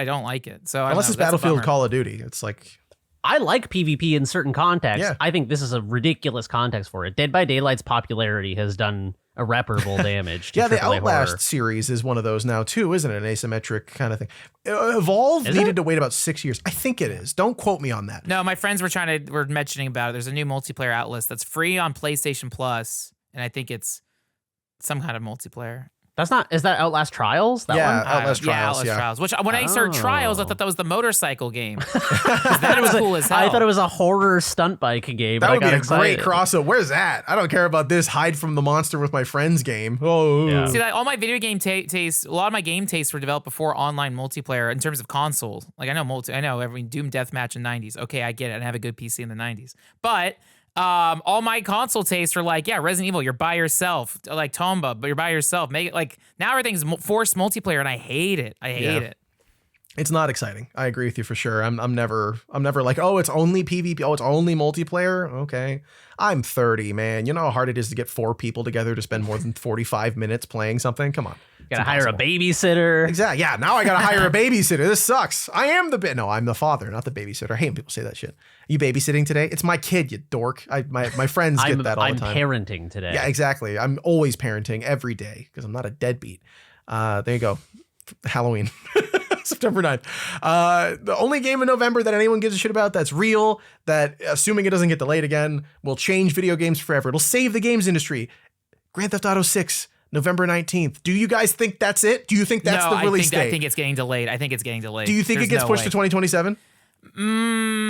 don't like it. So unless it's Battlefield Call of Duty, it's like... I like PvP in certain contexts. Yeah. I think this is a ridiculous context for it. Dead by Daylight's popularity has done irreparable damage to the AAA Outlast horror. series is one of those now too, isn't it? An asymmetric kind of thing. Evolve needed to wait about 6 years. I think it is. Don't quote me on that. No, my friends were mentioning about it. There's a new multiplayer Outlast that's free on PlayStation Plus, and I think it's some kind of multiplayer. Is that Outlast Trials? That one? Outlast Trials. Outlast Trials. Which when I heard Trials, I thought that was the motorcycle game. That was cool as hell. I thought it was a horror stunt bike game. That would be a great crossover. Where's that? I don't care about this hide from the monster with my friends game. Oh, yeah. See, all my video game tastes, a lot of my game tastes were developed before online multiplayer in terms of console. I know every Doom Deathmatch in the 90s. Okay, I get it. I have a good PC in the 90s, but. All my console tastes are Resident Evil, you're by yourself, like Tomba, but you're by yourself. Make it now everything's forced multiplayer, and I hate it. I hate it. It's not exciting. I agree with you for sure. I'm never like, oh, it's only PvP. Oh, it's only multiplayer. Okay. I'm 30, man. You know how hard it is to get 4 people together to spend more than 45 minutes playing something? Come on. Gotta hire a babysitter. Exactly. Yeah. Now I gotta hire a babysitter. This sucks. I'm the father, not the babysitter. I hate when people say that shit. Are you babysitting today? It's my kid, you dork. My friends get that all the time. I'm parenting today. Yeah, exactly. I'm always parenting every day because I'm not a deadbeat. There you go. Halloween. September 9th. The only game in November that anyone gives a shit about that's real, that assuming it doesn't get delayed again, will change video games forever. It'll save the games industry. Grand Theft Auto 6. November 19th. Do you guys think that's it? Do you think that's the release date? I think it's getting delayed. Do you think it gets pushed to 2027?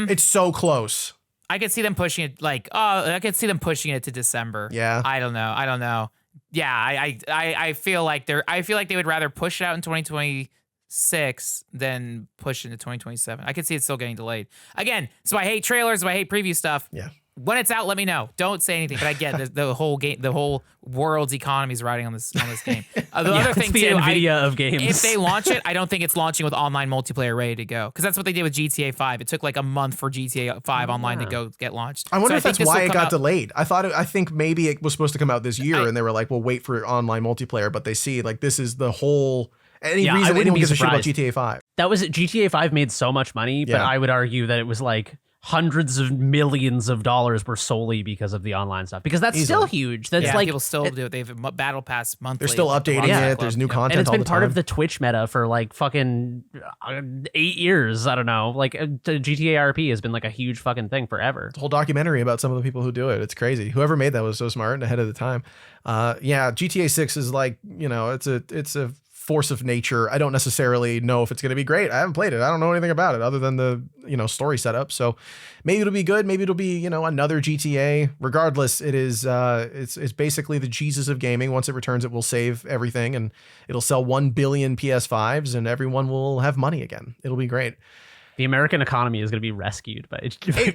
It's so close. I could see them pushing it I could see them pushing it to December. Yeah. I don't know. Yeah, I feel like they would rather push it out in 2020 6, then push into 2027. I could see it still getting delayed. Again, so I hate trailers, so I hate preview stuff. Yeah. When it's out, let me know. Don't say anything. But I get the whole game, the whole world's economy is riding on this game. The other thing the too, NVIDIA of games. if they launch it, I don't think it's launching with online multiplayer ready to go, because that's what they did with GTA 5. It took like a month for GTA 5 online to go get launched. I wonder if think that's this why will it come got out- delayed. I think maybe it was supposed to come out this year, and they were like, "Well, wait for online multiplayer." But they see like this is the whole. Any Yeah, I reason wouldn't anyone be gives a shit about surprised. GTA 5? That was GTA 5 made so much money, but Yeah. I would argue that it was like hundreds of millions of dollars were solely because of the online stuff, because that's still huge. That's Yeah, like people still do it. They have battle pass monthly. They're still like the updating Rockstar it. Club. There's new Yeah. content and it's all been the part time. of the Twitch meta for like fucking 8 years. I don't know. Like GTA RP has been like a huge fucking thing forever. whole documentary about some of the people who do it. It's crazy. Whoever made that was so smart and ahead of the time. Yeah, GTA 6 is like, it's a force of nature. I don't necessarily know if it's going to be great. I haven't played it. I don't know anything about it other than the, story setup. So maybe it'll be good. Maybe it'll be, another GTA. Regardless, it is, it's basically the Jesus of gaming. Once it returns, it will save everything and it'll sell 1 billion PS5s and everyone will have money again. It'll be great. The American economy is going to be rescued by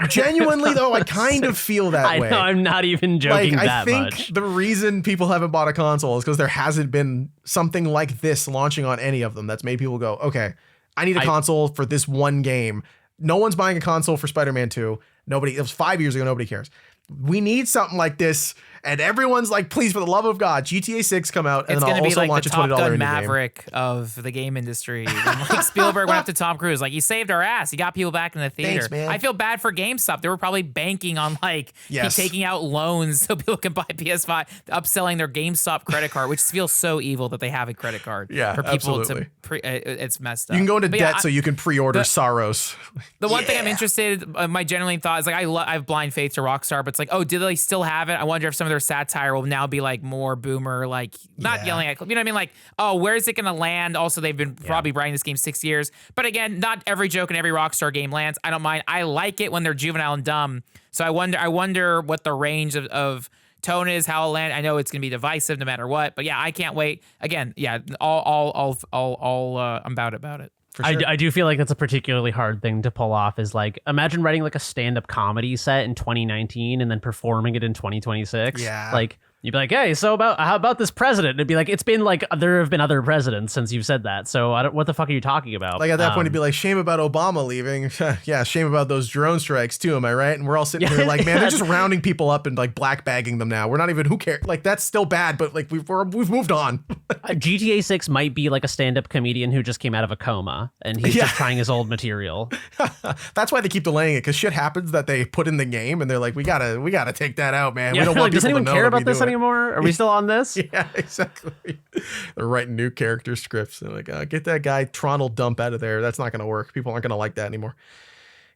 Genuinely though, I kind of feel that way. I know, I'm not even joking I that think much. the reason people haven't bought a console is because there hasn't been something like this launching on any of them that's made people go, okay, I need a console for this one game. No one's buying a console for Spider-Man 2. It was 5 years ago. Nobody cares. We need something like this. And everyone's like, please, for the love of God, GTA 6 come out, and It's then I'll going to be also like launch the a $20 Top Gun indie game. Maverick of the game industry. When like Spielberg went up to Tom Cruise, like, he saved our ass. He got people back in the theater. Thanks, man. I feel bad for GameStop. They were probably banking on Yes. taking out loans so people can buy PS5, upselling their GameStop credit card, which feels so evil that they have a credit card Yeah, for people absolutely. it's messed up. You can go into But debt yeah, so you can pre-order Saros. The one thing I'm interested, my genuine thought is like I have blind faith to Rockstar, but it's like, oh, do they still have it? I wonder if some of their satire will now be like more boomer, like not yelling at, you know what I mean? Like, oh, where is it going to land? Also, they've been probably writing this game 6 years, but again, not every joke in every Rockstar game lands. I don't mind. I like it when they're juvenile and dumb. So I wonder what the range of tone is, how it'll land. I know it's going to be divisive no matter what, but yeah, I can't wait. Again, yeah, I'm about it. For sure. I do feel like that's a particularly hard thing to pull off, is like, imagine writing like a stand-up comedy set in 2019 and then performing it in 2026. Yeah. Like, you'd be like, hey, so how about this president? And it'd be like, it's been like, there have been other presidents since you've said that. So what the fuck are you talking about? Like at that point, it'd be like, shame about Obama leaving. Yeah, shame about those drone strikes too. Am I right? And we're all sitting here like, man, they're just rounding people up and like black bagging them now. We're not even, who cares? Like that's still bad, but like we've moved on. GTA 6 might be like a stand-up comedian who just came out of a coma and he's just trying his old material. That's why they keep delaying it, because shit happens that they put in the game and they're like, we gotta take that out, man. Yeah, We don't want does people anyone to know care that about we this do it. anymore? Are we still on this? Yeah, exactly. They're writing new character scripts. They're like, get that guy Tron'll dump out of there. That's not gonna work. People aren't gonna like that anymore.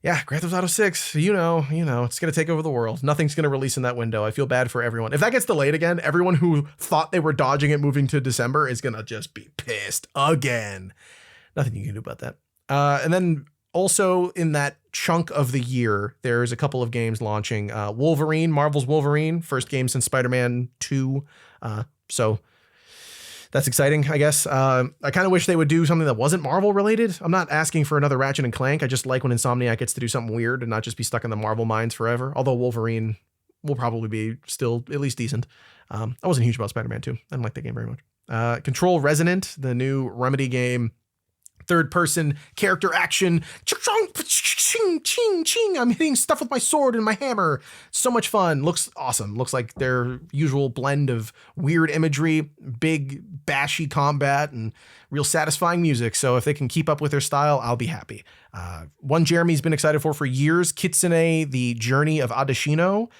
Yeah, Grand Theft Auto 6, it's going to take over the world. Nothing's going to release in that window. I feel bad for everyone. If that gets delayed again, everyone who thought they were dodging it moving to December is going to just be pissed again. Nothing you can do about that. And then also in that chunk of the year, there's a couple of games launching. Wolverine, Marvel's Wolverine, first game since Spider-Man 2. So that's exciting, I guess. I kind of wish they would do something that wasn't Marvel related. I'm not asking for another Ratchet and Clank. I just like when Insomniac gets to do something weird and not just be stuck in the Marvel mines forever. Although Wolverine will probably be still at least decent. I wasn't huge about Spider-Man 2. I didn't like that game very much. Control Resonant, the new Remedy game. Third person character action. I'm hitting stuff with my sword and my hammer. So much fun. Looks awesome. Looks like their usual blend of weird imagery, big bashy combat, and real satisfying music. So if they can keep up with their style, I'll be happy. One Jeremy's been excited for years, Kitsune, The Journey of Adashino.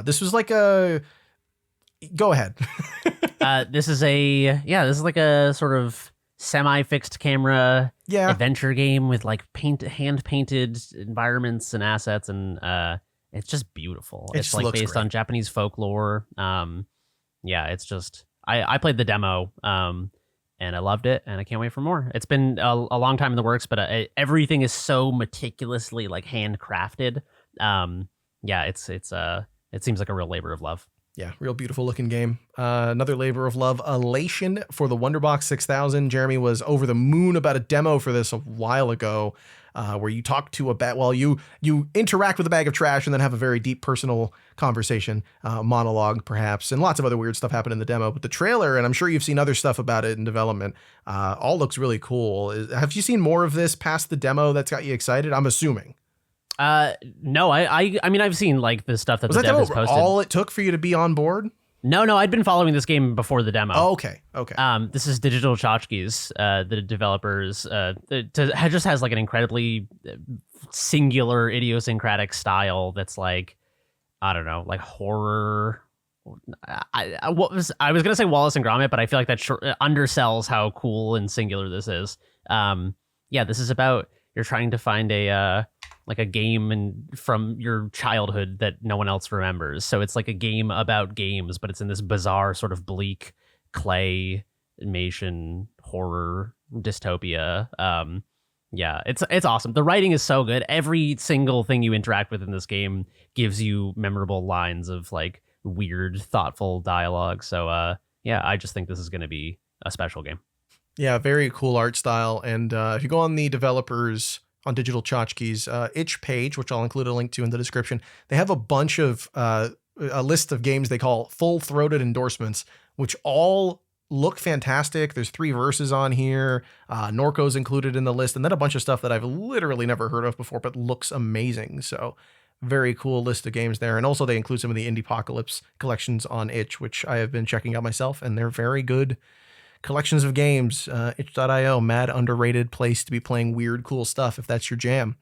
This was like a... Go ahead. This is like a sort of semi-fixed camera adventure game with like hand-painted environments and assets, and it's just beautiful. It's like based on Japanese folklore. It's just I played the demo and I loved it, and I can't wait for more. It's been a long time in the works, but everything is so meticulously like handcrafted. It seems like a real labor of love. Yeah, real beautiful looking game. Another labor of love, Elation for the Wonderbox 6000. Jeremy was over the moon about a demo for this a while ago, where you talk to a bat. Well, you interact with a bag of trash and then have a very deep personal conversation, monologue perhaps, and lots of other weird stuff happened in the demo. But the trailer, and I'm sure you've seen other stuff about it in development, all looks really cool. Have you seen more of this past the demo that's got you excited? I'm assuming. No, I mean, I've seen like the stuff that Was the that dev demo has posted. all it took for you to be on board? No, I'd been following this game before the demo. Oh, okay. This is Digital Tchotchkes, the developers. It just has like an incredibly singular, idiosyncratic style that's like, I don't know, like horror. I was gonna say Wallace and Gromit, but I feel like that undersells how cool and singular this is. Yeah, this is about you're trying to find a game from your childhood that no one else remembers. So it's like a game about games, but it's in this bizarre sort of bleak claymation horror dystopia. Yeah, it's awesome. The writing is so good. Every single thing you interact with in this game gives you memorable lines of like weird, thoughtful dialogue. So yeah, I just think this is going to be a special game. Yeah, very cool art style. And if you go on the developers on Digital Tchotchkes itch page, which I'll include a link to in the description, they have a bunch of a list of games they call full-throated endorsements, which all look fantastic. There's 3 verses on here. Norco's included in the list, and then a bunch of stuff that I've literally never heard of before, but looks amazing. So very cool list of games there. And also they include some of the Indiepocalypse collections on itch, which I have been checking out myself, and they're very good collections of games. Itch.io, mad underrated place to be playing weird, cool stuff if that's your jam.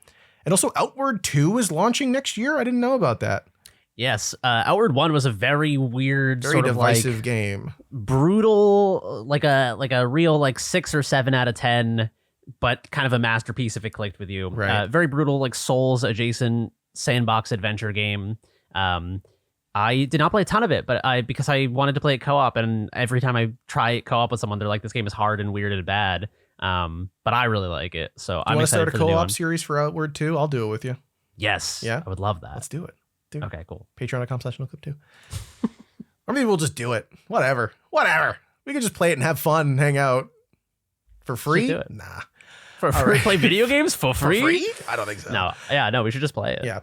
And also Outward 2 is launching next year. I didn't know about that. Yes, Outward 1 was a very weird, very sort of divisive like game. Brutal, like a real like 6 or 7 out of 10, but kind of a masterpiece if it clicked with you. Right. Very brutal, like Souls adjacent sandbox adventure game. I did not play a ton of it, but because I wanted to play it co-op, and every time I try it co-op with someone, they're like, "This game is hard and weird and bad." But I really like it, so I'm excited to start a co-op series for Outward 2? I'll do it with you. Yes, yeah, I would love that. Let's do it. Okay, cool. Patreon.com/Noclip2. Or maybe we'll just do it. Whatever. We can just play it and have fun, and hang out for free. Do it. Nah. For free? Right. Play video games for free? For free? I don't think so. No, we should just play it. Yeah.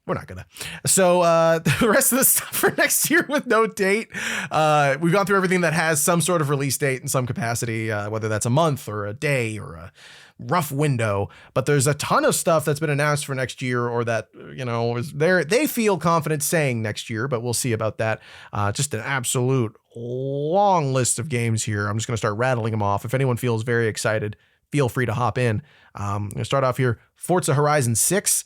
We're not gonna. So the rest of the stuff for next year with no date. We've gone through everything that has some sort of release date in some capacity, whether that's a month or a day or a rough window. But there's a ton of stuff that's been announced for next year, or that, you know, is there. They feel confident saying next year, but we'll see about that. Just an absolute long list of games here. I'm just gonna start rattling them off. If anyone feels very excited, feel free to hop in. I'm gonna start off here. Forza Horizon 6.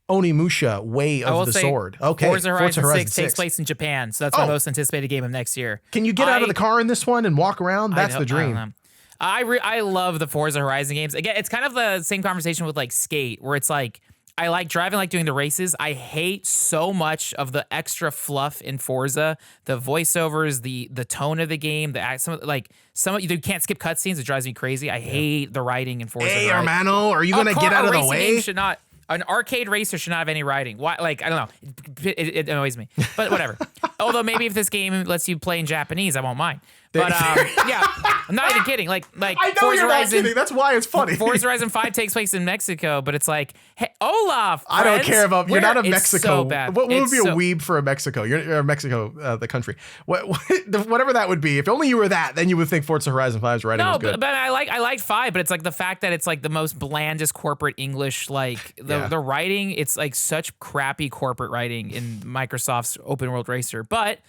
Onimusha, Way of the Sword. Okay, Forza Horizon 6 takes place in Japan, so that's my most anticipated game of next year. Can you get out of the car in this one and walk around? That's the dream. I love the Forza Horizon games. Again, it's kind of the same conversation with like Skate, where it's like, I like driving, like doing the races. I hate so much of the extra fluff in Forza, the voiceovers, the tone of the game, some you can't skip cutscenes. It drives me crazy. I hate the writing in Forza. Hey, Hermano, are you gonna get out of the way? An arcade racer should not have any riding. Why? Like, I don't know. It annoys me. But whatever. Although maybe if this game lets you play in Japanese, I won't mind. But yeah, I'm not even kidding. Like I know Forza you're not kidding. That's why it's funny. Forza Horizon 5 takes place in Mexico, but it's like, hey, Olaf, friends, I don't care about. You're not a Mexico. It's so bad. What would be a weeb for a Mexico? You're Mexico, the country. Whatever that would be. If only you were that, then you would think Forza Horizon 5's writing was good. No, but I like 5, but it's like the fact that it's like the most blandest corporate English. Like the writing, it's like such crappy corporate writing in Microsoft's open world racer, but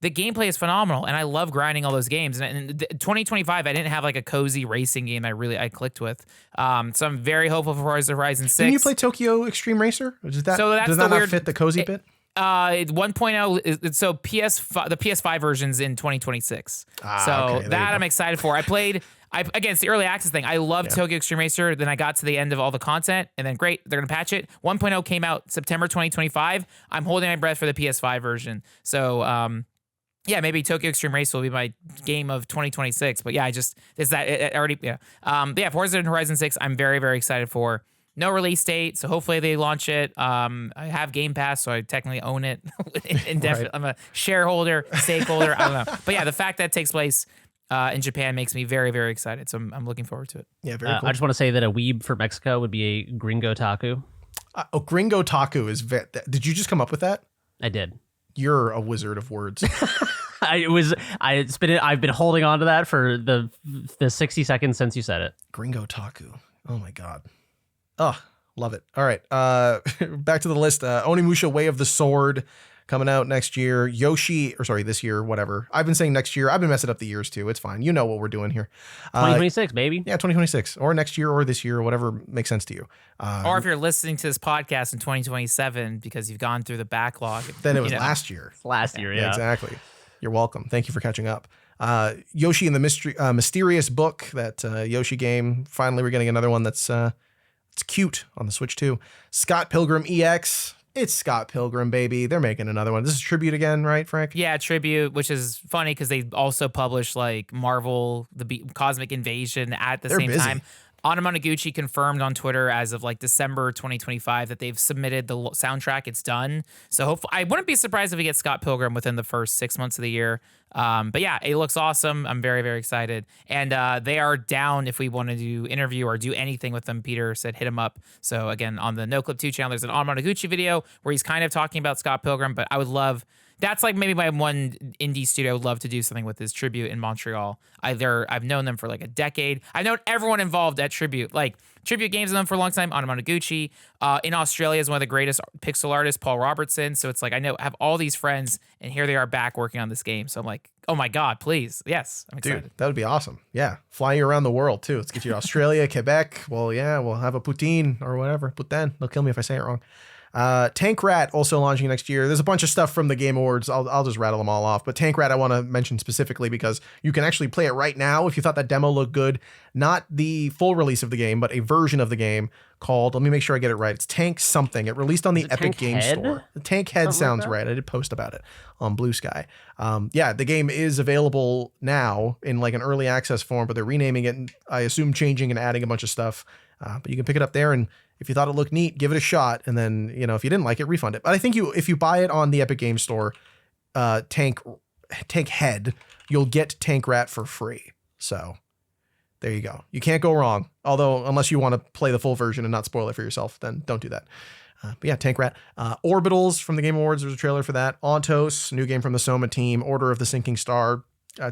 the gameplay is phenomenal, and I love grinding all those games. And 2025, I didn't have like a cozy racing game I clicked with. So I'm very hopeful for Forza Horizon 6. Didn't you play Tokyo Extreme Racer? Does that not fit the cozy bit? 1.0. So the PS5 version's in 2026. Okay, I'm excited for. Again, it's the early access thing. I love Tokyo Extreme Racer. Then I got to the end of all the content, and then great, they're gonna patch it. 1.0 came out September 2025. I'm holding my breath for the PS5 version. So yeah, maybe Tokyo Extreme Race will be my game of 2026. But yeah, Forza Horizon 6, I'm very, very excited for. No release date, so hopefully they launch it. I have Game Pass, so I technically own it indefinitely. Right. I'm a shareholder, stakeholder. I don't know, but yeah, the fact that it takes place in Japan makes me very, very excited. So I'm looking forward to it. Yeah, very cool. I just want to say that a weeb for Mexico would be a gringo taku. Gringo Taku is. Did you just come up with that? I did. You're a wizard of words. I've been holding on to that for the 60 seconds since you said it. Gringo Taku. Oh my god. Oh, love it. All right. Back to the list. Onimusha Way of the Sword coming out next year. This year, whatever. I've been saying next year. I've been messing up the years too. It's fine. You know what we're doing here. 2026, baby. Yeah, 2026 or next year or this year, whatever makes sense to you. Or if you're listening to this podcast in 2027 because you've gone through the backlog. Then it was last year. It's last year, yeah. Exactly. You're welcome. Thank you for catching up. Yoshi and the Mysterious Book, that Yoshi game. Finally, we're getting another one that's it's cute on the Switch too. Scott Pilgrim EX. It's Scott Pilgrim, baby. They're making another one. This is Tribute again, right, Frank? Yeah, Tribute, which is funny because they also publish like Marvel, Cosmic Invasion at the same time. Anamanaguchi confirmed on Twitter as of like December 2025 that they've submitted the soundtrack. It's done. So hopefully, I wouldn't be surprised if we get Scott Pilgrim within the first 6 months of the year. But yeah, it looks awesome. I'm very, very excited. And they are down if we want to do interview or do anything with them. Peter said hit him up. So again, on the Noclip 2 channel, there's an Anamanaguchi video where he's kind of talking about Scott Pilgrim, but I would love... That's like maybe my one indie studio I would love to do something with is Tribute in Montreal. I've known them for like a decade. I've known everyone involved at Tribute. Like Tribute Games with them for a long time. Anamanaguchi in Australia is one of the greatest pixel artists, Paul Robertson. So it's like I have all these friends, and here they are back working on this game. So I'm like, oh my god, please, yes, I'm excited. Dude, that would be awesome. Yeah, fly you around the world too. Let's get you to Australia, Quebec. Well, yeah, we'll have a poutine or whatever. Putain, they'll kill me if I say it wrong. Tank Rat also launching next year. There's a bunch of stuff from the Game Awards. I'll just rattle them all off. But Tank Rat I want to mention specifically because you can actually play it right now if you thought that demo looked good. Not the full release of the game, but a version of the game called, let me make sure I get it right. It's Tank something. It released on the Epic Games Store. The Tank Head sounds right. I did post about it on Blue Sky. Yeah, the game is available now in like an early access form, but they're renaming it and I assume changing and adding a bunch of stuff. But you can pick it up there, and if you thought it looked neat, give it a shot, and then, if you didn't like it, refund it. But I think if you buy it on the Epic Games Store, Tank Head, you'll get Tank Rat for free. So there you go. You can't go wrong. Although, unless you want to play the full version and not spoil it for yourself, then don't do that. But yeah, Tank Rat. Orbitals from the Game Awards. There's a trailer for that. Ontos, new game from the Soma team. Order of the Sinking Star.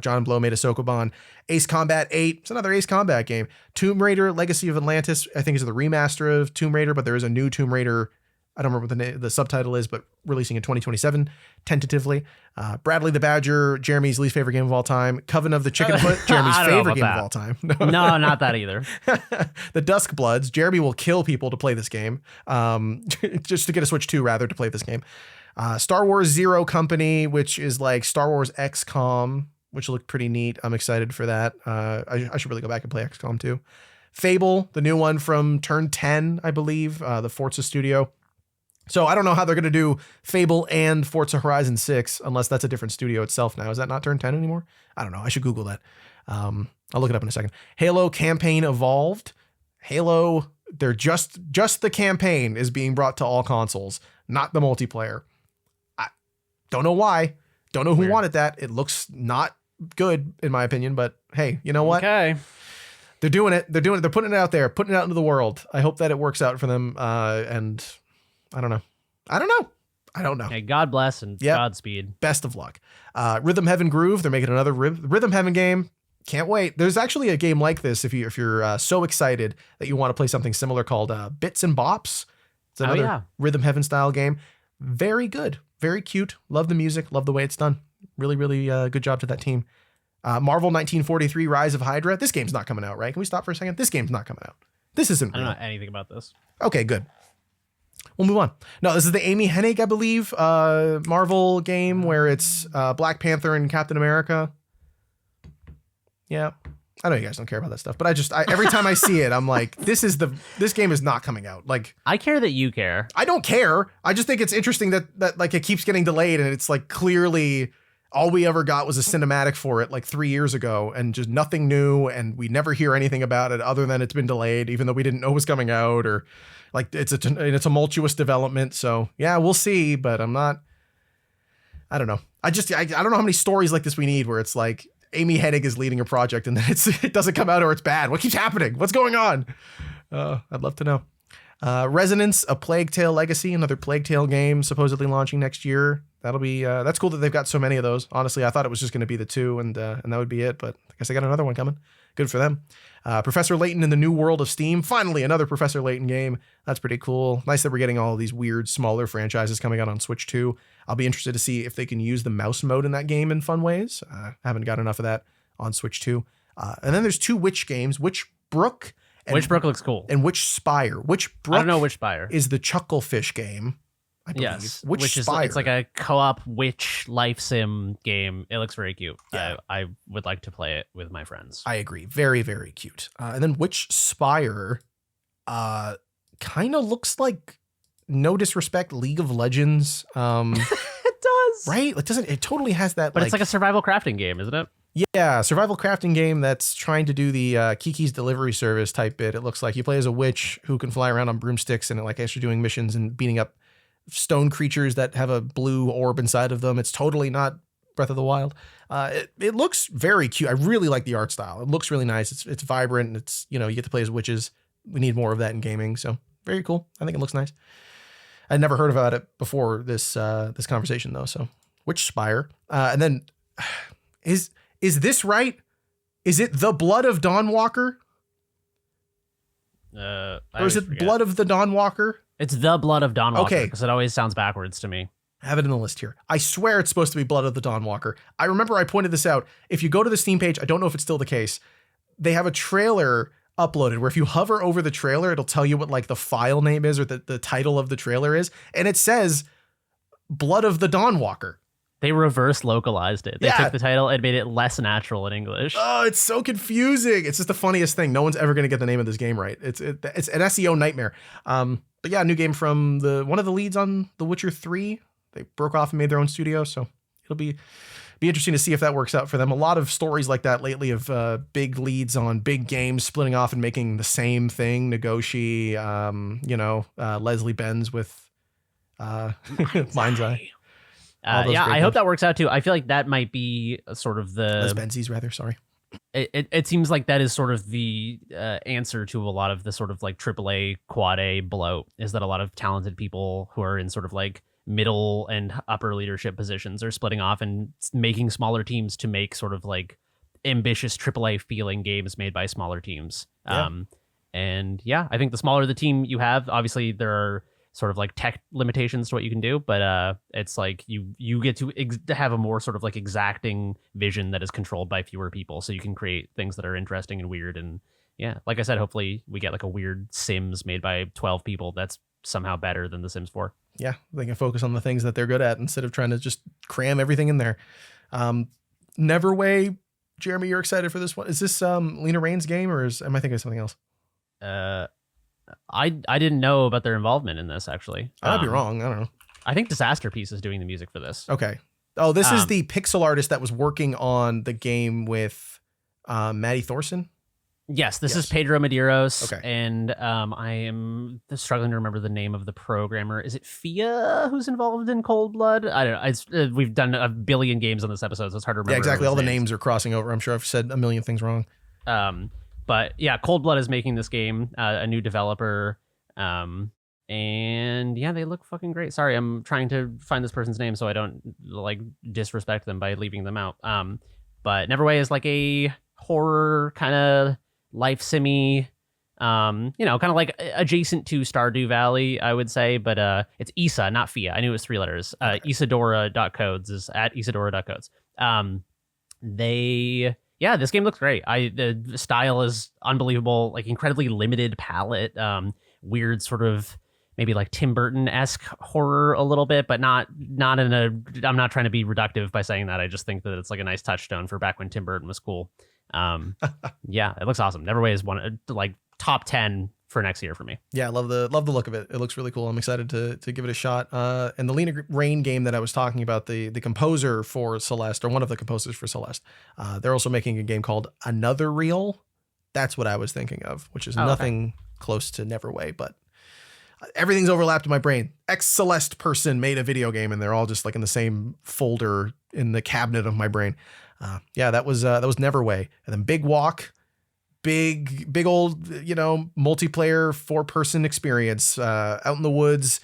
John Blow made a Sokoban. Ace Combat 8. It's another Ace Combat game. Tomb Raider Legacy of Atlantis, I think is the remaster of Tomb Raider, but there is a new Tomb Raider. I don't remember what the subtitle is, but releasing in 2027, tentatively. Bradley the Badger, Jeremy's least favorite game of all time. Coven of the Chicken Foot, Jeremy's favorite game of all time. No, not that either. The Dusk Bloods. Jeremy will kill people to play this game. Just to get a Switch 2, rather, to play this game. Star Wars Zero Company, which is like Star Wars XCOM, which looked pretty neat. I'm excited for that. I should really go back and play XCOM too. Fable, the new one from Turn 10, I believe, the Forza studio. So I don't know how they're going to do Fable and Forza Horizon 6, unless that's a different studio itself now. Is that not Turn 10 anymore? I don't know. I should Google that. I'll look it up in a second. Halo Campaign Evolved. Halo, they're just the campaign is being brought to all consoles, not the multiplayer. I don't know why. Don't know who wanted that. It looks not good, in my opinion, but hey, you know what? Okay. They're doing it. They're putting it out there, putting it out into the world. I hope that it works out for them. And I don't know. Hey, God bless and Godspeed. Best of luck. Rhythm Heaven Groove. They're making another Rhythm Heaven game. Can't wait. There's actually a game like this if you're so excited that you want to play something similar called Bits and Bops. It's another Rhythm Heaven style game. Very good. Very cute. Love the music. Love the way it's done. Really, really good job to that team. Marvel 1943 Rise of Hydra. This game's not coming out, right? Can we stop for a second? This game's not coming out. This isn't real. I don't know anything about this. Okay, good. We'll move on. No, this is the Amy Hennig, I believe, Marvel game where it's Black Panther and Captain America. Yeah. I know you guys don't care about that stuff, but I every time I see it, I'm like, this game is not coming out. Like, I care that you care. I don't care. I just think it's interesting that like it keeps getting delayed and it's like clearly all we ever got was a cinematic for it like 3 years ago, and just nothing new, and we never hear anything about it other than it's been delayed, even though we didn't know it was coming out, or like it's a tumultuous development. So yeah, we'll see, but I don't know. I don't know how many stories like this we need where it's like Amy Hennig is leading a project and then it doesn't come out or it's bad. What keeps happening? What's going on? I'd love to know. Resonance, A Plague Tale Legacy, another Plague Tale game supposedly launching next year. That'll be that's cool that they've got so many of those. Honestly, I thought it was just going to be the two and that would be it, but I guess they got another one coming. Good for them. Professor Layton in the New World of Steam. Finally, another Professor Layton game. That's pretty cool. Nice that we're getting all of these weird, smaller franchises coming out on Switch 2. I'll be interested to see if they can use the mouse mode in that game in fun ways. I haven't got enough of that on Switch 2. And then there's two Witch games, Witchbrook. Witchbrook looks cool. And Witch Spire. Witchbrook I don't know Witch Spire. is the Chucklefish game, I believe. Yes, Witch is Spire. it's like a co-op witch life sim game. It looks very cute. Yeah. I would like to play it with my friends. I agree. Very, very cute. And then Witch Spire kind of looks like, no disrespect, League of Legends. It does. Right? It totally has that. But it's like a survival crafting game, isn't it? Yeah, survival crafting game that's trying to do the Kiki's Delivery Service type bit. It looks like you play as a witch who can fly around on broomsticks and like as you're doing missions and beating up stone creatures that have a blue orb inside of them. It's totally not Breath of the Wild. It looks very cute. I really like the art style. It looks really nice. It's vibrant and it's, you get to play as witches. We need more of that in gaming. So very cool. I think it looks nice. I'd never heard about it before this conversation though. So Witch Spire. And then is this right? Is it The Blood of Dawnwalker? Or is it Blood of the Dawnwalker? It's The Blood of Dawnwalker. Okay. Because it always sounds backwards to me. I have it in the list here. I swear it's supposed to be Blood of the Dawnwalker. I remember I pointed this out. If you go to the Steam page, I don't know if it's still the case. They have a trailer uploaded where if you hover over the trailer, it'll tell you what like the file name is or the title of the trailer is. And it says Blood of the Dawnwalker. They reverse localized it. They took the title and made it less natural in English. Oh, it's so confusing. It's just the funniest thing. No one's ever going to get the name of this game right. It's an SEO nightmare. But yeah, new game from one of the leads on The Witcher 3. They broke off and made their own studio, so it'll be interesting to see if that works out for them. A lot of stories like that lately of big leads on big games splitting off and making the same thing. Nagoshi, Leslie Benz with Mind's Eye. I hope that works out too. I feel like that might be sort of the Benzies rather. Sorry. It seems like that is sort of the answer to a lot of the sort of like AAA quad A bloat, is that a lot of talented people who are in sort of like middle and upper leadership positions are splitting off and making smaller teams to make sort of like ambitious AAA feeling games made by smaller teams. Yeah. I think the smaller the team you have, obviously there are sort of like tech limitations to what you can do, but it's like you get to have a more sort of like exacting vision that is controlled by fewer people, so you can create things that are interesting and weird. And yeah, like I said, hopefully we get like a weird Sims made by 12 people that's somehow better than the Sims 4. Yeah, they can focus on the things that they're good at instead of trying to just cram everything in there. Neverway, Jeremy, you're excited for this one. Is this Lena Raine's game, or am I thinking of something else? I didn't know about their involvement in this, actually. I might be wrong. I don't know. I think Disaster Piece is doing the music for this. Okay. Oh, this is the pixel artist that was working on the game with Maddie Thorson. Yes, this is Pedro Medeiros. Okay. And I am struggling to remember the name of the programmer. Is it Fia who's involved in Cold Blood? I don't know. We've done a billion games on this episode, so it's hard to remember. Yeah, exactly. All the names are crossing over. I'm sure I've said a million things wrong. But yeah, Cold Blood is making this game, a new developer. And yeah, they look fucking great. Sorry, I'm trying to find this person's name so I don't like disrespect them by leaving them out. But Neverway is like a horror kind of life simmy, kind of like adjacent to Stardew Valley, I would say, but it's Isa, not Fia. I knew it was 3 letters. Okay. Isadora.codes is at Isadora.codes. This game looks great. The style is unbelievable, like incredibly limited palette, weird sort of maybe like Tim Burton-esque horror a little bit, but not in I'm not trying to be reductive by saying that. I just think that it's like a nice touchstone for back when Tim Burton was cool. Yeah, it looks awesome. Neverway is one like top 10 for next year for me. Yeah, I love the look of it. It looks really cool. I'm excited to give it a shot. And the Lena Rain game that I was talking about, the composer for Celeste, or one of the composers for Celeste, they're also making a game called Another Real. That's what I was thinking of, which is nothing close to Neverway, but everything's overlapped in my brain. Ex-Celeste person made a video game, and they're all just like in the same folder in the cabinet of my brain. Yeah, that was Neverway. And then Big Walk. Big old, multiplayer 4-person experience out in the woods,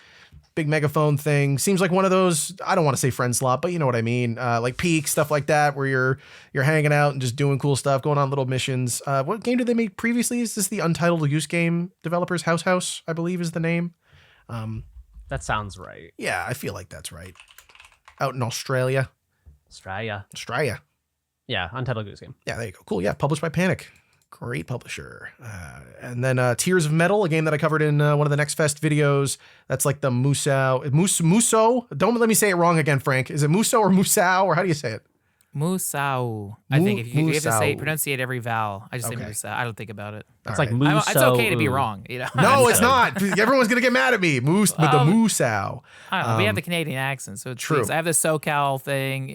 big megaphone thing. Seems like one of those, I don't want to say friend slot, but you know what I mean. Like Peak, stuff like that, where you're hanging out and just doing cool stuff, going on little missions. What game did they make previously? Is this the Untitled Goose Game developers? House, I believe is the name. That sounds right. Yeah, I feel like that's right. Out in Australia. Australia. Yeah, Untitled Goose Game. Yeah, there you go. Cool. Yeah, published by Panic. Great publisher. And then Tears of Metal, a game that I covered in one of the Next Fest videos. That's like the Muso. Don't let me say it wrong again, Frank. Is it Muso or Musao, or how do you say it? Musou. I think if you have to pronunciate every vowel. I just say Musou. I don't think about it. It's like Muso. It's okay to be wrong. No, it's not. Everyone's going to get mad at me. But the Musou. I don't know. We have the Canadian accent, so it's true. I have the SoCal thing.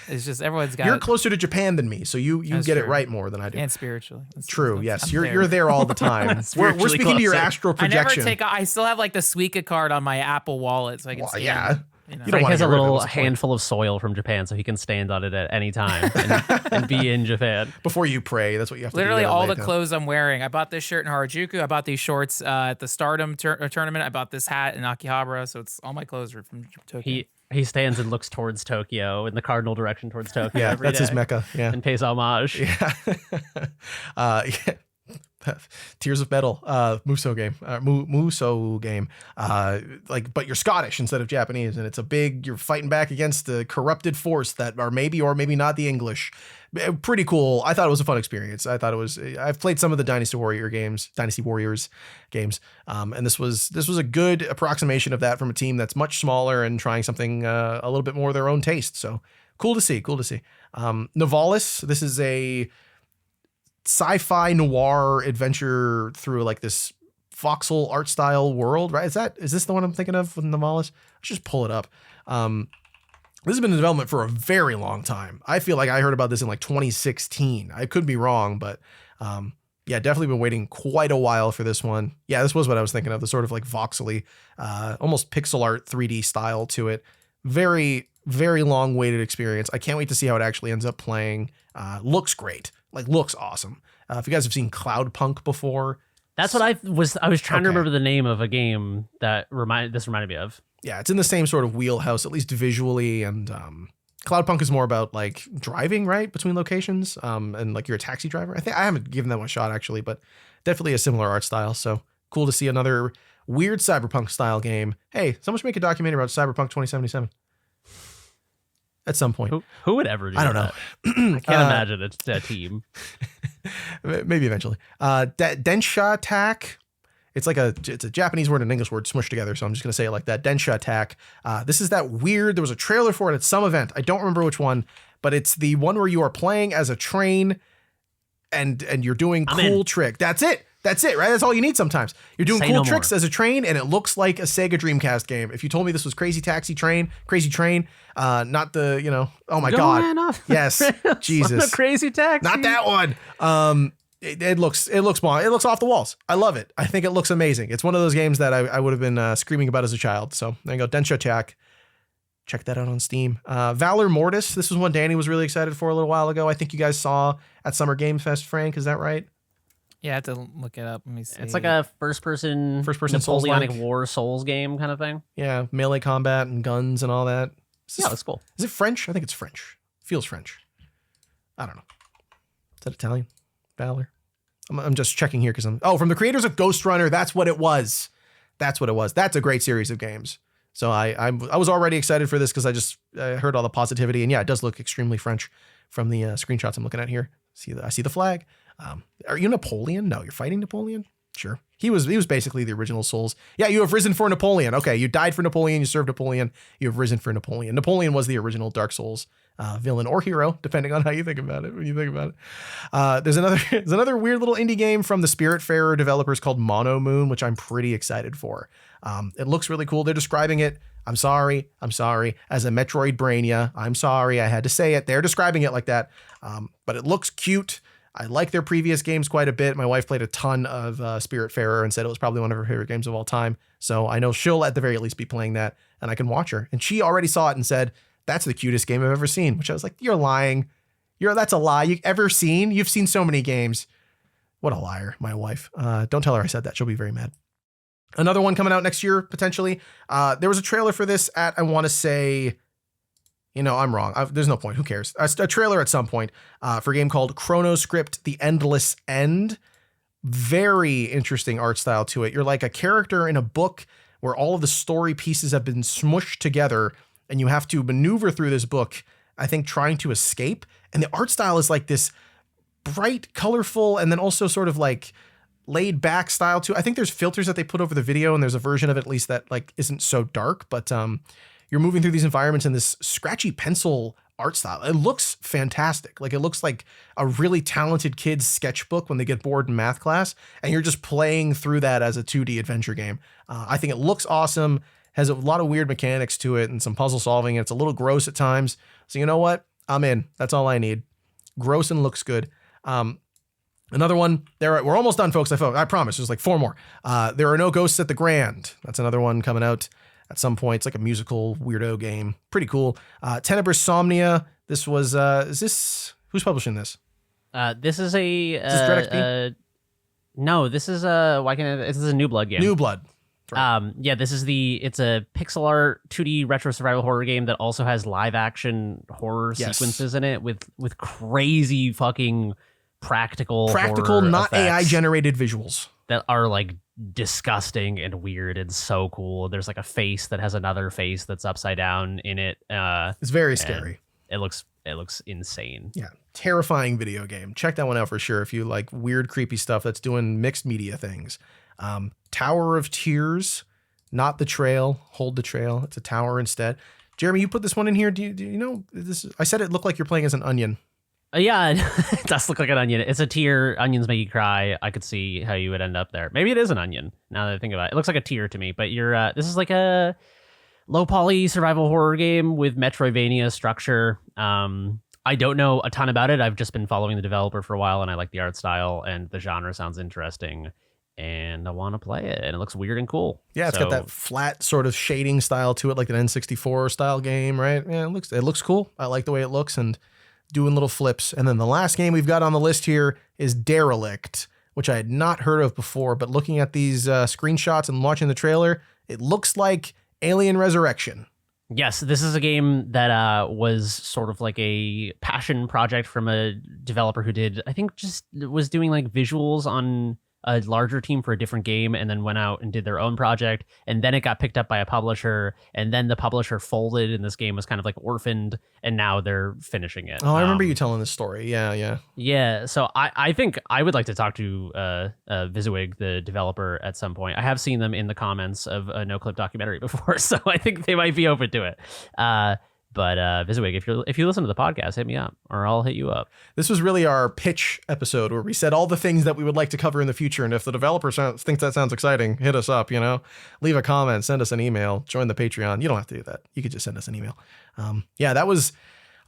It's just everyone's got. You're closer to Japan than me, so you get it right more than I do. And spiritually. True. Yes, you're there all the time. We're speaking to your astral projection. I still have like the Suica card on my Apple Wallet, so I can. Yeah. Frank has a little handful of soil from Japan, so he can stand on it at any time and be in Japan. Before you pray, that's what you have to do. Literally all the clothes I'm wearing. I bought this shirt in Harajuku. I bought these shorts at the Stardom tournament. I bought this hat in Akihabara, so it's all my clothes are from Tokyo. He stands and looks towards Tokyo in the cardinal direction towards Tokyo. Yeah, every that's day his mecca. Yeah, and pays homage. Yeah. Yeah. Tears of Metal, Muso game, but you're Scottish instead of Japanese, and you're fighting back against the corrupted force that are maybe or maybe not the English. Pretty cool. I thought it was a fun experience. I've played some of the Dynasty Warriors games, and this was a good approximation of that from a team that's much smaller and trying something a little bit more their own taste. So cool to see. Novalis, this is a sci-fi noir adventure through like this voxel art style world, right? Is this the one I'm thinking of with Novalis? Let's just pull it up. This has been in development for a very long time. I feel like I heard about this in like 2016. I could be wrong, but yeah, definitely been waiting quite a while for this one. Yeah, this was what I was thinking of, the sort of like voxely, almost pixel art 3D style to it. Very, very long waited experience. I can't wait to see how it actually ends up playing. Looks great. Looks awesome. If you guys have seen Cloudpunk before. That's what I was trying to remember the name of a game that this reminded me of. Yeah, it's in the same sort of wheelhouse, at least visually, and Cloudpunk is more about like driving, right, between locations, and like you're a taxi driver. I haven't given that one a shot actually, but definitely a similar art style. So cool to see another weird cyberpunk style game. Hey, someone should make a documentary about Cyberpunk 2077. At some point. Who would ever do that? I don't know. I can't imagine it's a team. Maybe eventually. Densha attack. It's a Japanese word and an English word smushed together, so I'm just going to say it like that. Densha attack. This is that weird, there was a trailer for it at some event. I don't remember which one, but it's the one where you are playing as a train and you're doing cool trick. That's it. That's it, right? That's all you need sometimes. You're doing cool tricks as a train, and it looks like a Sega Dreamcast game. If you told me this was Crazy Train, not the, oh my God. Yes, Jesus. Crazy Taxi. Not that one. It looks bomb. It looks off the walls. I love it. I think it looks amazing. It's one of those games that I would have been screaming about as a child. So there you go. Densha Attack. Check that out on Steam. Valor Mortis. This was one Danny was really excited for a little while ago. I think you guys saw at Summer Game Fest, Frank. Is that right? Yeah, I have to look it up. Let me see. It's like a first-person Napoleonic War Souls game kind of thing. Yeah, melee combat and guns and all that. Yeah, that's cool. Is it French? I think it's French. Feels French. I don't know. Is that Italian? Valor? I'm just checking here because from the creators of Ghost Runner. That's what it was. That's a great series of games. So I was already excited for this because I heard all the positivity, and yeah, it does look extremely French from the screenshots I'm looking at here. I see the flag. Are you Napoleon? No, you're fighting Napoleon? Sure. He was basically the original Souls. Yeah, you have risen for Napoleon. Okay, you died for Napoleon, you served Napoleon, you have risen for Napoleon. Napoleon was the original Dark Souls villain or hero, depending on how you think about it. When you think about it, there's another weird little indie game from the Spiritfarer developers called Mono Moon, which I'm pretty excited for. It looks really cool. They're describing it. I'm sorry, as a Metroidvania. I'm sorry, I had to say it. They're describing it like that, but it looks cute. I like their previous games quite a bit. My wife played a ton of Spiritfarer and said it was probably one of her favorite games of all time. So I know she'll at the very least be playing that, and I can watch her. And she already saw it and said, that's the cutest game I've ever seen, which I was like, you're lying. That's a lie. You've ever seen? You've seen so many games. What a liar, my wife. Don't tell her I said that. She'll be very mad. Another one coming out next year, potentially. There was a trailer for this at, I want to say, I'm wrong. There's no point. Who cares? A trailer at some point for a game called Chronoscript: The Endless End. Very interesting art style to it. You're like a character in a book where all of the story pieces have been smushed together, and you have to maneuver through this book, I think, trying to escape. And the art style is like this bright, colorful, and then also sort of like laid back style too. I think there's filters that they put over the video, and there's a version of it at least that like isn't so dark, but you're moving through these environments in this scratchy pencil art style. It looks fantastic. Like it looks like a really talented kid's sketchbook when they get bored in math class, and you're just playing through that as a 2D adventure game. I think it looks awesome, has a lot of weird mechanics to it and some puzzle solving. It's a little gross at times. So you know what? I'm in. That's all I need. Gross and looks good. Another one, we're almost done, folks. I promise. There's like 4 more. There Are No Ghosts at the Grand. That's another one coming out at some point. It's like a musical weirdo game. Pretty cool. Tenebris Somnia. This was, who's publishing this? This is a, is this Dread XP? No, this is this is a New Blood game. New Blood. Right. Yeah, it's a pixel art 2D retro survival horror game that also has live action horror sequences in it with crazy fucking practical, not effects AI generated visuals that are like disgusting and weird and so cool. There's like a face that has another face that's upside down in it. It's very scary. It looks insane. Yeah, terrifying video game. Check that one out for sure if you like weird, creepy stuff that's doing mixed media things. Tower of Tears, not the trail. Hold the trail. It's a tower instead. Jeremy, you put this one in here. Do you know this? I said it looked like you're playing as an onion. Yeah, it does look like an onion. It's a tear. Onions make you cry. I could see how you would end up there. Maybe it is an onion, now that I think about it. It looks like a tear to me, but this is like a low poly survival horror game with Metroidvania structure. I don't know a ton about it. I've just been following the developer for a while, and I like the art style, and the genre sounds interesting, and I want to play it, and it looks weird and cool. Yeah, it's got that flat sort of shading style to it, like an N64 style game, right? Yeah, it looks cool. I like the way it looks, and doing little flips. And then the last game we've got on the list here is Derelict, which I had not heard of before, but looking at these screenshots and watching the trailer, it looks like Alien Resurrection. Yes, this is a game that was sort of like a passion project from a developer who was doing like visuals on a larger team for a different game, and then went out and did their own project, and then it got picked up by a publisher, and then the publisher folded, and this game was kind of like orphaned, and now they're finishing it. Oh, I remember you telling this story. Yeah. So I think I would like to talk to Viswig, the developer, at some point. I have seen them in the comments of a Noclip documentary before, so I think they might be open to it. But Viswig, if you listen to the podcast, hit me up, or I'll hit you up. This was really our pitch episode where we said all the things that we would like to cover in the future. And if the developer thinks that sounds exciting, hit us up, leave a comment, send us an email, join the Patreon. You don't have to do that. You could just send us an email. That was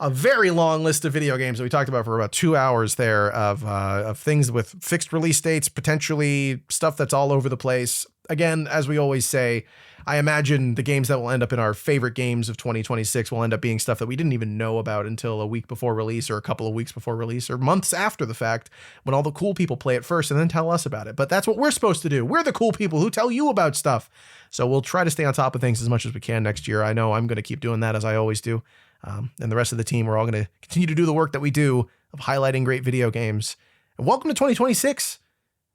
a very long list of video games that we talked about for about 2 hours there of things with fixed release dates, potentially stuff that's all over the place. Again, as we always say, I imagine the games that will end up in our favorite games of 2026 will end up being stuff that we didn't even know about until a week before release, or a couple of weeks before release, or months after the fact, when all the cool people play it first and then tell us about it. But that's what we're supposed to do. We're the cool people who tell you about stuff. So we'll try to stay on top of things as much as we can next year. I know I'm going to keep doing that, as I always do. And the rest of the team, we're all going to continue to do the work that we do of highlighting great video games. And welcome to 2026,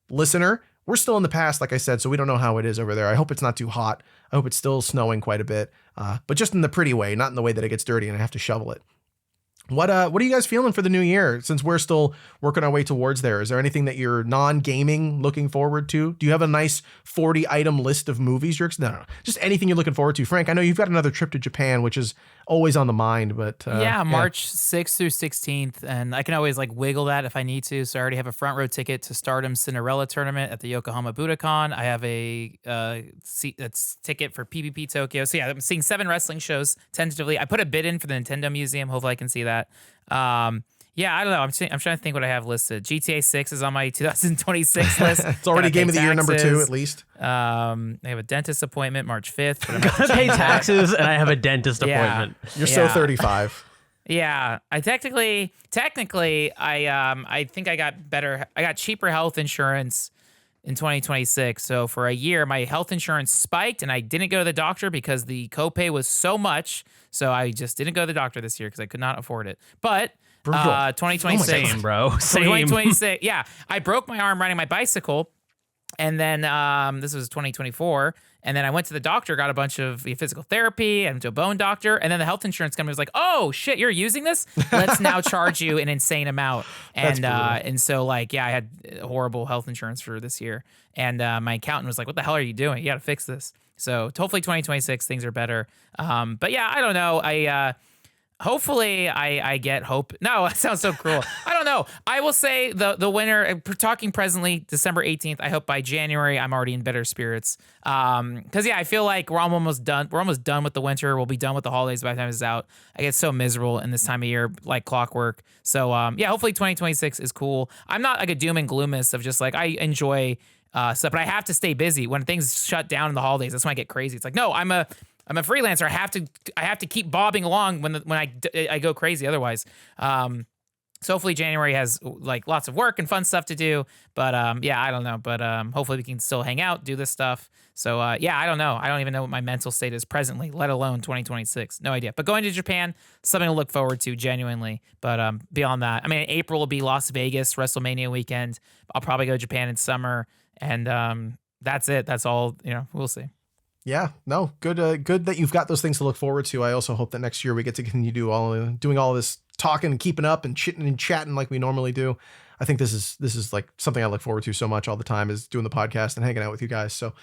listener. We're still in the past, like I said, so we don't know how it is over there. I hope it's not too hot. I hope it's still snowing quite a bit, but just in the pretty way, not in the way that it gets dirty and I have to shovel it. What are you guys feeling for the new year? Since we're still working our way towards there, is there anything that you're non-gaming looking forward to? Do you have a nice 40 item list of movies no, just anything you're looking forward to? Frank, I know you've got another trip to Japan, which is always on the mind, but March 6th through 16th, and I can always like wiggle that if I need to. So I already have a front row ticket to Stardom's Cinderella tournament at the Yokohama Budokan. I have a ticket for PvP Tokyo. So yeah, I'm seeing 7 wrestling shows tentatively. I put a bid in for the Nintendo Museum. Hopefully I can see that. Yeah, I don't know. I'm trying to think what I have listed. GTA 6 is on my 2026 list. It's already game of the year number 2 at least. I have a dentist appointment March 5th. But I'm Gotta pay taxes, and I have a dentist appointment. You're so 35. Yeah, I technically, I think I got cheaper health insurance in 2026. So for a year, my health insurance spiked, and I didn't go to the doctor because the copay was so much. So I just didn't go to the doctor this year because I could not afford it. But 2026, same, bro. Same. 2026. Yeah, I broke my arm riding my bicycle, and then this was 2024. And then I went to the doctor, got a bunch of physical therapy, and to a bone doctor. And then the health insurance company was like, "Oh shit, you're using this? Let's now charge you an insane amount." And so like, yeah, I had horrible health insurance for this year. And my accountant was like, "What the hell are you doing? You got to fix this." So hopefully 2026 things are better. But yeah, I don't know. Hopefully I get hope. No, that sounds so cruel. I don't know. I will say the winner, talking presently, December 18th. I hope by January I'm already in better spirits. Because yeah, I feel like we're almost done. We're almost done with the winter. We'll be done with the holidays by the time it's out. I get so miserable in this time of year, like clockwork. So yeah, hopefully 2026 is cool. I'm not like a doom and gloomist of just like I enjoy stuff, but I have to stay busy when things shut down in the holidays. That's when I get crazy. It's like, no, I'm a freelancer. I have to keep bobbing along when I go crazy otherwise. So hopefully January has like lots of work and fun stuff to do. But yeah, I don't know. But hopefully we can still hang out, do this stuff. So yeah, I don't know. I don't even know what my mental state is presently, let alone 2026. No idea. But going to Japan, something to look forward to genuinely. But beyond that, I mean, April will be Las Vegas WrestleMania weekend. I'll probably go to Japan in summer, and that's it. That's all. We'll see. Yeah, no, good. Good that you've got those things to look forward to. I also hope that next year we get to continue doing all this talking and keeping up and chitting and chatting like we normally do. I think this is like something I look forward to so much all the time, is doing the podcast and hanging out with you guys. So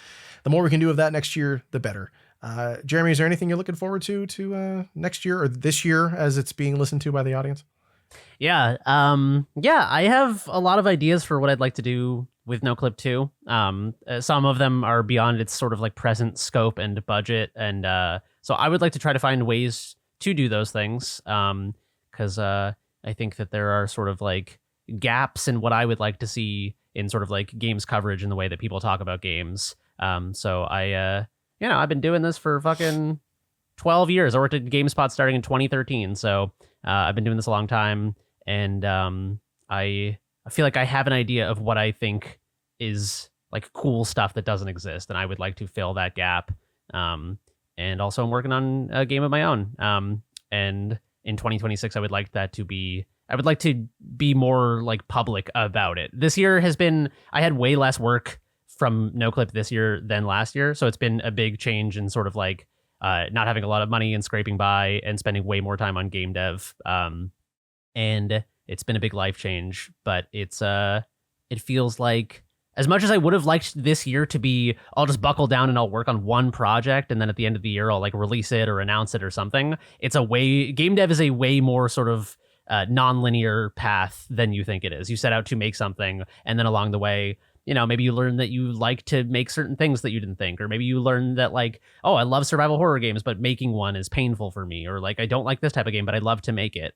the more we can do of that next year, the better. Jeremy, is there anything you're looking forward to next year or this year as it's being listened to by the audience? Yeah. I have a lot of ideas for what I'd like to do with Noclip 2. Some of them are beyond its sort of like present scope and budget. And so I would like to try to find ways to do those things. Because I think that there are sort of like gaps in what I would like to see in sort of like games coverage in the way that people talk about games. So I've been doing this for fucking 12 years. I worked at GameSpot starting in 2013. So I've been doing this a long time. And I feel like I have an idea of what I think is like cool stuff that doesn't exist, and I would like to fill that gap. And also I'm working on a game of my own. And in 2026, I would like to be more like public about it. This year I had way less work from Noclip this year than last year. So it's been a big change in sort of like not having a lot of money and scraping by and spending way more time on game dev. And it's been a big life change, but it feels like, as much as I would have liked this year to be, I'll just buckle down and I'll work on one project, and then at the end of the year I'll like release it or announce it or something. Game dev is a way more sort of non-linear path than you think it is. You set out to make something, and then along the way, maybe you learn that you like to make certain things that you didn't think, or maybe you learn that like, oh, I love survival horror games, but making one is painful for me, or like, I don't like this type of game, but I'd love to make it.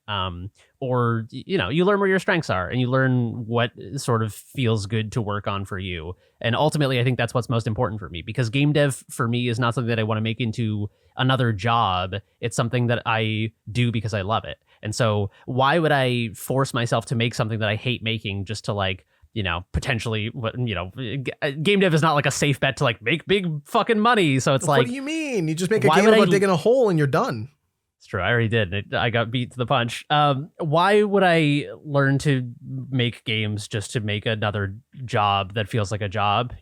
Or, you learn where your strengths are, and you learn what sort of feels good to work on for you. And ultimately, I think that's what's most important for me, because game dev for me is not something that I want to make into another job. It's something that I do because I love it. And so why would I force myself to make something that I hate making just to like, potentially, game dev is not like a safe bet to like make big fucking money. So it's like, what do you mean? You just make a game about digging a hole and you're done. It's true. I already did. I got beat to the punch. Why would I learn to make games just to make another job that feels like a job?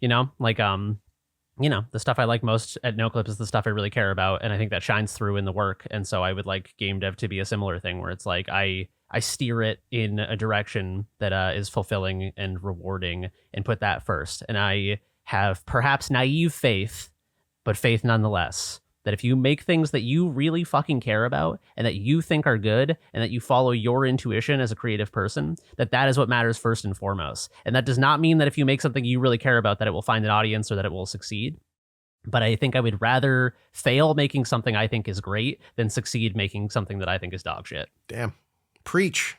you know, the stuff I like most at Noclip is the stuff I really care about, and I think that shines through in the work. And so I would like game dev to be a similar thing where it's like I steer it in a direction that is fulfilling and rewarding and put that first. And I have perhaps naive faith, but faith nonetheless, that if you make things that you really fucking care about and that you think are good and that you follow your intuition as a creative person, that is what matters first and foremost. And that does not mean that if you make something you really care about that it will find an audience or that it will succeed. But I think I would rather fail making something I think is great than succeed making something that I think is dog shit. Damn. Preach.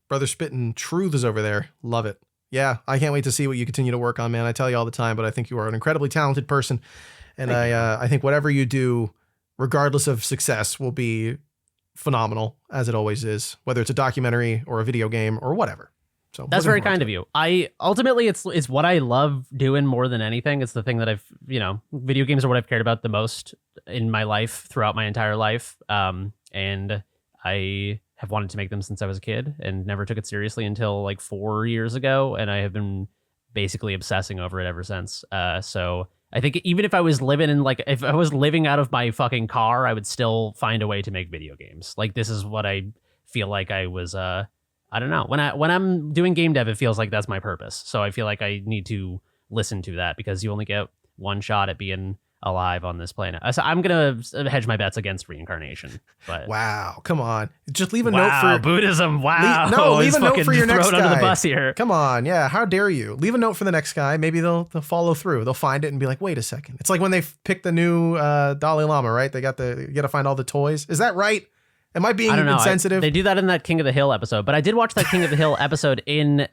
Brother spitting truths over there. Love it. Yeah, I can't wait to see what you continue to work on, man. I tell you all the time, but I think you are an incredibly talented person. And I think whatever you do, regardless of success, will be phenomenal, as it always is, whether it's a documentary or a video game or whatever. So that's very kind of you. Ultimately, it's what I love doing more than anything. It's the thing that video games are what I've cared about the most in my life throughout my entire life. And I have wanted to make them since I was a kid and never took it seriously until like 4 years ago. And I have been basically obsessing over it ever since. So I think even if I was living out of my fucking car, I would still find a way to make video games. Like, this is what I feel like I was, I don't know. When I'm doing game dev, it feels like that's my purpose. So I feel like I need to listen to that because you only get one shot at being alive on this planet. So I'm going to hedge my bets against reincarnation. But wow, come on. Just leave a note for Buddhism. Wow. Leave a note for your next guy. Under the bus here. Come on. Yeah. How dare you? Leave a note for the next guy. Maybe they'll follow through. They'll find it and be like, wait a second. It's like when they picked the new Dalai Lama, right? You got to find all the toys. Is that right? Am I being insensitive? They do that in that King of the Hill episode, but I did watch that King of the Hill episode in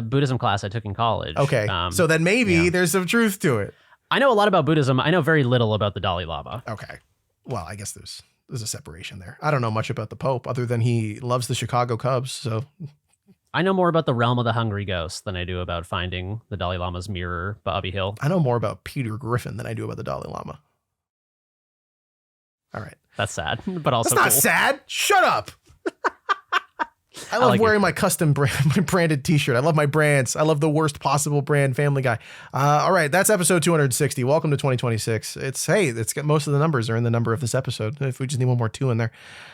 Buddhism class I took in college. Okay. So then maybe there's some truth to it. I know a lot about Buddhism. I know very little about the Dalai Lama. Okay. Well, I guess there's a separation there. I don't know much about the Pope other than he loves the Chicago Cubs. So I know more about the realm of the hungry ghost than I do about finding the Dalai Lama's mirror, Bobby Hill. I know more about Peter Griffin than I do about the Dalai Lama. All right. That's sad, but also That's not sad. Shut up. I love wearing my custom branded t-shirt. I love my brands. I love the worst possible brand, Family Guy. All right, that's episode 260. Welcome to 2026. It's got most of the numbers are in the number of this episode. If we just need one more 2 in there.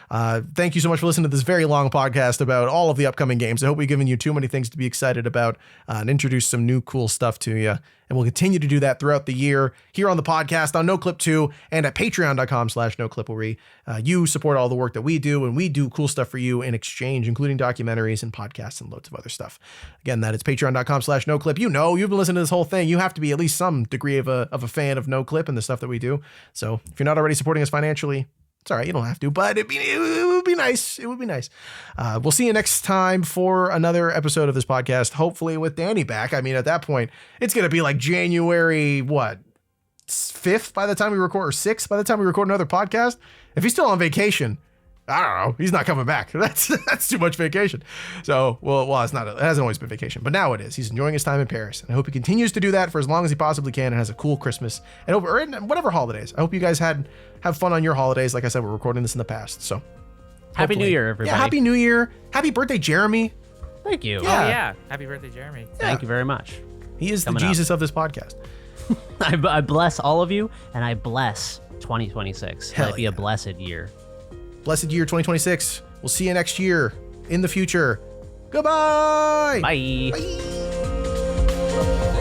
Thank you so much for listening to this very long podcast about all of the upcoming games. I hope we've given you too many things to be excited about and introduced some new cool stuff to you. And we'll continue to do that throughout the year here on the podcast, on Noclip 2, and at patreon.com/Noclip, where you support all the work that we do, and we do cool stuff for you in exchange, including documentaries and podcasts and loads of other stuff. Again, that is patreon.com/Noclip. You've been listening to this whole thing. You have to be at least some degree of a fan of Noclip and the stuff that we do. So if you're not already supporting us financially, it's all right. You don't have to, but it would be nice. It would be nice. We'll see you next time for another episode of this podcast, hopefully with Danny back. I mean, at that point, it's going to be like January, 5th by the time we record, or 6th by the time we record another podcast. If he's still on vacation, I don't know. He's not coming back. That's too much vacation. So, well, it's not. It hasn't always been vacation, but now it is. He's enjoying his time in Paris, and I hope he continues to do that for as long as he possibly can, and has a cool Christmas and whatever holidays. I hope you guys have fun on your holidays. Like I said, we're recording this in the past, so Happy New Year, everybody. Yeah, Happy New Year. Happy birthday, Jeremy. Thank you. Yeah. Oh yeah, happy birthday, Jeremy. Thank you very much. He is the Jesus of this podcast. I bless all of you, and I bless 2026. Let it be a blessed year. Blessed year 2026. We'll see you next year in the future. Goodbye. Bye. Bye.